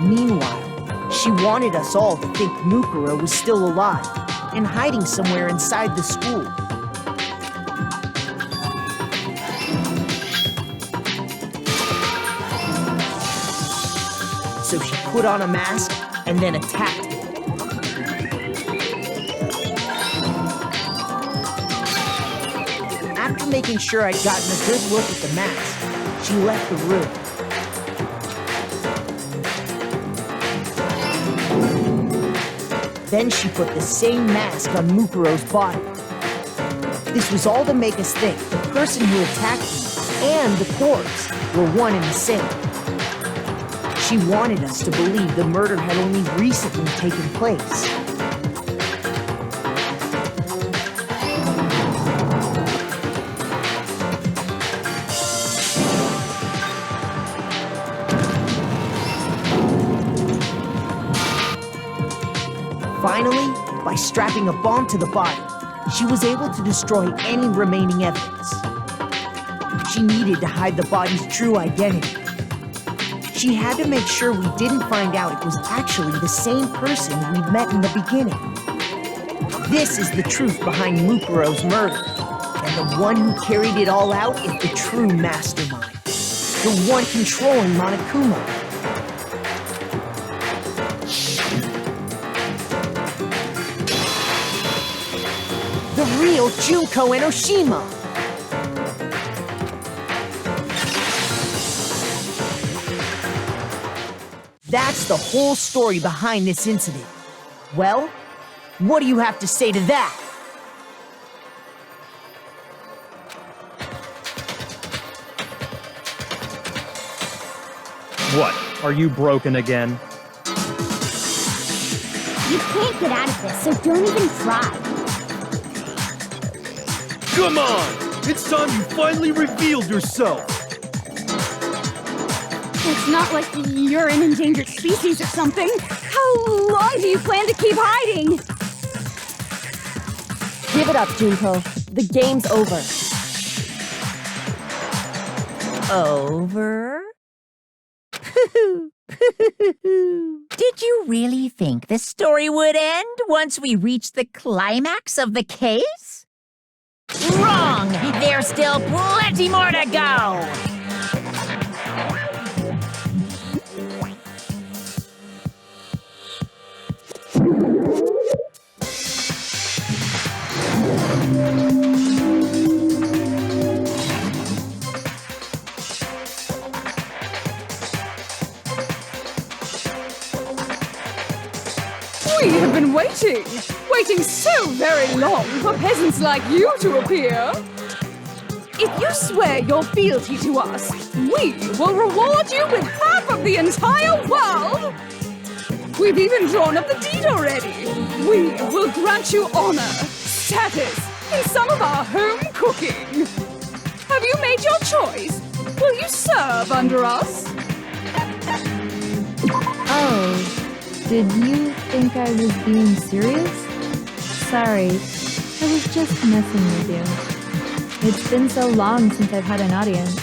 Meanwhile, she wanted us all to think Mukuro was still alive and hiding somewhere inside the school. So she put on a mask and then attacked me. After making sure I'd gotten a good look at the mask, she left the room. Then she put the same mask on Mukuro's body. This was all to make us think the person who attacked me and the corpse were one and the same. She wanted us to believe the murder had only recently taken place. Finally, by strapping a bomb to the body, she was able to destroy any remaining evidence. She needed to hide the body's true identity. She had to make sure we didn't find out it was actually the same person we'd met in the beginning. This is the truth behind Mukuro's murder, and the one who carried it all out is the true mastermind, the one controlling Monokuma. The real Junko and Oshima! That's the whole story behind this incident. Well, what do you have to say to that? What? Are you broken again? You can't get out of this, so don't even try. Come on! It's time you finally revealed yourself! It's not like you're an endangered species or something. How long do you plan to keep hiding? Give it up, Junko. The game's over. Over? Did you really think the story would end once we reached the climax of the case? Wrong! There's still plenty more to go! We have been waiting so very long for peasants like you to appear. If you swear your fealty to us, we will reward you with half of the entire world. We've even drawn up the deed already. We will grant you honor, status, and some of our home cooking. Have you made your choice? Will you serve under us? Oh, Did you think I was being serious? Sorry, I was just messing with you. It's been so long since I've had an audience.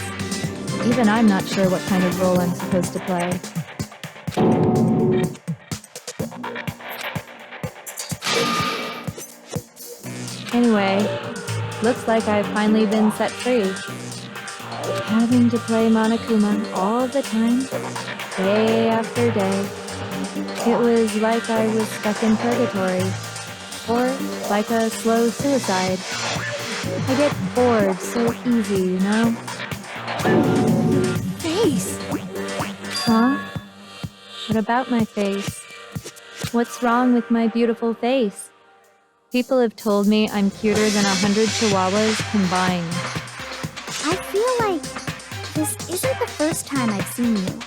Even I'm not sure what kind of role I'm supposed to play. Anyway, looks like I've finally been set free. Having to play Monokuma all the time, day after day. It was like I was stuck in purgatory, or like a slow suicide. I get bored so easy, you know? Face! Huh? What about my face? What's wrong with my beautiful face? People have told me I'm cuter than 100 chihuahuas combined. I feel like this isn't the first time I've seen you.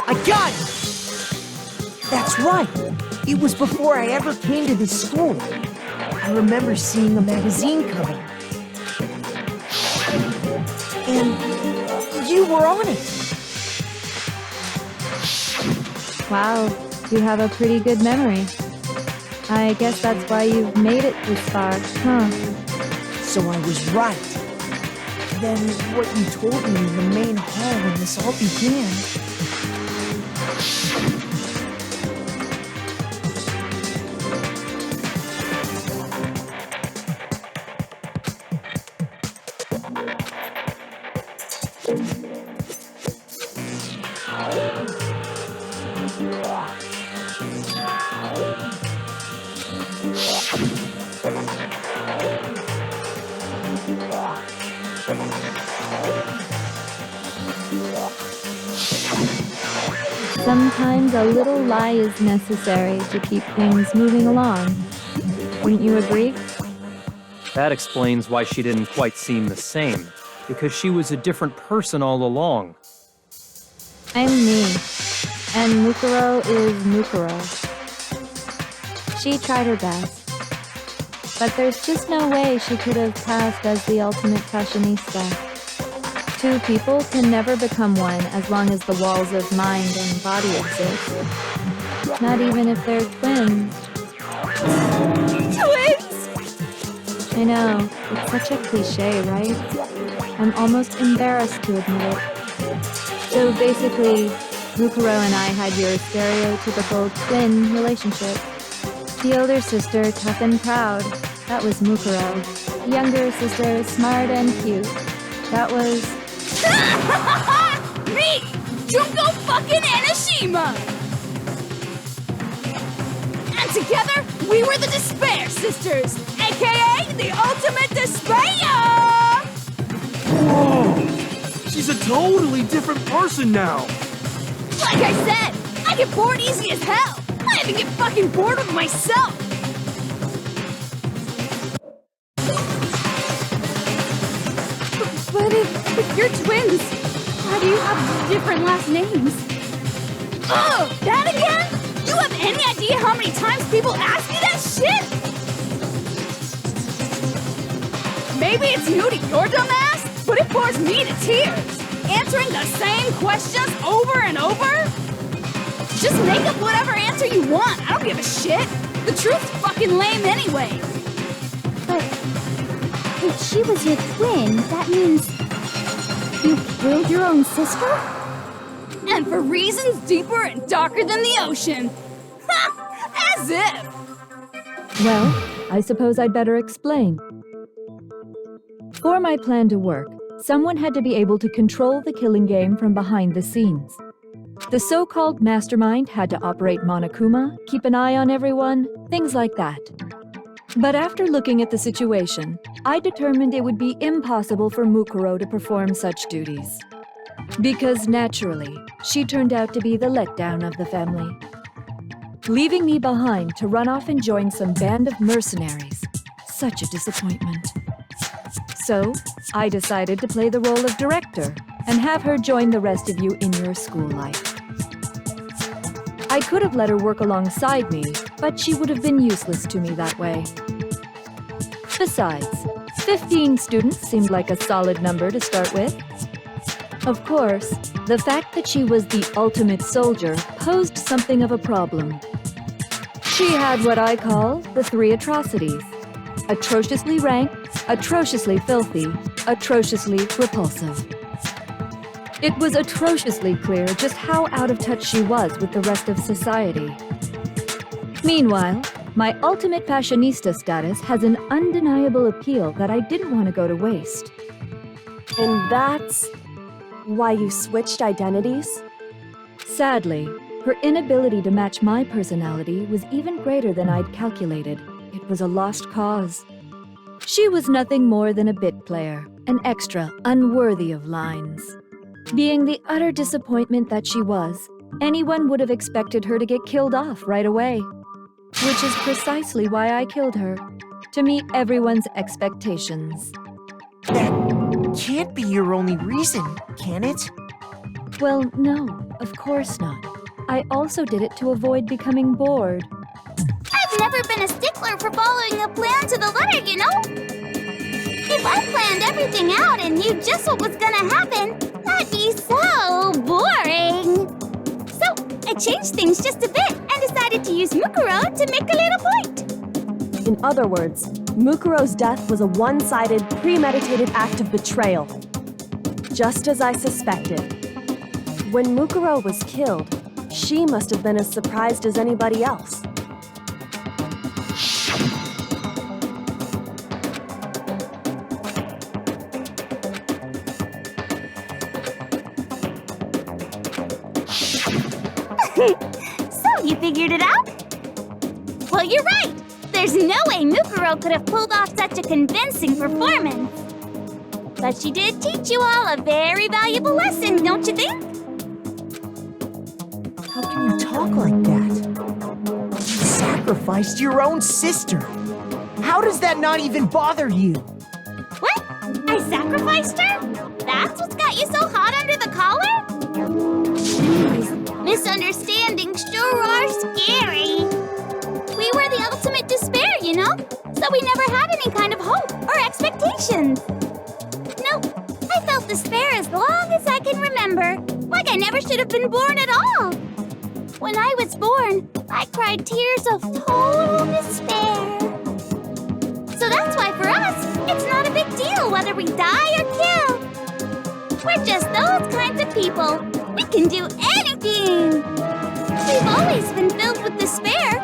I got it! That's right! It was before I ever came to this school. I remember seeing a magazine cover. And you were on it! Wow, you have a pretty good memory. I guess that's why you've made it this far, huh? So I was right. Then what you told me in the main hall when this all began... Sometimes a little lie is necessary to keep things moving along. Wouldn't you agree? That explains why she didn't quite seem the same, because she was a different person all along. I'm me, and Mukuro is Mukuro. She tried her best, but there's just no way she could have passed as the ultimate fashionista. Two people can never become one as long as the walls of mind and body exist. Not even if they're twins. Twins! I know, it's such a cliche, right? I'm almost embarrassed to admit it. So basically, Mukuro and I had your stereotypical twin relationship. The older sister, tough and proud. That was Mukuro. The younger sister, smart and cute. That was... Me! Junko fucking Enoshima! And together, we were the Despair Sisters, aka the Ultimate Despair! Whoa! She's a totally different person now! Like I said, I get bored easy as hell! I even get fucking bored with myself! But if you're twins, why do you have different last names? Oh, that again? You have any idea how many times people ask me that shit? Maybe it's new to your dumb ass, but it bores me to tears. Answering the same questions over and over? Just make up whatever answer you want. I don't give a shit. The truth's fucking lame anyway. But if she was your twin, that means you killed your own sister? And for reasons deeper and darker than the ocean. Ha! As if! Well, I suppose I'd better explain. For my plan to work, someone had to be able to control the killing game from behind the scenes. The so-called mastermind had to operate Monokuma, keep an eye on everyone, things like that. But after looking at the situation, I determined it would be impossible for Mukuro to perform such duties. Because naturally, she turned out to be the letdown of the family, leaving me behind to run off and join some band of mercenaries. Such a disappointment. So, I decided to play the role of director and have her join the rest of you in your school life. I could have let her work alongside me, but she would have been useless to me that way. Besides, 15 students seemed like a solid number to start with. Of course, the fact that she was the ultimate soldier posed something of a problem. She had what I call the 3 atrocities: atrociously rank, atrociously filthy, atrociously repulsive. It was atrociously clear just how out of touch she was with the rest of society. Meanwhile, my ultimate fashionista status has an undeniable appeal that I didn't want to go to waste. And that's why you switched identities? Sadly, her inability to match my personality was even greater than I'd calculated. It was a lost cause. She was nothing more than a bit player, an extra unworthy of lines. Being the utter disappointment that she was, anyone would have expected her to get killed off right away. Which is precisely why I killed her, to meet everyone's expectations. That can't be your only reason, can it? Well, no, of course not. I also did it to avoid becoming bored. I've never been a stickler for following a plan to the letter, you know? If I planned everything out and knew just what was gonna happen, that'd be so boring. So I changed things just a bit and decided to use Mukuro to make a little point. In other words, Mukuro's death was a one-sided, premeditated act of betrayal. Just as I suspected. When Mukuro was killed, she must have been as surprised as anybody else. So, you figured it out? Well, you're right! There's no way Mukuro could have pulled off such a convincing performance. But she did teach you all a very valuable lesson, don't you think? How can you talk like that? You sacrificed your own sister. How does that not even bother you? What? I sacrificed her? That's what's got you so hot under the collar? Jeez, misunderstandings sure are scary. We were the ultimate despair, you know? So we never had any kind of hope or expectations. Nope, I felt despair as long as I can remember. Like I never should have been born at all. When I was born, I cried tears of total despair. So that's why for us, it's not a big deal whether we die or kill. We're just those kinds of people. We can do anything. We've always been filled with despair.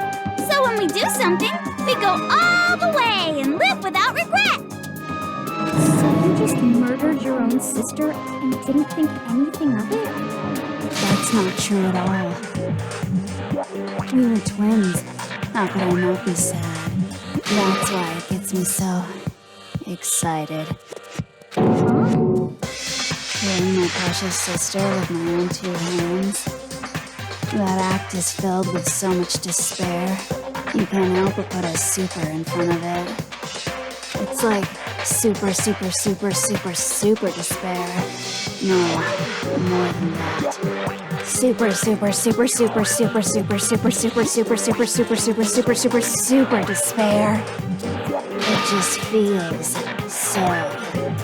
So when we do something, we go all the way and live without regret. So you just murdered your own sister and didn't think anything of it? That's not true at all. We were twins. How could I not be sad? That's why it gets me so excited. Killing my precious sister with my own 2 hands. That act is filled with so much despair. You can't help but put a super in front of it. It's like super, super, super, super, super despair. No, more than that. Super, super, super, super, super, super, super, super, super, super, super, super, super, super, super despair. It just feels so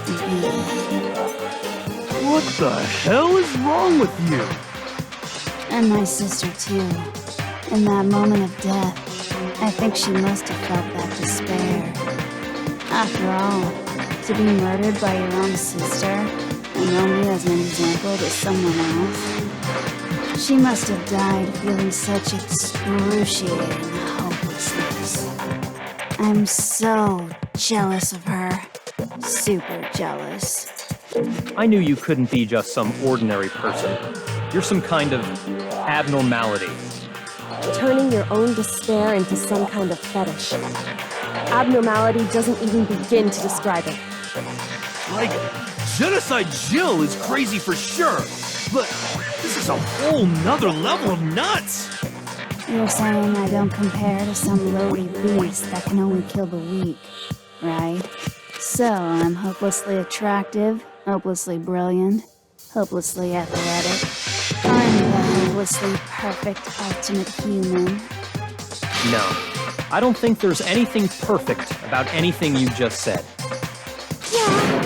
big. What the hell is wrong with you? And my sister too. In that moment of death, I think she must have felt that despair. After all, to be murdered by your own sister, and only as an example to someone else, she must have died feeling such excruciating hopelessness. I'm so jealous of her. Super jealous. I knew you couldn't be just some ordinary person. You're some kind of abnormality. Turning your own despair into some kind of fetish. Abnormality doesn't even begin to describe it. Like, Genocide Jill is crazy for sure, but this is a whole nother level of nuts! You're saying I don't compare to some lowly beast that can only kill the weak, right? So I'm hopelessly attractive, hopelessly brilliant, hopelessly athletic. I'm the hopelessly perfect ultimate human. No, I don't think there's anything perfect about anything you just said. Yeah,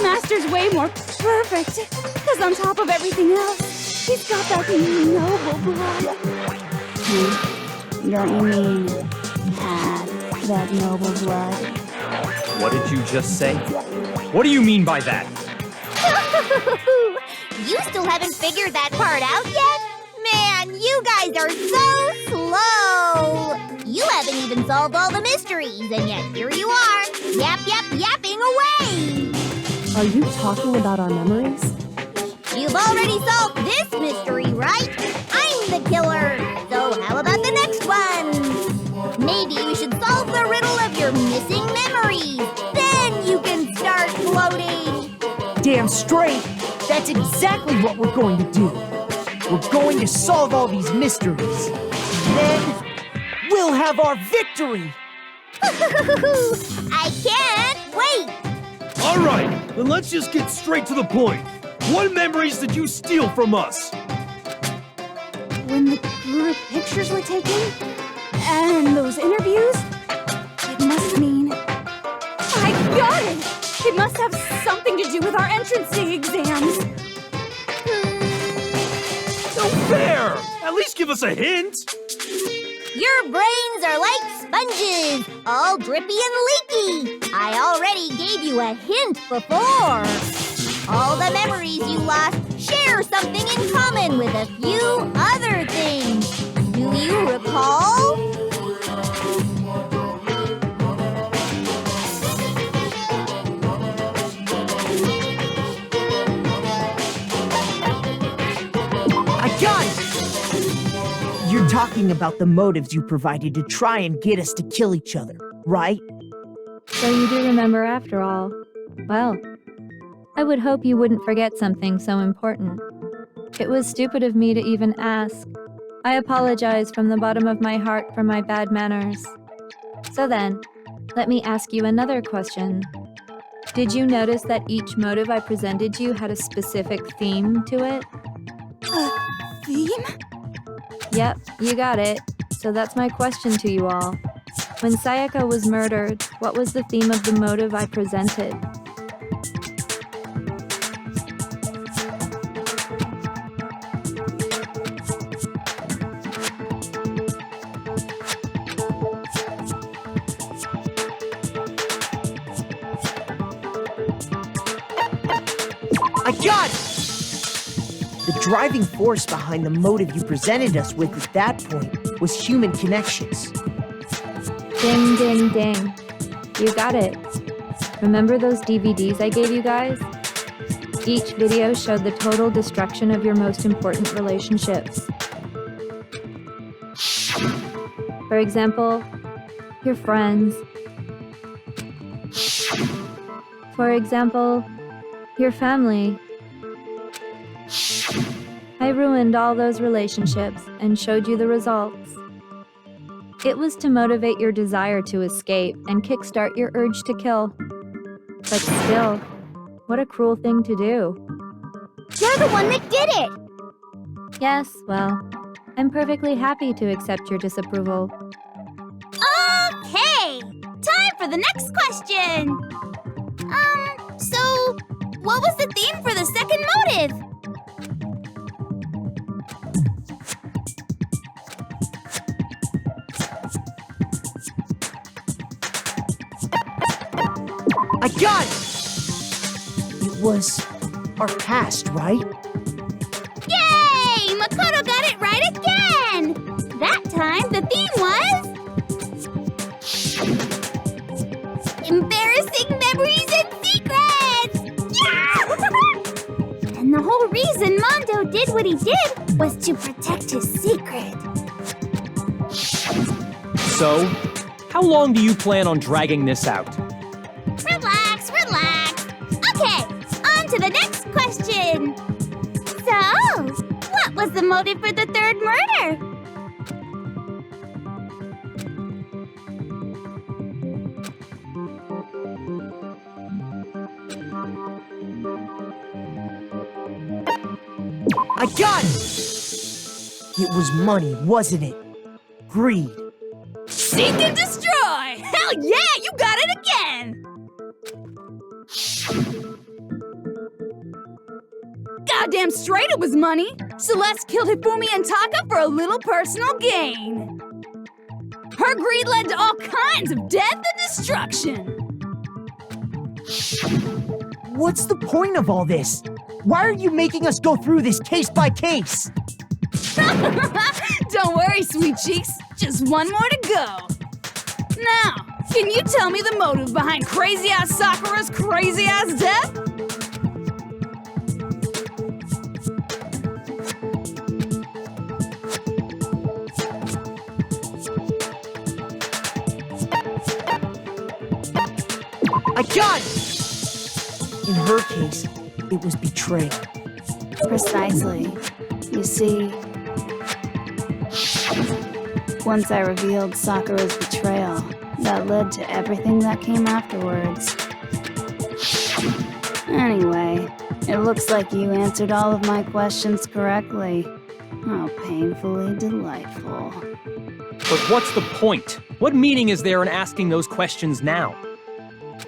Master's way more perfect. Because on top of everything else, he's got that noble blood. Don't you mean had that noble blood? What did you just say? What do you mean by that? You still haven't figured that part out yet? Man, you guys are so slow! You haven't even solved all the mysteries, and yet here you are, yapping away! Are you talking about our memories? You've already solved this mystery, right? I'm the killer! So how about the next one? Maybe you should solve the riddle of your missing memories. Then you can start floating! Damn straight! That's exactly what we're going to do. We're going to solve all these mysteries. Then we'll have our victory! I can't wait! All right, then let's just get straight to the point. What memories did you steal from us? When the group pictures were taken, and those interviews, it must mean... I got it! It must have something to do with our entrancing exams. No fair! At least give us a hint! Your brains are like sponges, all drippy and leaky. I already gave you a hint before. All the memories you lost share something in common with a few other things. Do you recall? I got it! You're talking about the motives you provided to try and get us to kill each other, right? So you do remember after all. Well, I would hope you wouldn't forget something so important. It was stupid of me to even ask. I apologize from the bottom of my heart for my bad manners. So then, let me ask you another question. Did you notice that each motive I presented you had a specific theme to it? Theme? Yep, you got it. So that's my question to you all. When Sayaka was murdered, what was the theme of the motive I presented? I got it! The driving force behind the motive you presented us with at that point was human connections. Ding, ding, ding. You got it. Remember those DVDs I gave you guys? Each video showed the total destruction of your most important relationships. For example, your friends. For example, your family. I ruined all those relationships and showed you the results. It was to motivate your desire to escape and kickstart your urge to kill. But still, what a cruel thing to do. You're the one that did it! Yes, well, I'm perfectly happy to accept your disapproval. Okay! Time for the next question! So, what was the theme for the second motive? I got it! It was our past, right? Yay! Makoto got it right again! That time, the theme was... embarrassing memories and secrets! Yeah! And the whole reason Mondo did what he did was to protect his secret. So, how long do you plan on dragging this out? Relax, relax. Okay, on to the next question. So, what was the motive for the third murder? I got it! It was money, wasn't it? Greed. Seek and destroy! Hell yeah, you got it again! Goddamn straight it was money! Celeste killed Hifumi and Taka for a little personal gain. Her greed led to all kinds of death and destruction. What's the point of all this? Why are you making us go through this case by case? Don't worry, sweet cheeks. Just one more to go. Now, can you tell me the motive behind crazy-ass Sakura's crazy-ass death? I got it! In her case, it was betrayal. Precisely. You see, once I revealed Sakura's betrayal, that led to everything that came afterwards. Anyway, it looks like you answered all of my questions correctly. How painfully delightful. But what's the point? What meaning is there in asking those questions now?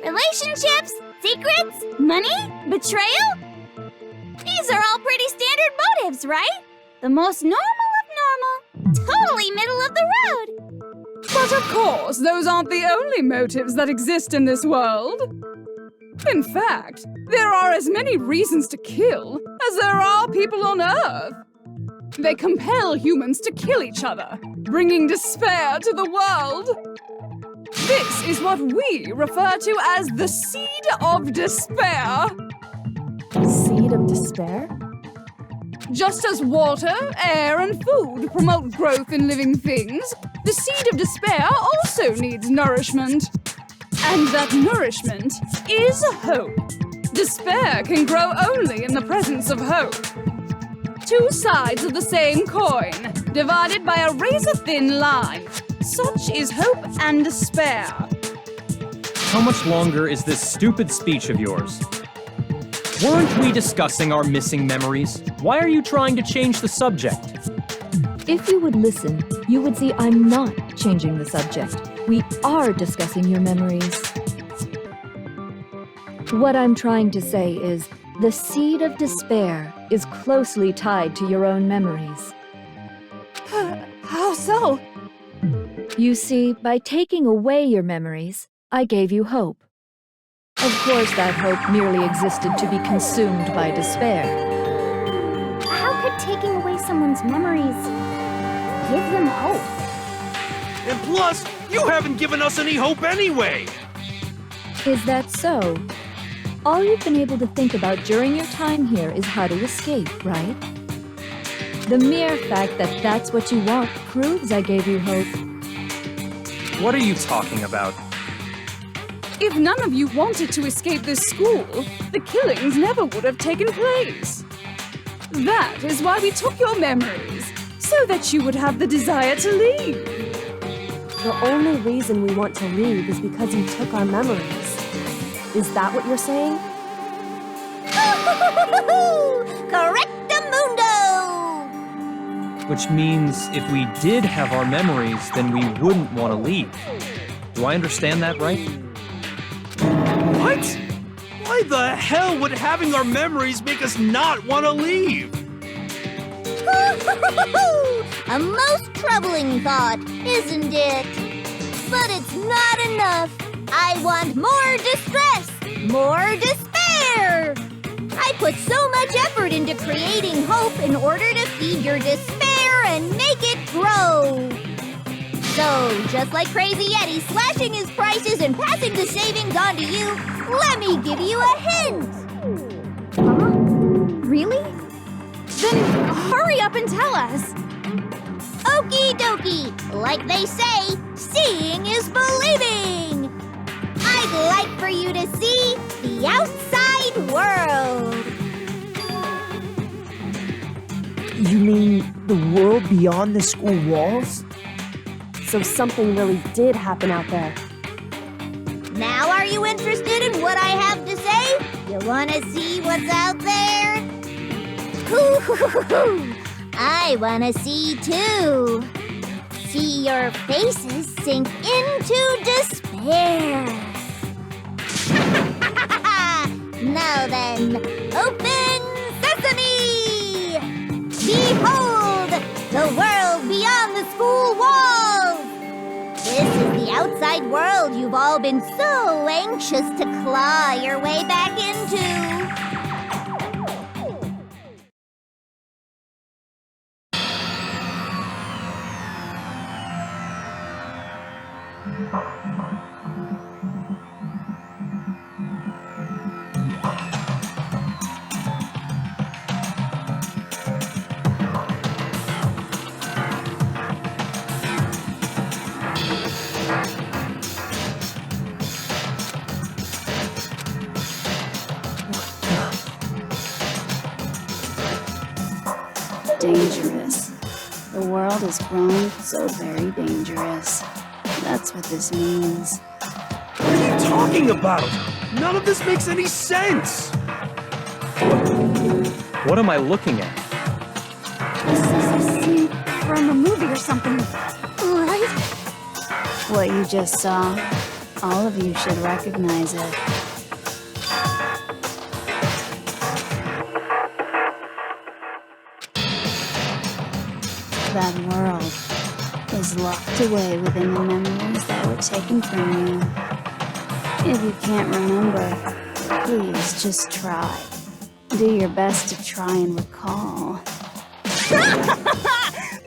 Relationships? Secrets? Money? Betrayal? These are all pretty standard motives, right? The most normal of normal. Totally middle of the road. But of course, those aren't the only motives that exist in this world. In fact, there are as many reasons to kill as there are people on Earth. They compel humans to kill each other, bringing despair to the world. This is what we refer to as the seed of despair. Seed of despair? Just as water, air, and food promote growth in living things, the seed of despair also needs nourishment. And that nourishment is hope. Despair can grow only in the presence of hope. Two sides of the same coin, divided by a razor-thin line. Such is hope and despair. How much longer is this stupid speech of yours? Weren't we discussing our missing memories? Why are you trying to change the subject? If you would listen, you would see I'm not changing the subject. We are discussing your memories. What I'm trying to say is, the seed of despair is closely tied to your own memories. How so? You see, by taking away your memories, I gave you hope. Of course, that hope merely existed to be consumed by despair. How could taking away someone's memories give them hope? And plus, you haven't given us any hope anyway! Is that so? All you've been able to think about during your time here is how to escape, right? The mere fact that that's what you want proves I gave you hope. What are you talking about? If none of you wanted to escape this school, the killings never would have taken place. That is why we took your memories, so that you would have the desire to leave. The only reason we want to leave is because you took our memories. Is that what you're saying? Correctamundo! Which means if we did have our memories, then we wouldn't want to leave. Do I understand that right? What? Why the hell would having our memories make us not want to leave? A most troubling thought, isn't it? But it's not enough. I want more distress, more despair. I put so much effort into creating hope in order to feed your despair and make it grow. So, just like Crazy Yeti slashing his prices and passing the savings on to you, let me give you a hint. Huh? Really? Then hurry up and tell us. Okie dokie. Like they say, seeing is believing. I'd like for you to see the outside world. You mean the world beyond the school walls? So something really did happen out there. Now are you interested in what I have to say? You want to see what's out there? I want to see too. see your faces sink into despair. Now then, open sesame! Behold, the world beyond the school walls! This is the outside world you've all been so anxious to claw your way back into. Dangerous. The world has grown so very dangerous. That's what this means. What are you talking about? None of this makes any sense! What am I looking at? This is a scene from a movie or something, right? What you just saw, all of you should recognize it. That world is locked away within the memories that were taken from you. If you can't remember, please just try. Do your best to try and recall.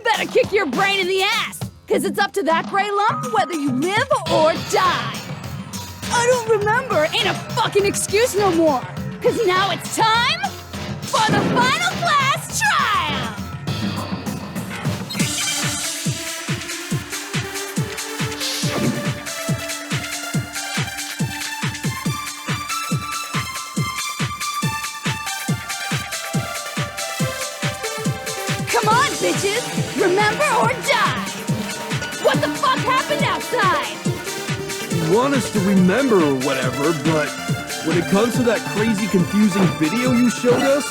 Better kick your brain in the ass, because it's up to that gray lump whether you live or die. I don't remember ain't a fucking excuse no more, because now it's time for the final class trial! Come on, bitches! Remember or die! What the fuck happened outside? You want us to remember or whatever, but when it comes to that crazy, confusing video you showed us,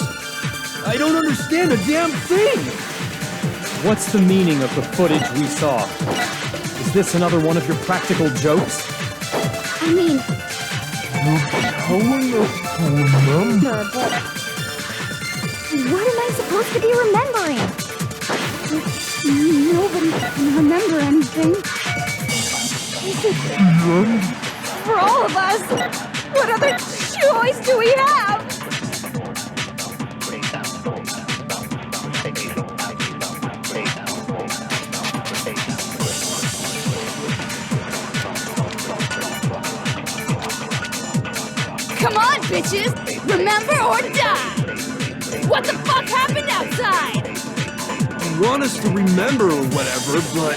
I don't understand a damn thing! What's the meaning of the footage we saw? Is this another one of your practical jokes? I mean, Telling us to remember. but what am I supposed to be remembering? Nobody can remember anything. For all of us, what other choice do we have? Come on, bitches! Remember or die! What the fuck happened outside? You want us to remember or whatever, but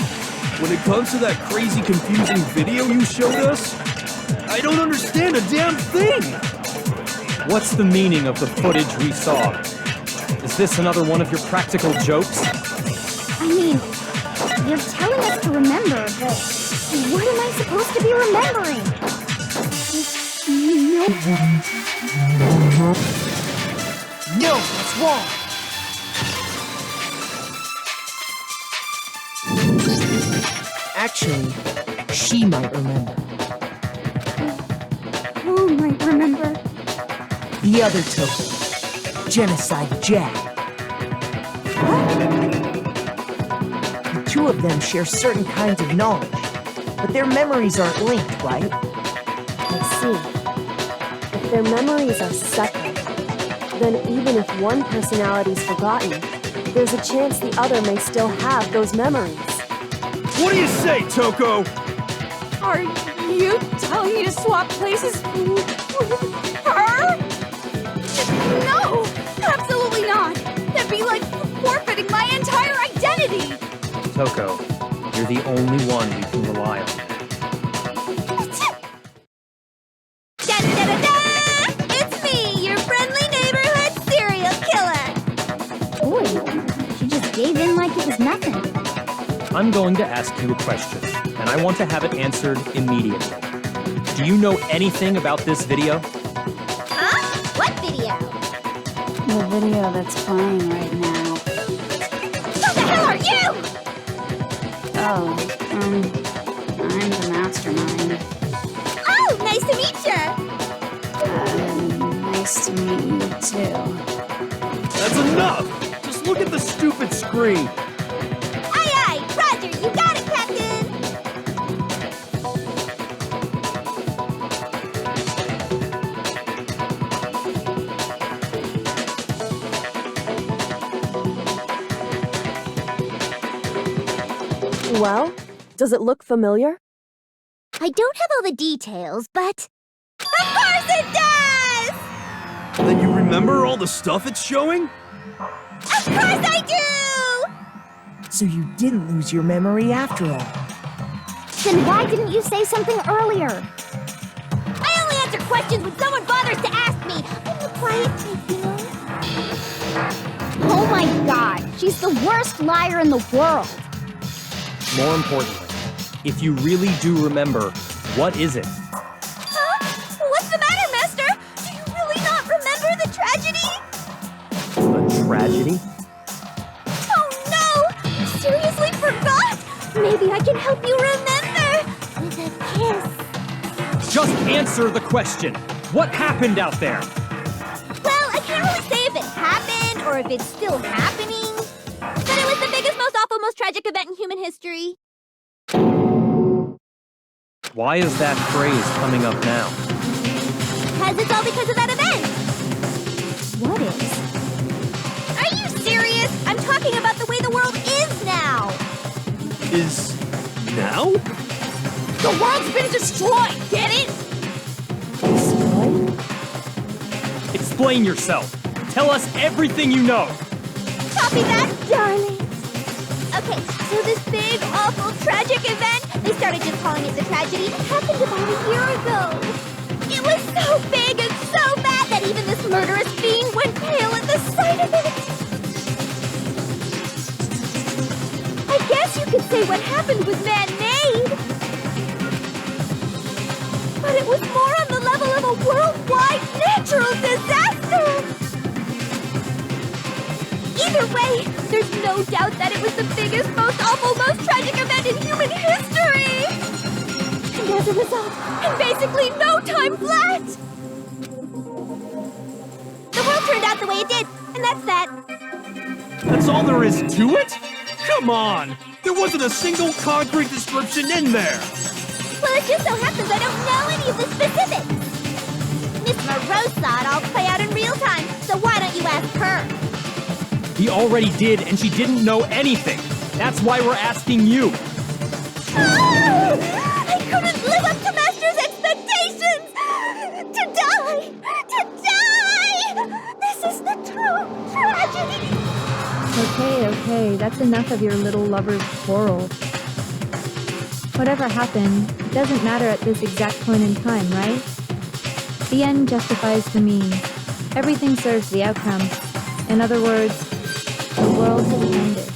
when it comes to that crazy, confusing video you showed us, I don't understand a damn thing! What's the meaning of the footage we saw? Is this another one of your practical jokes? I mean, you're telling us to remember, but what am I supposed to be remembering? No, it's wrong. Actually, she might remember. Who might remember? The other token, Genocide Jack. The two of them share certain kinds of knowledge, but their memories aren't linked, right? I see. If their memories are separate, then even if one personality's forgotten, there's a chance the other may still have those memories. What do you say, Toko? Are you telling me to swap places with her? No, absolutely not. That'd be like forfeiting my entire identity. Toko, you're the only one we can rely on. Da-da-da-da! It's me, your friendly neighborhood serial killer. Boy, she just gave in like it was nothing. I'm going to ask you a question, and I want to have it answered immediately. Do you know anything about this video? Huh? What video? The video that's playing right now. Who the hell are you? Oh, I'm the mastermind. Oh, nice to meet you! Nice to meet you, too. That's enough! Just look at the stupid screen! Aye, aye! Roger, you got it, Captain! Well, does it look familiar? I don't have all the details, but... Of course it does! Then you remember all the stuff it's showing? Of course I do! So you didn't lose your memory after all. Then why didn't you say something earlier? I only answer questions when someone bothers to ask me. I'm the quiet type, you know? Oh my god, she's the worst liar in the world. More importantly, if you really do remember, what is it? Huh? What's the matter, Master? Do you really not remember the tragedy? A tragedy? Oh no! You seriously forgot? Maybe I can help you Remember! With a kiss. Just answer the question. What happened out there? Well, I can't really say if it happened or if it's still happening. But it was the biggest, most awful, most tragic event in human history. Why is that phrase coming up now? Because it's all because of that event. What is? Are you serious? I'm talking about the way the world is now. Is... now? The world's been destroyed, get it? Explain yourself. Tell us everything you know. Copy that, darling. Okay, so this big, awful, tragic event, they started just calling it the tragedy, happened about a year ago. It was so big and so bad that even this murderous fiend went pale at the sight of it. I guess you could say what happened was man-made. But it was more on the level of a worldwide natural disaster. Either way, there's no doubt that it was the biggest, most awful, most tragic event in human history! And as a result, in basically no time flat! The world turned out the way it did, and that's that. That's all there is to it? Come on! There wasn't a single concrete description in there! Well, it just so happens I don't know any of the specifics. Miss Moreau saw it all play out in real time, so why don't you ask her? He already did, and she didn't know anything. That's why we're asking you. I couldn't live up to Master's expectations! To die! To die! This is the true tragedy! Okay, that's enough of your little lover's quarrel. Whatever happened, it doesn't matter at this exact point in time, right? The end justifies the means. Everything serves the outcome. In other words, the world has ended.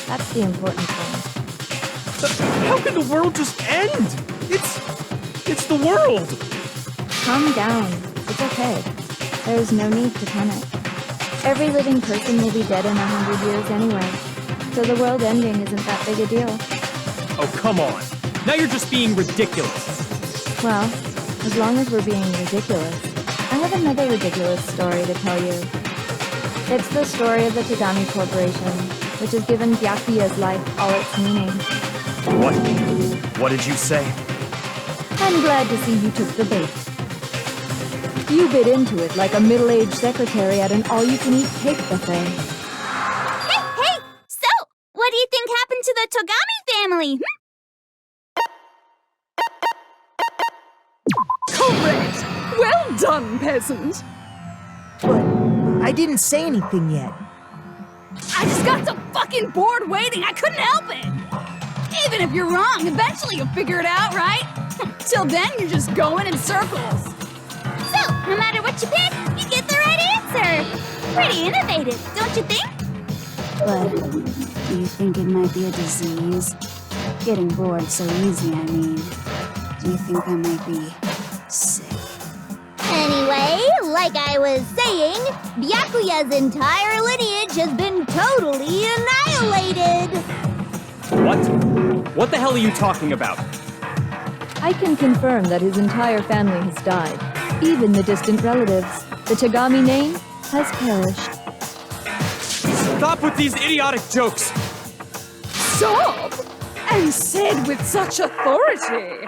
That's the important thing. How can the world just end? It's the world! Calm down. It's okay. There's no need to panic. Every living person will be dead in 100 years anyway, so the world ending isn't that big a deal. Oh, come on. Now you're just being ridiculous. Well, as long as we're being ridiculous, I have another ridiculous story to tell you. It's the story of the Tagami Corporation, which has given Byakuya's life all its meaning. What? What did you say? I'm glad to see you took the bait. You bit into it like a middle-aged secretary at an all-you-can-eat cake buffet. Hey! So, what do you think happened to the Togami family? Correct! Well done, peasant! But I didn't say anything yet. I just got so fucking bored waiting, I couldn't help it! Even if you're wrong, eventually you'll figure it out, right? Till then, you're just going in circles. So, no matter what you pick, you get the right answer! Pretty innovative, don't you think? But do you think it might be a disease? Getting bored so easy, I mean. Do you think I might be sick? Anyway, like I was saying, Byakuya's entire lineage has been totally annihilated. What? What the hell are you talking about? I can confirm that his entire family has died. Even the distant relatives. The Tagami name has perished. Stop with these idiotic jokes! Stop! And said with such authority.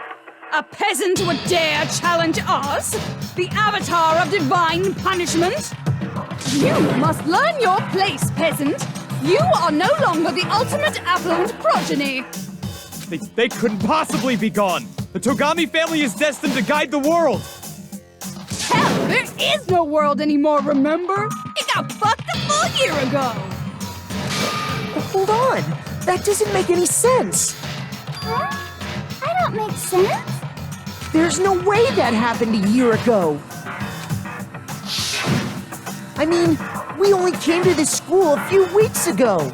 A peasant would dare challenge us? The avatar of divine punishment? You must learn your place, peasant. You are no longer the ultimate affluent progeny. They couldn't possibly be gone! The Togami family is destined to guide the world! Hell, there is no world anymore, remember? It got fucked a full year ago. Hold on. That doesn't make any sense. Huh? I don't make sense. There's no way that happened a year ago. I mean, we only came to this school a few weeks ago.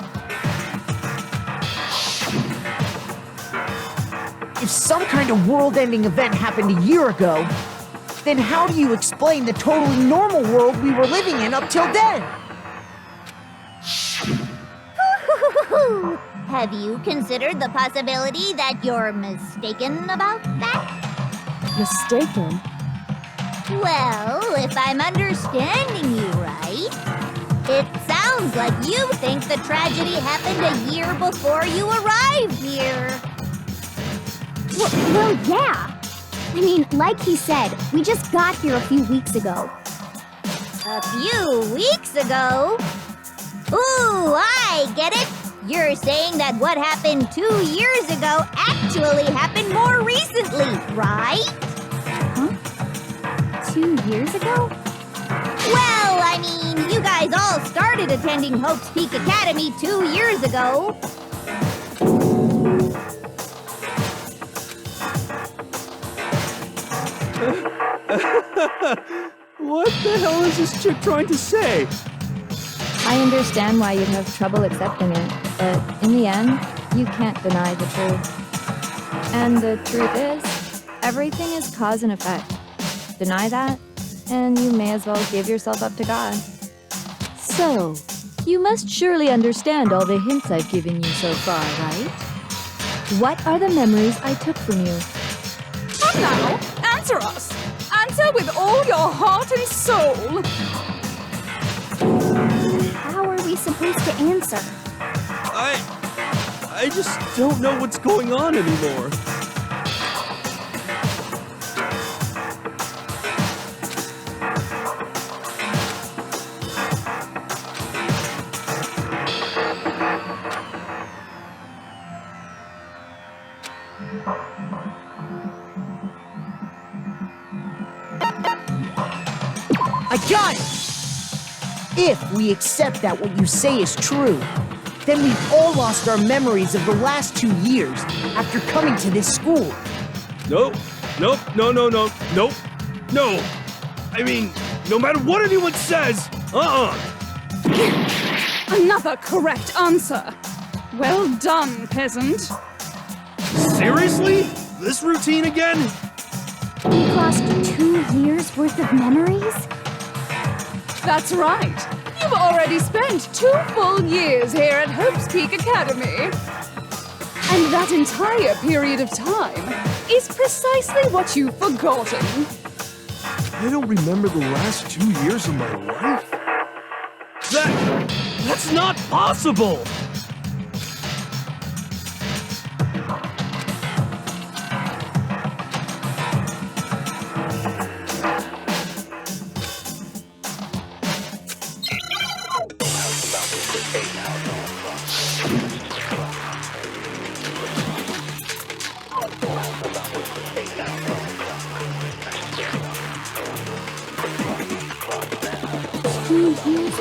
If some kind of world-ending event happened a year ago, then how do you explain the totally normal world we were living in up till then? Have you considered the possibility that you're mistaken about that? Mistaken? Well, if I'm understanding you right, it sounds like you think the tragedy happened a year before you arrived here. Well, yeah. I mean, like he said, we just got here a few weeks ago. A few weeks ago? Ooh, I get it. You're saying that what happened 2 years ago actually happened more recently, right? Huh? 2 years ago? Well, I mean, you guys all started attending Hope's Peak Academy 2 years ago. What the hell is this chick trying to say? I understand why you'd have trouble accepting it, but in the end, you can't deny the truth. And the truth is, everything is cause and effect. Deny that, and you may as well give yourself up to God. So, you must surely understand all the hints I've given you so far, right? What are the memories I took from you? Come now, answer us. Answer with all your heart and soul. How are we supposed to answer? I just don't know what's going on anymore. I got it! If we accept that what you say is true, then we've all lost our memories of the last 2 years after coming to this school. Nope. No. I mean, no matter what anyone says, Another correct answer. Well done, peasant. Seriously? This routine again? We've lost 2 years worth of memories? That's right. You've already spent 2 full years here at Hope's Peak Academy. And that entire period of time is precisely what you've forgotten. I don't remember the last 2 years of my life. That's not possible!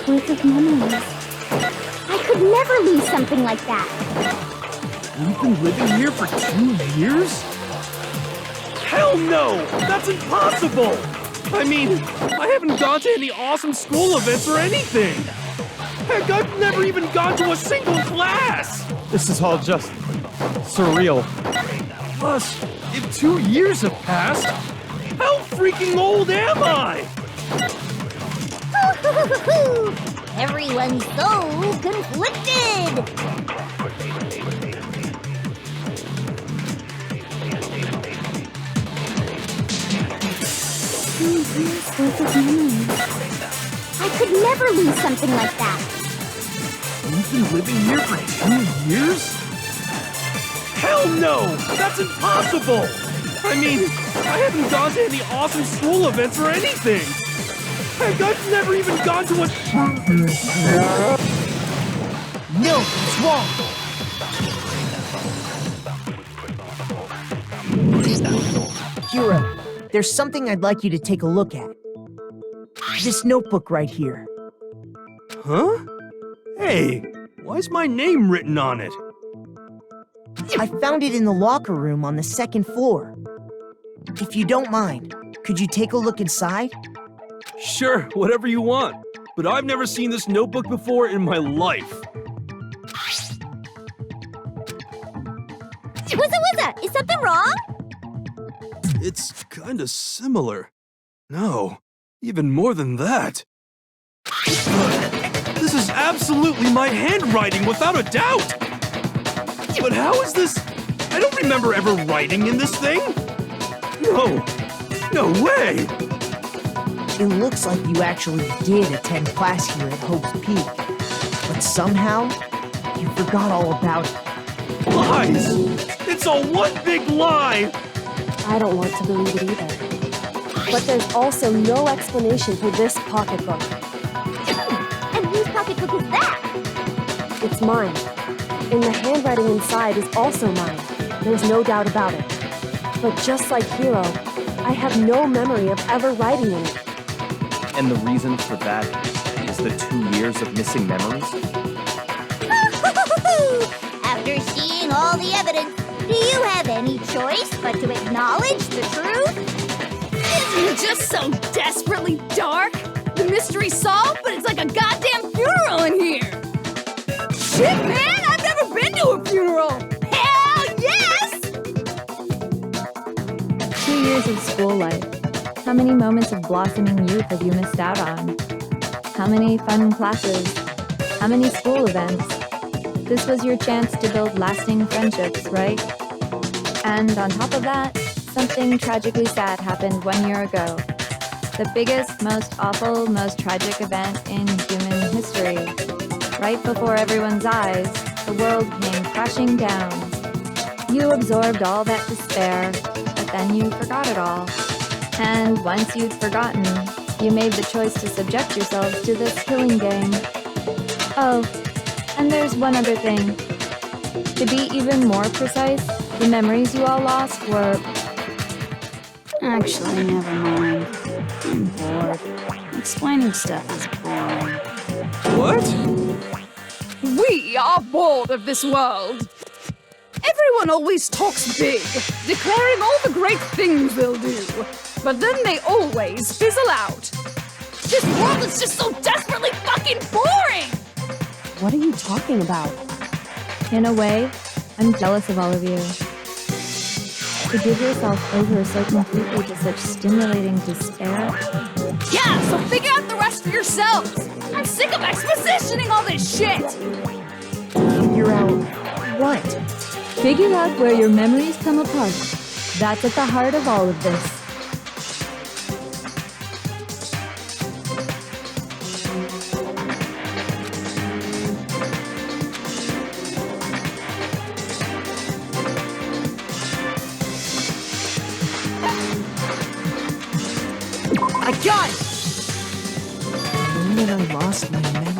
Worth of memories. I could never lose something like that. You've been living here for 2 years? Hell no! That's impossible! I mean, I haven't gone to any awesome school events or anything! Heck, I've never even gone to a single class! This is all just surreal. Plus, if 2 years have passed, how freaking old am I? Everyone's so conflicted. Here's worth of memories. I could never lose something like that. You've been living here for 2 years? Hell no! That's impossible! I mean, I haven't gone to any awesome school events or anything! Heck, I've never even gone to a... No, it's wrong. Hero, there's something I'd like you to take a look at. This notebook right here. Huh? Hey, why's my name written on it? I found it in the locker room on the 2nd floor. If you don't mind, could you take a look inside? Sure, whatever you want. But I've never seen this notebook before in my life. Wuzza, is something wrong? It's kinda similar. No, even more than that. This is absolutely my handwriting, without a doubt! But how is this? I don't remember ever writing in this thing! No way! It looks like you actually did attend class here at Hope's Peak. But somehow, you forgot all about it. Lies! It's all one big lie! I don't want to believe it either. But there's also no explanation for this pocketbook. And whose pocketbook is that? It's mine. And the handwriting inside is also mine. There's no doubt about it. But just like Hiro, I have no memory of ever writing in it. And the reason for that is the 2 years of missing memories? After seeing all the evidence, do you have any choice but to acknowledge the truth? Isn't it just so desperately dark? The mystery's solved, but it's like a goddamn funeral in here! Shit, man! I've never been to a funeral! Hell yes! 2 years of school life. How many moments of blossoming youth have you missed out on? How many fun classes? How many school events? This was your chance to build lasting friendships, right? And on top of that, something tragically sad happened 1 year ago. The biggest, most awful, most tragic event in human history. Right before everyone's eyes, the world came crashing down. You absorbed all that despair, but then you forgot it all. And once you'd forgotten, you made the choice to subject yourselves to this killing game. Oh, and there's one other thing. To be even more precise, the memories you all lost were... Actually, never mind. I'm bored. Explaining stuff is boring. What? We are bored of this world. Everyone always talks big, declaring all the great things they'll do. But then they always fizzle out. This world is just so desperately fucking boring! What are you talking about? In a way, I'm jealous of all of you. To give yourself over so completely to such stimulating despair. Yeah, so figure out the rest for yourselves! I'm sick of expositioning all this shit! Figure out what? Figure out where your memories come apart. That's at the heart of all of this. I got it! The moment I lost my memory.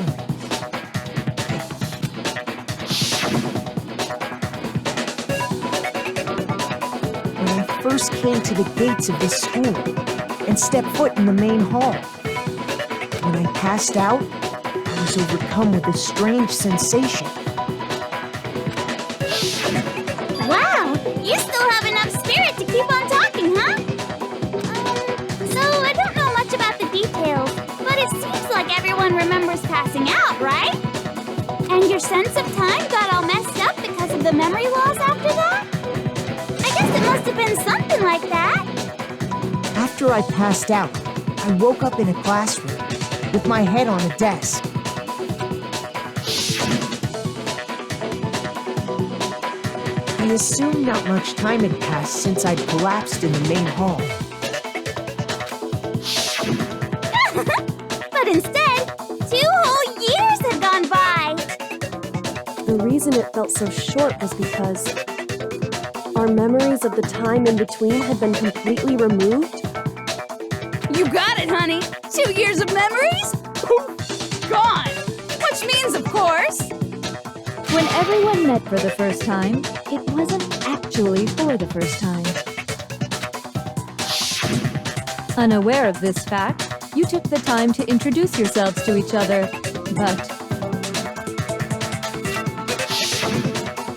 When I first came to the gates of this school and stepped foot in the main hall. When I passed out, I was overcome with a strange sensation. Wow, you still have enough spirit to keep on talking, huh? So I don't know much about the details, but it seems like everyone remembers passing out, right? And your sense of time got all messed up because of the memory loss after that? I guess it must have been something like that. After I passed out, I woke up in a classroom with my head on a desk. I assumed not much time had passed since I'd collapsed in the main hall. the reason it felt so short was because our memories of the time in between had been completely removed. You got it, honey. 2 years of memories? Poof, gone. Which means, of course... When everyone met for the first time, it wasn't actually for the first time. Unaware of this fact, you took the time to introduce yourselves to each other,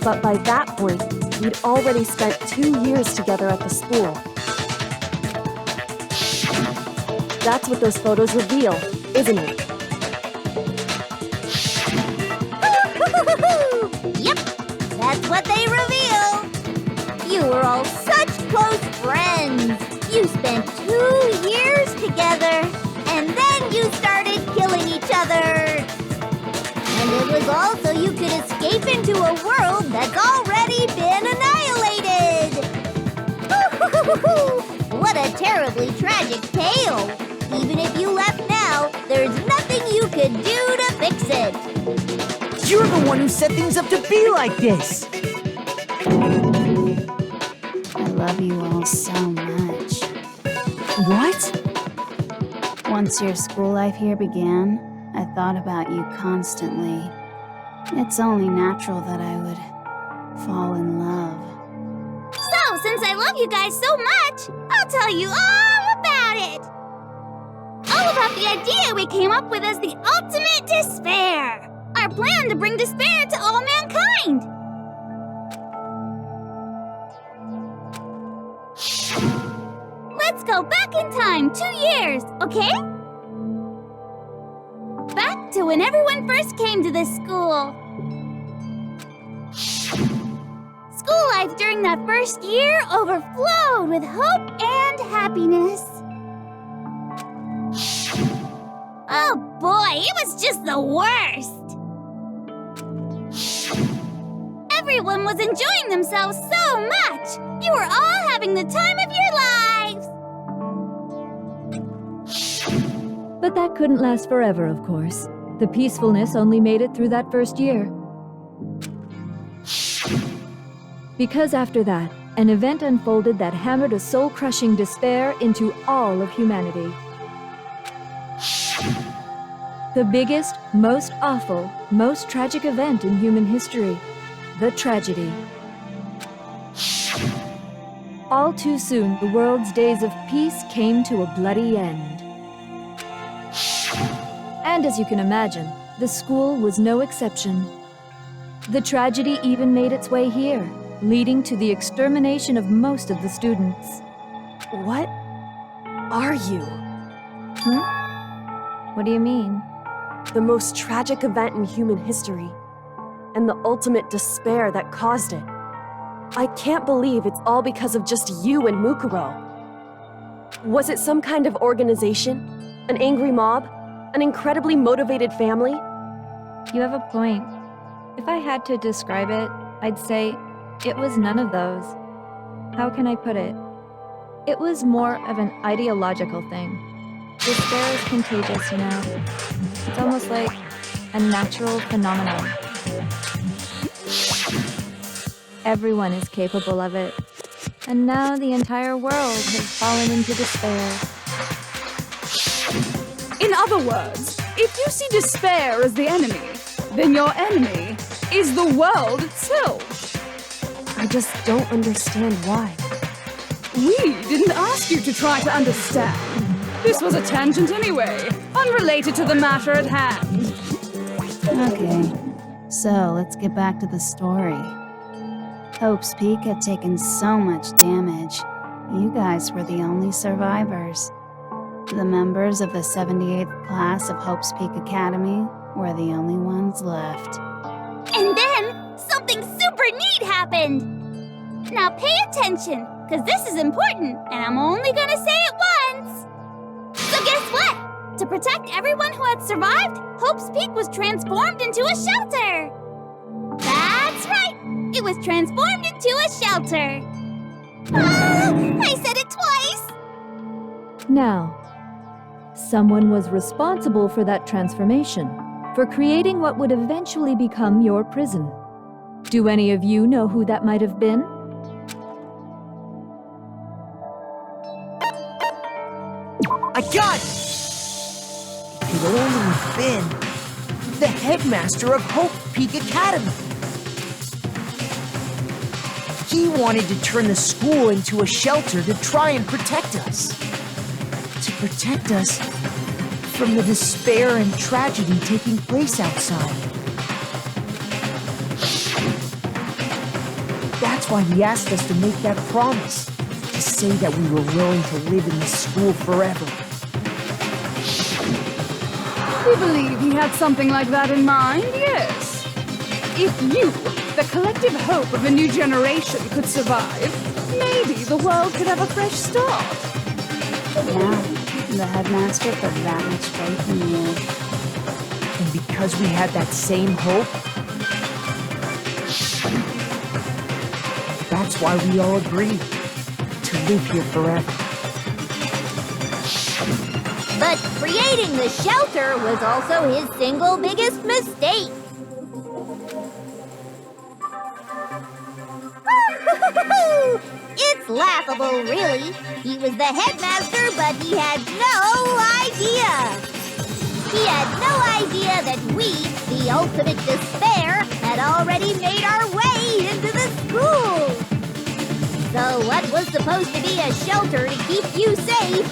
But by that point, we'd already spent 2 years together at the school. That's what those photos reveal, isn't it? Yep, that's what they reveal. You were all such close friends. You spent 2 years together, and then you started killing each other. And it was all so you could escape into a world that's already been annihilated. What a terribly tragic tale. Even if you left now, there's nothing you could do to fix it. You're the one who set things up to be like this! I love you all so much. What? Once your school life here began, I thought about you constantly. It's only natural that I would fall in love. So, since I love you guys so much, I'll tell you all about it. All about the idea we came up with as the ultimate despair. Our plan to bring despair to all mankind. Let's go back in time 2 years, okay? Back to when everyone first came to this school. School life during that first year overflowed with hope and happiness. Oh boy, it was just the worst. Everyone was enjoying themselves so much. You were all having the time of your lives. but that couldn't last forever, of course. The peacefulness only made it through that first year. Because after that, an event unfolded that hammered a soul-crushing despair into all of humanity. The biggest, most awful, most tragic event in human history. The tragedy. All too soon, the world's days of peace came to a bloody end. And as you can imagine, the school was no exception. The tragedy even made its way here, leading to the extermination of most of the students. What are you? What do you mean? The most tragic event in human history, and the ultimate despair that caused it. I can't believe it's all because of just you and Mukuro. Was it some kind of organization? An angry mob? An incredibly motivated family? You have a point. If I had to describe it, I'd say it was none of those. How can I put it? It was more of an ideological thing. Despair is contagious, you know. It's almost like a natural phenomenon. Everyone is capable of it. And now the entire world has fallen into despair. In other words, if you see despair as the enemy, then your enemy is the world itself. I just don't understand why. We didn't ask you to try to understand. This was a tangent anyway, unrelated to the matter at hand. Okay, so let's get back to the story. Hope's Peak had taken so much damage. You guys were the only survivors. The members of the 78th class of Hope's Peak Academy were the only ones left. And then, something super neat happened! Now pay attention, because this is important, and I'm only gonna say it once! So guess what? To protect everyone who had survived, Hope's Peak was transformed into a shelter! That's right! It was transformed into a shelter! Ah! I said it twice! Now, someone was responsible for that transformation, for creating what would eventually become your prison. Do any of you know who that might have been? I got it! It could only have been the headmaster of Hope Peak Academy. He wanted to turn the school into a shelter to try and protect us. To protect us from the despair and tragedy taking place outside. That's why he asked us to make that promise, to say that we were willing to live in this school forever. We believe he had something like that in mind, yes. If you, the collective hope of a new generation, could survive, maybe the world could have a fresh start. Yeah, the headmaster put that much faith in you. And because we had that same hope, that's why we all agreed to live here forever. But creating the shelter was also his single biggest mistake. It's laughable, really. He was the headmaster, but he had no idea. He had no idea that we, the ultimate despair, had already made our way into the school. So what was supposed to be a shelter to keep you safe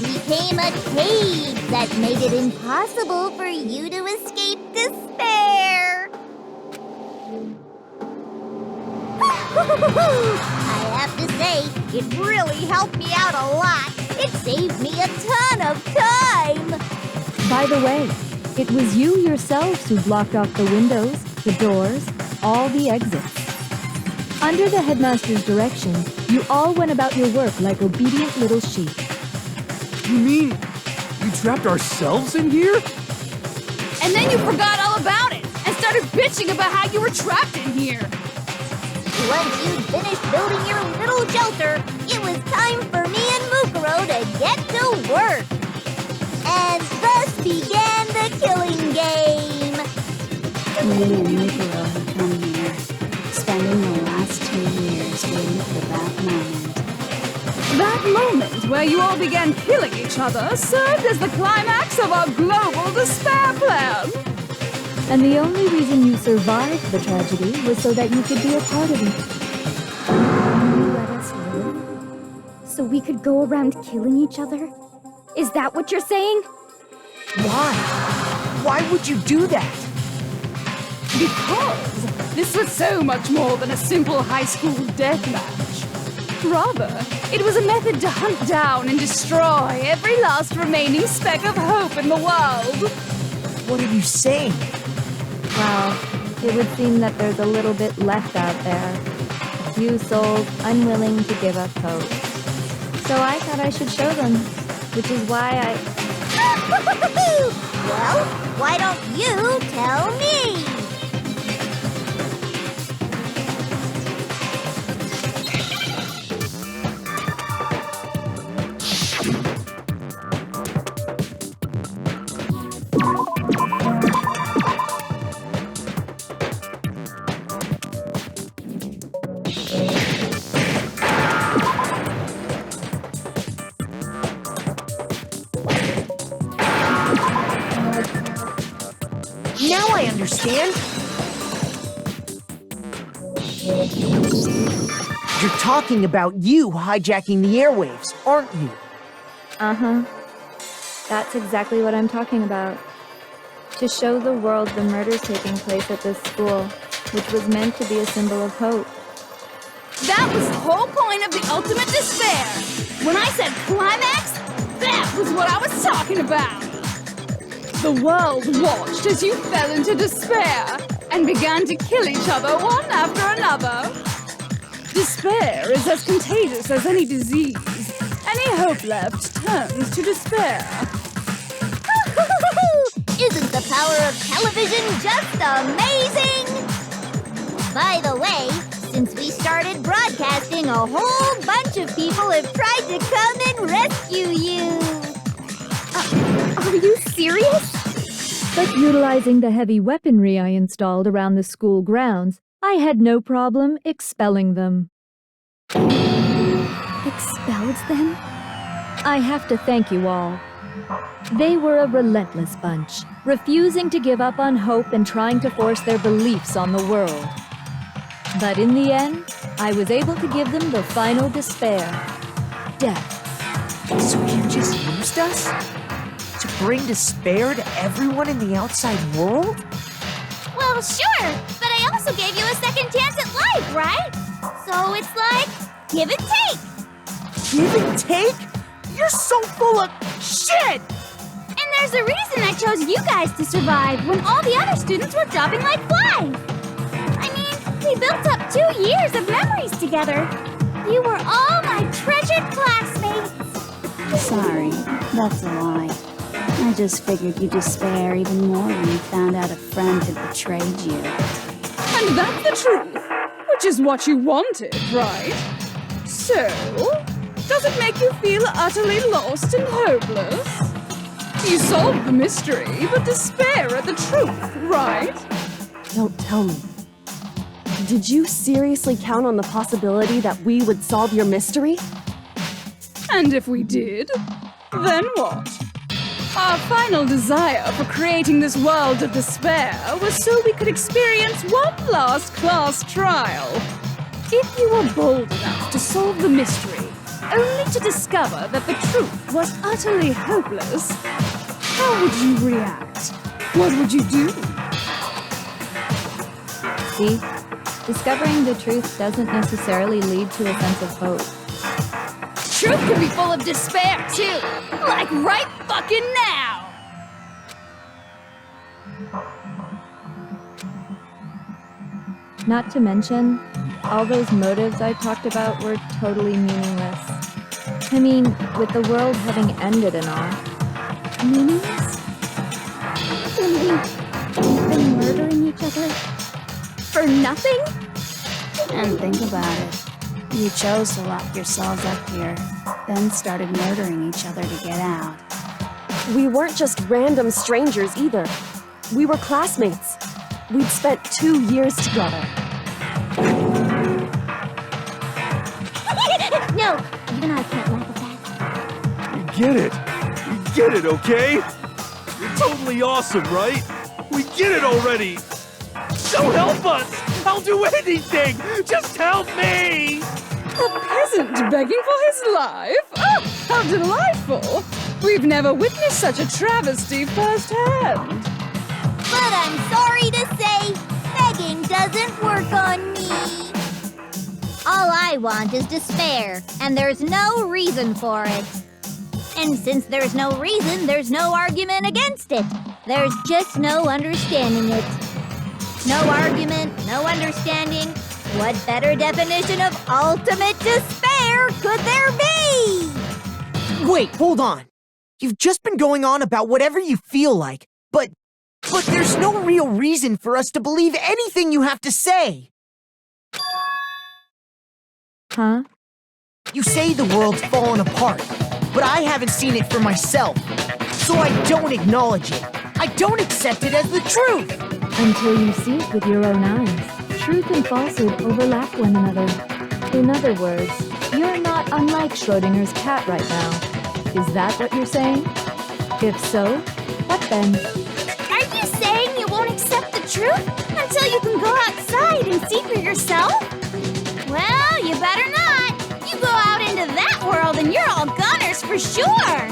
became a cage that made it impossible for you to escape despair. I have to say, it really helped me out a lot. It saved me a ton of time. By the way, it was you yourselves who blocked off the windows, the doors, all the exits. Under the headmaster's direction, you all went about your work like obedient little sheep. You mean we trapped ourselves in here? And then you forgot all about it and started bitching about how you were trapped in here. Once you'd finished building your little shelter, it was time for me and Mukuro to get to work. And thus began the killing game. Me and Mukuro have come here, spending the last 2 years waiting for that moment. That moment where you all began killing each other served as the climax of our global despair plan. And the only reason you survived the tragedy was so that you could be a part of it. You let us live? So we could go around killing each other? Is that what you're saying? Why? Why would you do that? Because this was so much more than a simple high school deathmatch. Rather, it was a method to hunt down and destroy every last remaining speck of hope in the world. What are you saying? Well, it would seem that there's a little bit left out there. A few souls unwilling to give up hope. So I thought I should show them, which is why I... Well, why don't you tell me? Now I understand. You're talking about you hijacking the airwaves, aren't you? Uh-huh. That's exactly what I'm talking about. To show the world the murders taking place at this school, which was meant to be a symbol of hope. That was the whole point of the ultimate despair. When I said climax, that was what I was talking about. The world watched as you fell into despair and began to kill each other one after another. Despair is as contagious as any disease. Any hope left turns to despair. Isn't the power of television just amazing? By the way, since we started broadcasting, a whole bunch of people have tried to come and rescue you. Are you serious? But utilizing the heavy weaponry I installed around the school grounds, I had no problem expelling them. Expelled them? I have to thank you all. They were a relentless bunch, refusing to give up on hope and trying to force their beliefs on the world. But in the end, I was able to give them the final despair. Death. So you just used us? To bring despair to everyone in the outside world? Well, sure, but I also gave you a second chance at life, right? So it's like, give and take. Give and take? You're so full of shit! And there's a reason I chose you guys to survive when all the other students were dropping like flies. I mean, we built up 2 years of memories together. You were all my treasured classmates. Sorry, that's a lie. I just figured you'd despair even more when you found out a friend had betrayed you. And that's the truth, which is what you wanted, right? So, does it make you feel utterly lost and hopeless? You solved the mystery, but despair at the truth, right? Don't tell me. Did you seriously count on the possibility that we would solve your mystery? And if we did, then what? Our final desire for creating this world of despair was so we could experience one last class trial. If you were bold enough to solve the mystery, only to discover that the truth was utterly hopeless, how would you react? What would you do? See? Discovering the truth doesn't necessarily lead to a sense of hope. Truth can be full of despair, too. Like right fucking now. Not to mention, all those motives I talked about were totally meaningless. I mean, with the world having ended and all. Meaningless? When we've been murdering each other for nothing? And think about it. You chose to lock yourselves up here, then started murdering each other to get out. We weren't just random strangers either. We were classmates. We'd spent 2 years together. No, even I can't laugh at that. You get it. You get it, okay? You're totally awesome, right? We get it already. So help us. I'll do anything. Just help me. A peasant begging for his life? Oh, how delightful! We've never witnessed such a travesty firsthand. But I'm sorry to say, begging doesn't work on me. All I want is despair, and there's no reason for it. And since there's no reason, there's no argument against it. There's just no understanding it. No argument, no understanding. What better definition of ultimate despair could there be? Wait, hold on. You've just been going on about whatever you feel like, but there's no real reason for us to believe anything you have to say. Huh? You say the world's fallen apart, but I haven't seen it for myself, so I don't acknowledge it. I don't accept it as the truth. Until you see it with your own eyes. Truth and falsehood overlap one another. In other words, you're not unlike Schrodinger's cat right now. Is that what you're saying? If so, what then? Are you saying you won't accept the truth until you can go outside and see for yourself? Well, you better not. You go out into that world and you're all gunners for sure.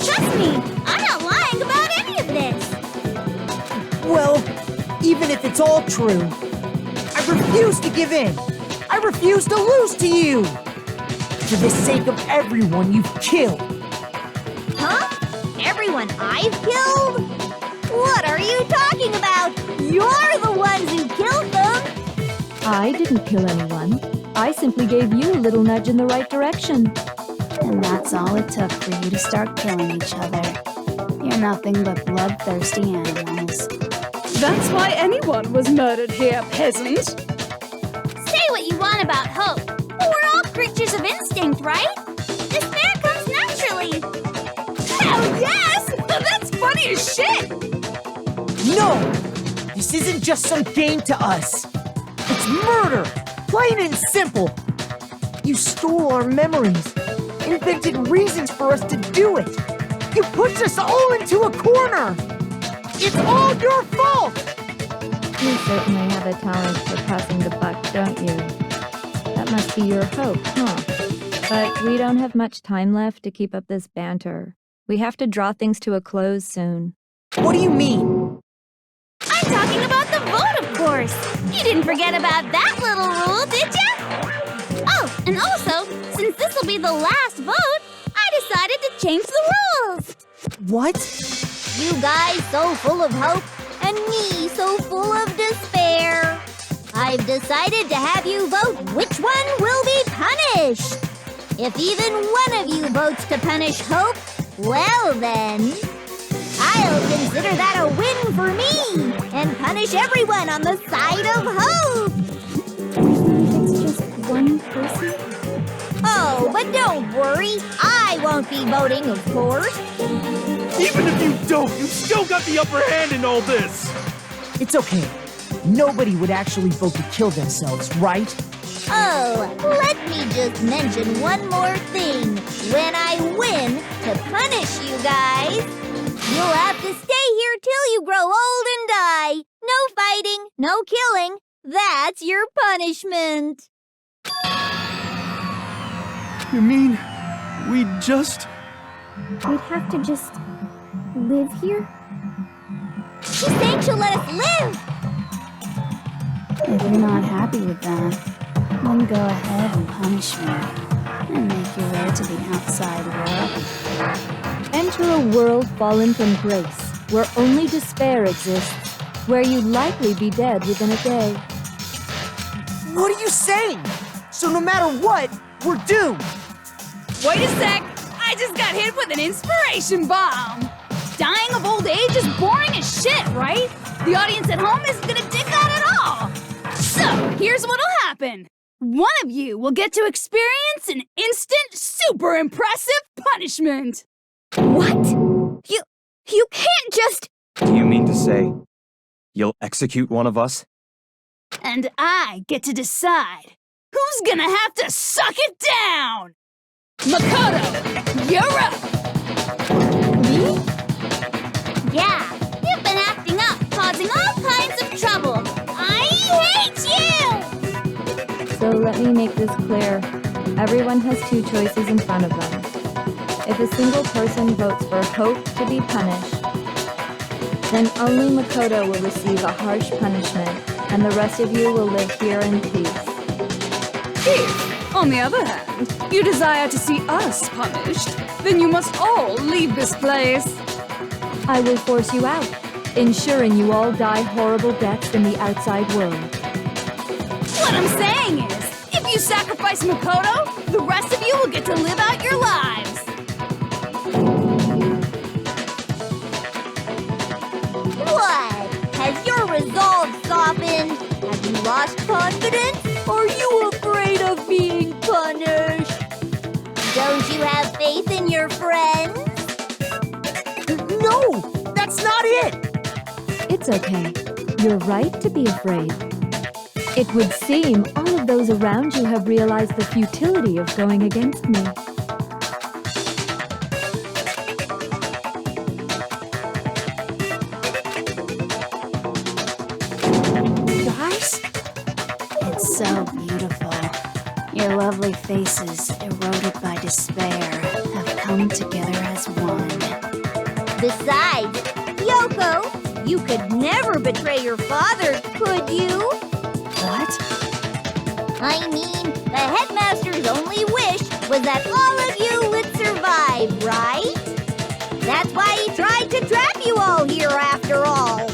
Trust me, I'm not lying about any of this. Well, even if it's all true, I refuse to give in. I refuse to lose to you. For the sake of everyone you've killed. Huh? Everyone I've killed? What are you talking about? You're the ones who killed them. I didn't kill anyone. I simply gave you a little nudge in the right direction. And that's all it took for you to start killing each other. You're nothing but bloodthirsty animals. That's why anyone was murdered here, peasant. Say what you want about hope, but we're all creatures of instinct, right? Despair comes naturally. Hell yes! That's funny as shit! No! This isn't just some game to us. It's murder! Plain and simple! You stole our memories, invented reasons for us to do it! You pushed us all into a corner! It's all your fault! You certainly have a talent for passing the buck, don't you? That must be your hope, huh? But we don't have much time left to keep up this banter. We have to draw things to a close soon. What do you mean? I'm talking about the vote, of course. You didn't forget about that little rule, did ya? Oh, and also, since this will be the last vote, I decided to change the rules. What? You guys so full of hope, and me so full of despair. I've decided to have you vote which one will be punished. If even one of you votes to punish Hope, well then, I'll consider that a win for me and punish everyone on the side of Hope. It's just one person? Oh, but don't worry, I won't be voting, of course. Even if you don't, you've still got the upper hand in all this! It's okay. Nobody would actually vote to kill themselves, right? Oh, let me just mention one more thing. When I win to punish you guys, you'll have to stay here till you grow old and die. No fighting, no killing. That's your punishment. You mean, we just... We'd have to just live here? She's saying she'll let us live. If you're not happy with that, then go ahead and punish me and make your way to the outside world. Enter a world fallen from grace, where only despair exists, where you'd likely be dead within a day. What are you saying? So no matter what, we're doomed! Wait a sec! I just got hit with an inspiration bomb! Dying of old age is boring as shit, right? The audience at home isn't gonna dig that at all! So, here's what'll happen. One of you will get to experience an instant, super impressive punishment! What? You can't just... Do you mean to say you'll execute one of us? And I get to decide who's gonna have to suck it down! Makoto, you're up! Me? Yeah, you've been acting up, causing all kinds of trouble. I hate you! So let me make this clear. Everyone has two choices in front of them. If a single person votes for Hope to be punished, then only Makoto will receive a harsh punishment, and the rest of you will live here in peace. If, on the other hand, you desire to see us punished, then you must all leave this place. I will force you out, ensuring you all die horrible deaths in the outside world. What I'm saying is, if you sacrifice Makoto, the rest of you will get to live out your lives. What? Has your resolve softened? Have you lost confidence? Are you afraid of being punished? Don't you have faith in your friends? No! That's not it! It's okay. You're right to be afraid. It would seem all of those around you have realized the futility of going against me. Guys? It's so beautiful. Your lovely faces, eroded by despair, have come together as one. Besides, Yoko, you could never betray your father, could you? What? I mean, the headmaster's only wish was that all of you would survive, right? That's why he tried to trap you all here after all.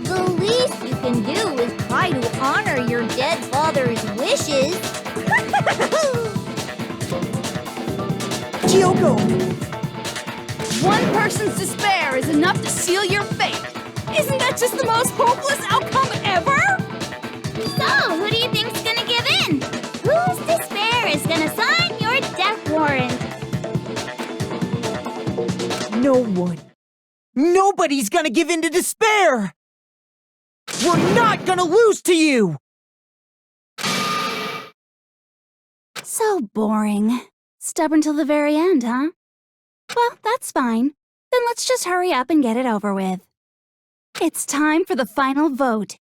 The least you can do is try to honor your dead father's wishes. Kyoko! One person's despair is enough to seal your fate. Isn't that just the most hopeless outcome ever? So, who do you think's gonna give in? Whose despair is gonna sign your death warrant? No one. Nobody's gonna give in to despair! We're not gonna lose to you! So boring. Stubborn till the very end, huh? Well, that's fine. Then let's just hurry up and get it over with. It's time for the final vote.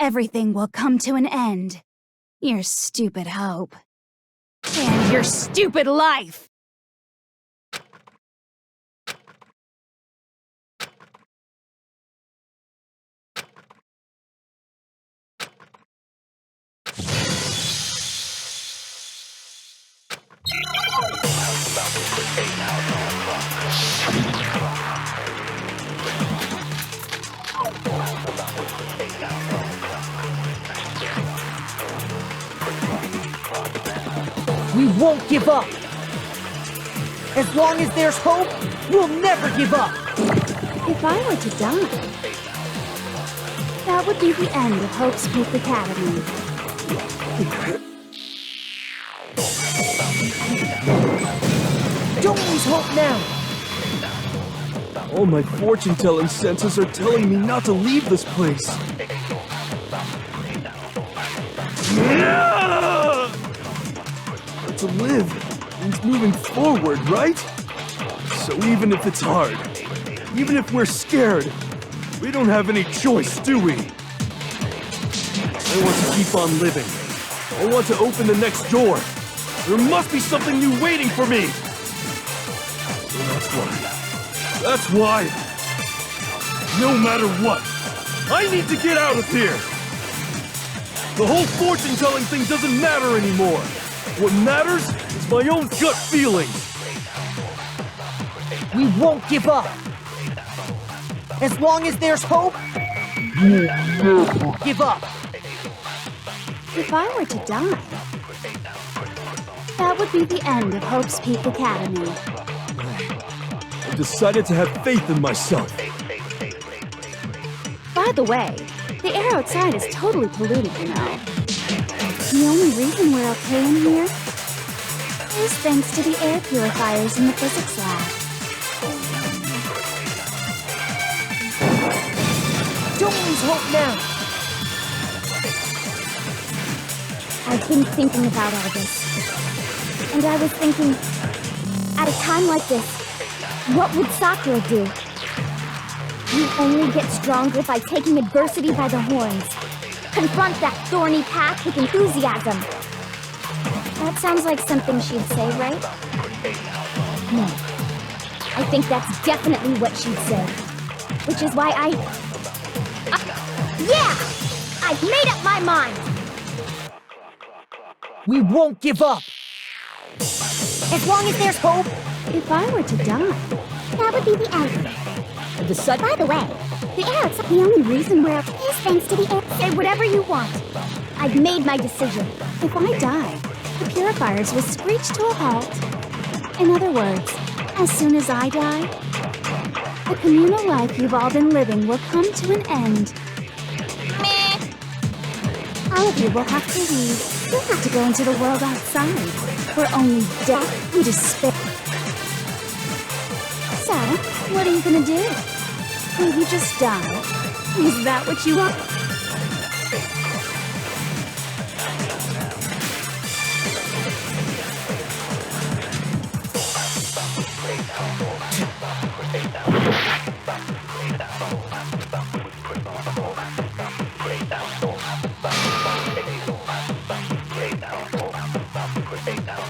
Everything will come to an end. Your stupid hope. And your stupid life! We won't give up. As long as there's hope, we'll never give up. If I were to die, that would be the end of Hope's Peak Academy. Don't lose hope now. All my fortune-telling senses are telling me not to leave this place. But to live means moving forward, right? So even if it's hard, even if we're scared, we don't have any choice, do we? I want to keep on living. I want to open the next door. There must be something new waiting for me. So that's why, no matter what, I need to get out of here. The whole fortune-telling thing doesn't matter anymore. What matters is my own gut feelings. We won't give up. As long as there's hope, we'll never give up. If I were to die, that would be the end of Hope's Peak Academy. I decided to have faith in myself. By the way, the air outside is totally polluted, you know. The only reason we're okay in here is thanks to the air purifiers in the physics lab. Don't lose hope now. I've been thinking about all this. And I was thinking, at a time like this, what would Sakura do? You only get stronger by taking adversity by the horns. Confront that thorny path with enthusiasm. That sounds like something she'd say, right? No. I think that's definitely what she'd say. Which is why yeah! I've made up my mind! We won't give up. As long as there's hope. If I were to die, that would be the end. By the way, the air outside, the only reason we're okay is thanks to the air. Say whatever you want. I've made my decision. If I die, the purifiers will screech to a halt. In other words, as soon as I die, the communal life you've all been living will come to an end. Meh. All of you will have to leave. You'll have to go into the world outside, where only death and despair. So, what are you gonna do? Will you just die? Is that what you want?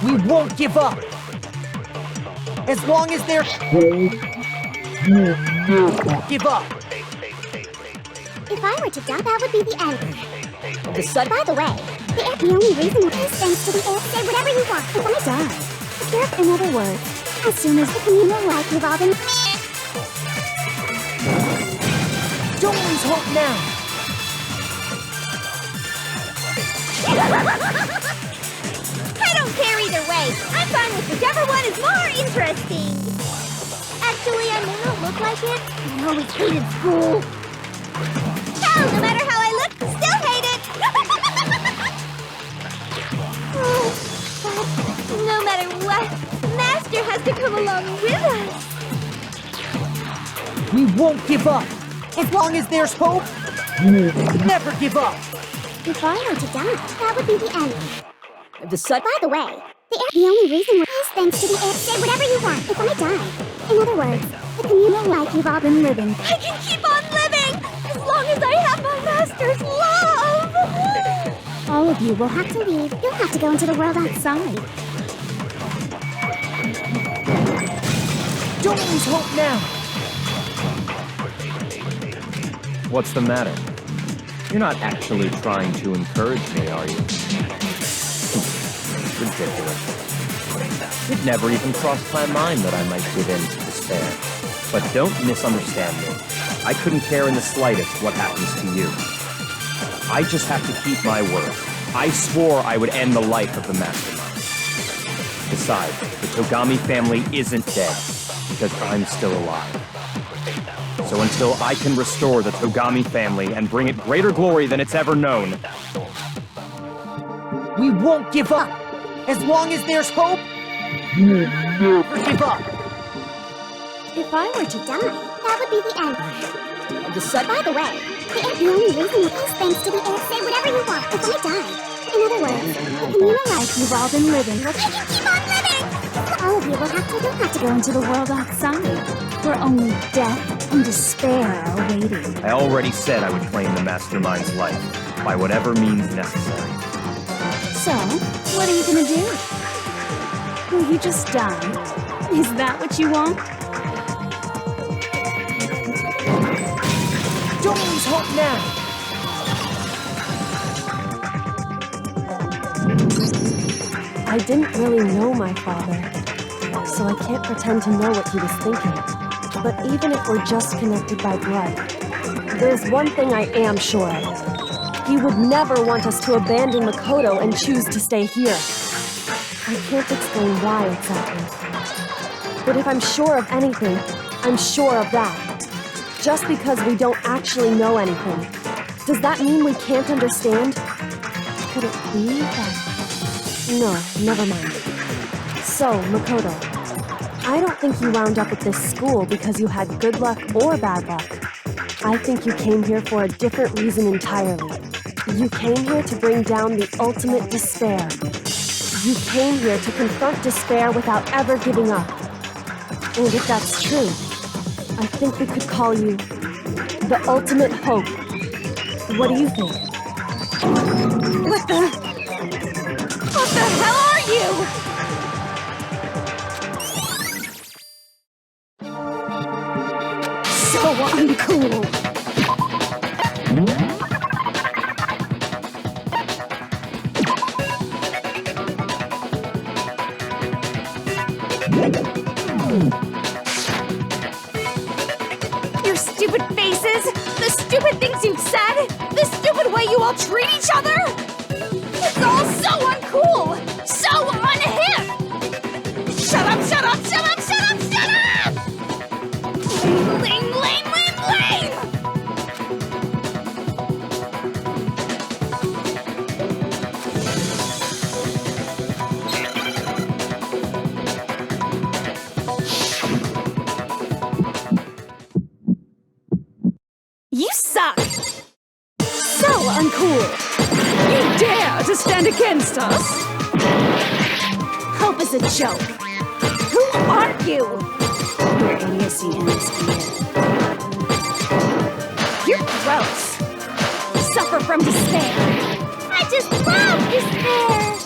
We won't give up. As long as there's hope, we'll never give up. If I were to die, that would be the end. By the way, the only reason is thanks to the air. Say whatever you want. If I die, in other words, as soon as the communal life you've all been... Don't lose hope now. I don't care either way. I'm fine with whichever one is more interesting. Actually, I may not look like it. I always hated school. Hell, no matter how I look, still hate it. But no matter what, Master has to come along with us. We won't give up. As long as there's hope, we'll never give up. If I were to die, that would be the end. By the way, The only reason is thanks to the air. Say whatever you want if I die. In other words, the communal life you've all been living. I can keep on living as long as I have my master's love! All of you will have to leave. You'll have to go into the world outside. Don't lose hope now. What's the matter? You're not actually trying to encourage me, are you? Ridiculous. It never even crossed my mind that I might give in to despair. But don't misunderstand me. I couldn't care in the slightest what happens to you. I just have to keep my word. I swore I would end the life of the mastermind. Besides, the Togami family isn't dead, because I'm still alive. So until I can restore the Togami family and bring it greater glory than it's ever known, We won't give up. As long as there's hope, we'll never give up. If I were to die, that would be the end. And the sun, By the way, the only reason is thanks to the air. Say whatever you want if I die. In other words, the communal life you've all been living. I can keep on living! All of you you'll have to go into the world outside, where only death and despair are waiting. I already said I would claim the mastermind's life, by whatever means necessary. So, what are you gonna do? Will you just die? Is that what you want? don't lose hope now. I didn't really know my father, so I can't pretend to know what he was thinking. But even if we're just connected by blood, there's one thing I am sure of. He would never want us to abandon Makoto and choose to stay here. I can't explain why exactly. But if I'm sure of anything, I'm sure of that. Just because we don't actually know anything, does that mean we can't understand? Could it be that... No, never mind. So, Makoto, I don't think you wound up at this school because you had good luck or bad luck. I think you came here for a different reason entirely. You came here to bring down the ultimate despair. You came here to confront despair without ever giving up. And if that's true, I think we could call you the ultimate hope. What do you think? What the hell are you? So uncool. Your stupid faces, the stupid things you've said, the stupid way you all treat each other. It's all so uncool! So unhip! Shut up, shut up, shut up, shut up, shut up! Lame, lame, lame, lame, lame! You suck! So uncool! You dare to stand against us? Hope is a joke. Who are you? Your idiocy ends here. You're gross. Suffer from despair. I just love despair!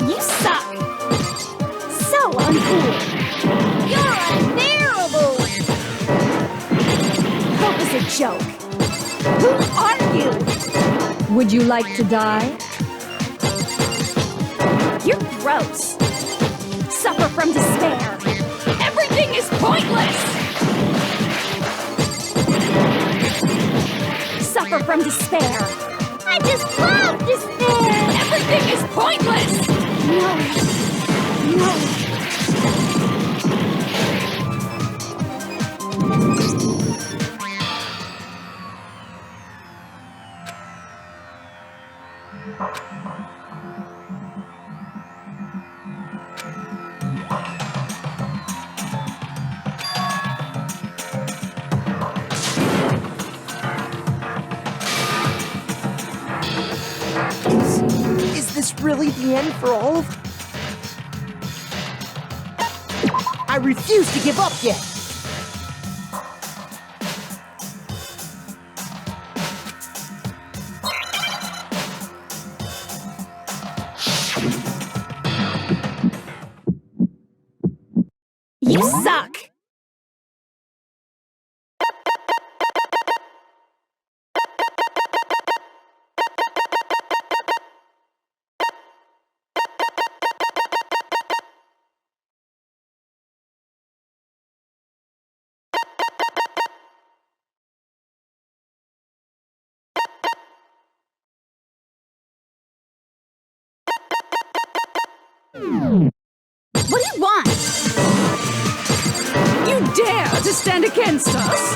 You suck. So uncool. You're unbearable. Hope is a joke. Who are you? Would you like to die? You're gross. Suffer from despair. Everything is pointless. Suffer from despair. I just love despair! Everything is pointless. No. No. Is this this really the end for all of... I refuse to give up yet! You suck! What do you want? You dare to stand against us?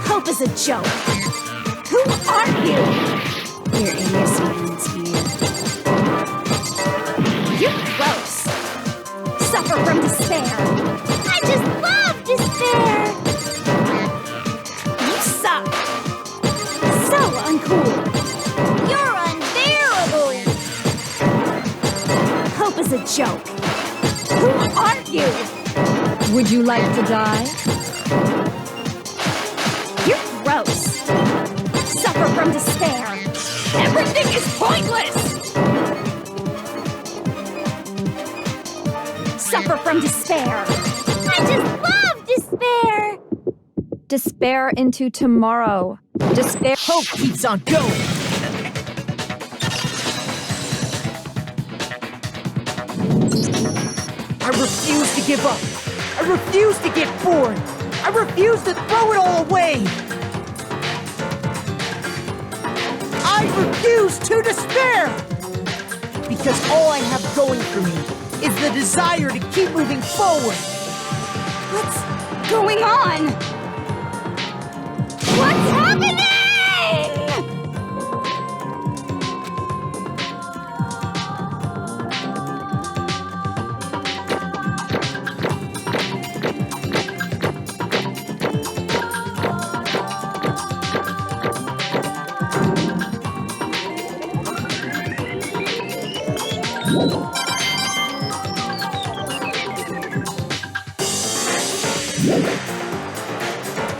Hope is a joke. Who are you? Your innocence here. You're gross. Suffer from despair. I just love despair. You suck. So uncool. You're unbearable. Hope is a joke. Who are you? Would you like to die? You're gross. Suffer from despair. Everything is pointless! Suffer from despair. I just love despair. Despair into tomorrow. Despair. Hope keeps on going! I refuse to give up. I refuse to get bored. I refuse to throw it all away. I refuse to despair. Because all I have going for me is the desire to keep moving forward. What's going on? What's happening?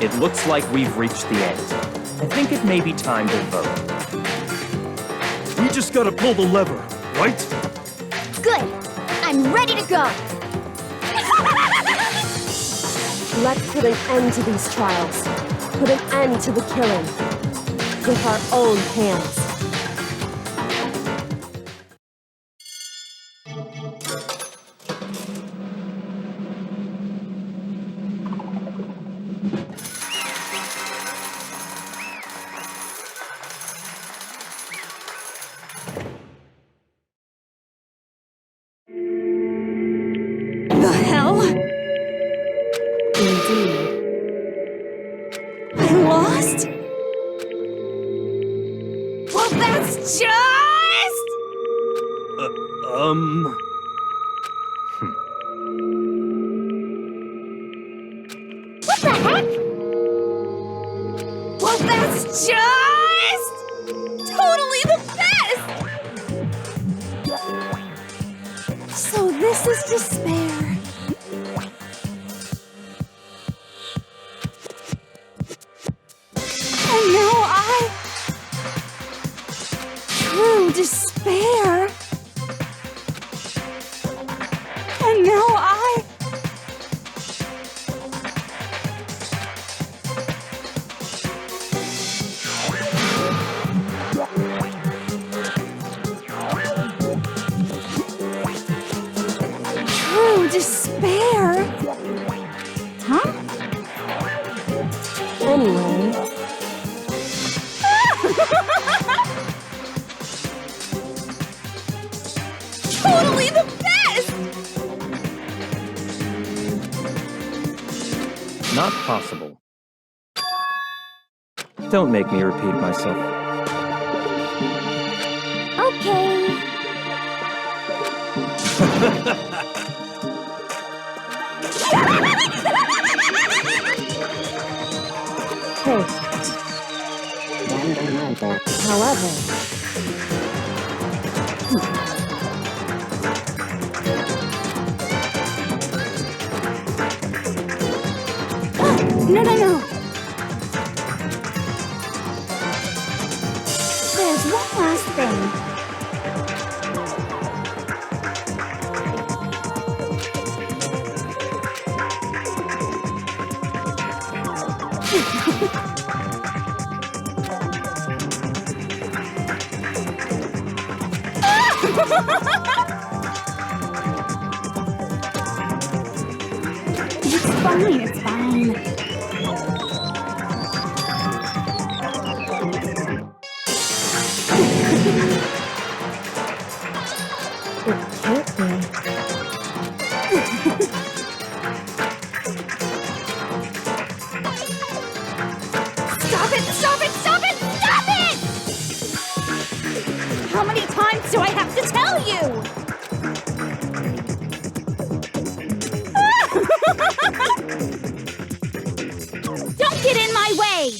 It looks like we've reached the end. I think it may be time to vote. We just gotta pull the lever, right? Good. I'm ready to go. Let's put an end to these trials. Put an end to the killing. With our own hands. The hell? Indeed. I lost? Well, that's just... What the heck? Well, that's just... totally the best! So this is despair. And now true despair. And now true despair. Huh? Anyway. Totally the best! Not possible. Don't make me repeat myself. Okay. Hey. However, No, no, no. There's one last thing. It's fine, it's fine. It can't be. Stop it! Stop it! Stop it! Stop it! How many times do I have to tell you? Don't get in my way!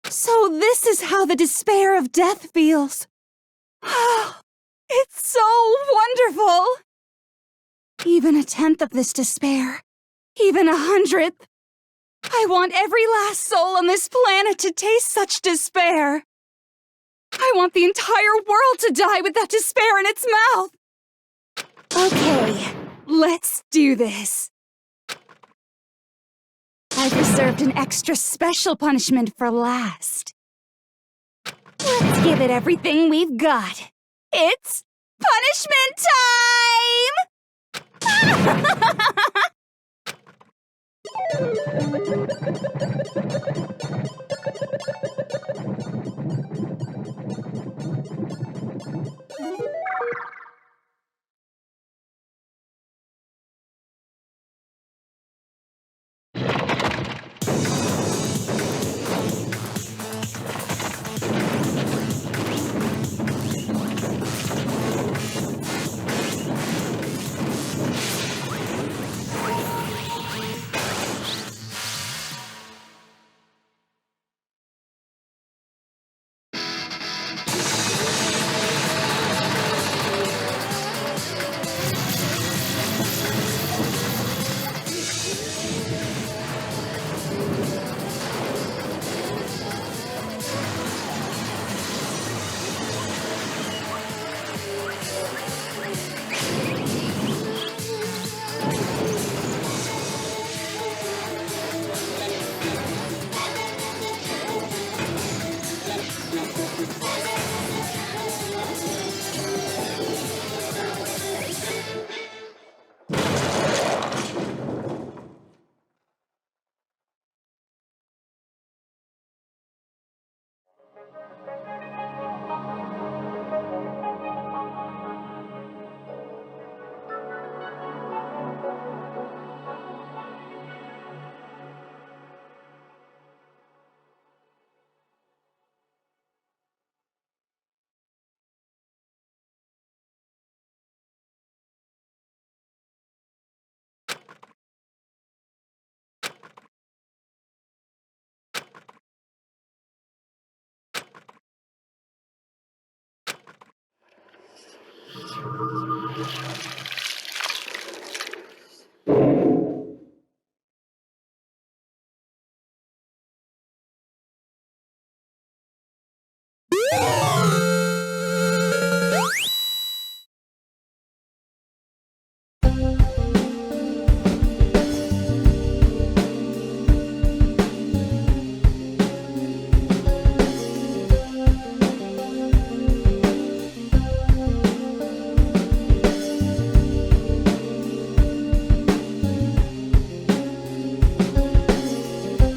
So this is how the despair of death feels. It's so wonderful. Even a tenth of this despair, even 100th. I want every last soul on this planet to taste such despair. I want the entire world to die with that despair in its mouth. Okay, let's do this. I've reserved an extra special punishment for last. Let's give it everything we've got. It's punishment time!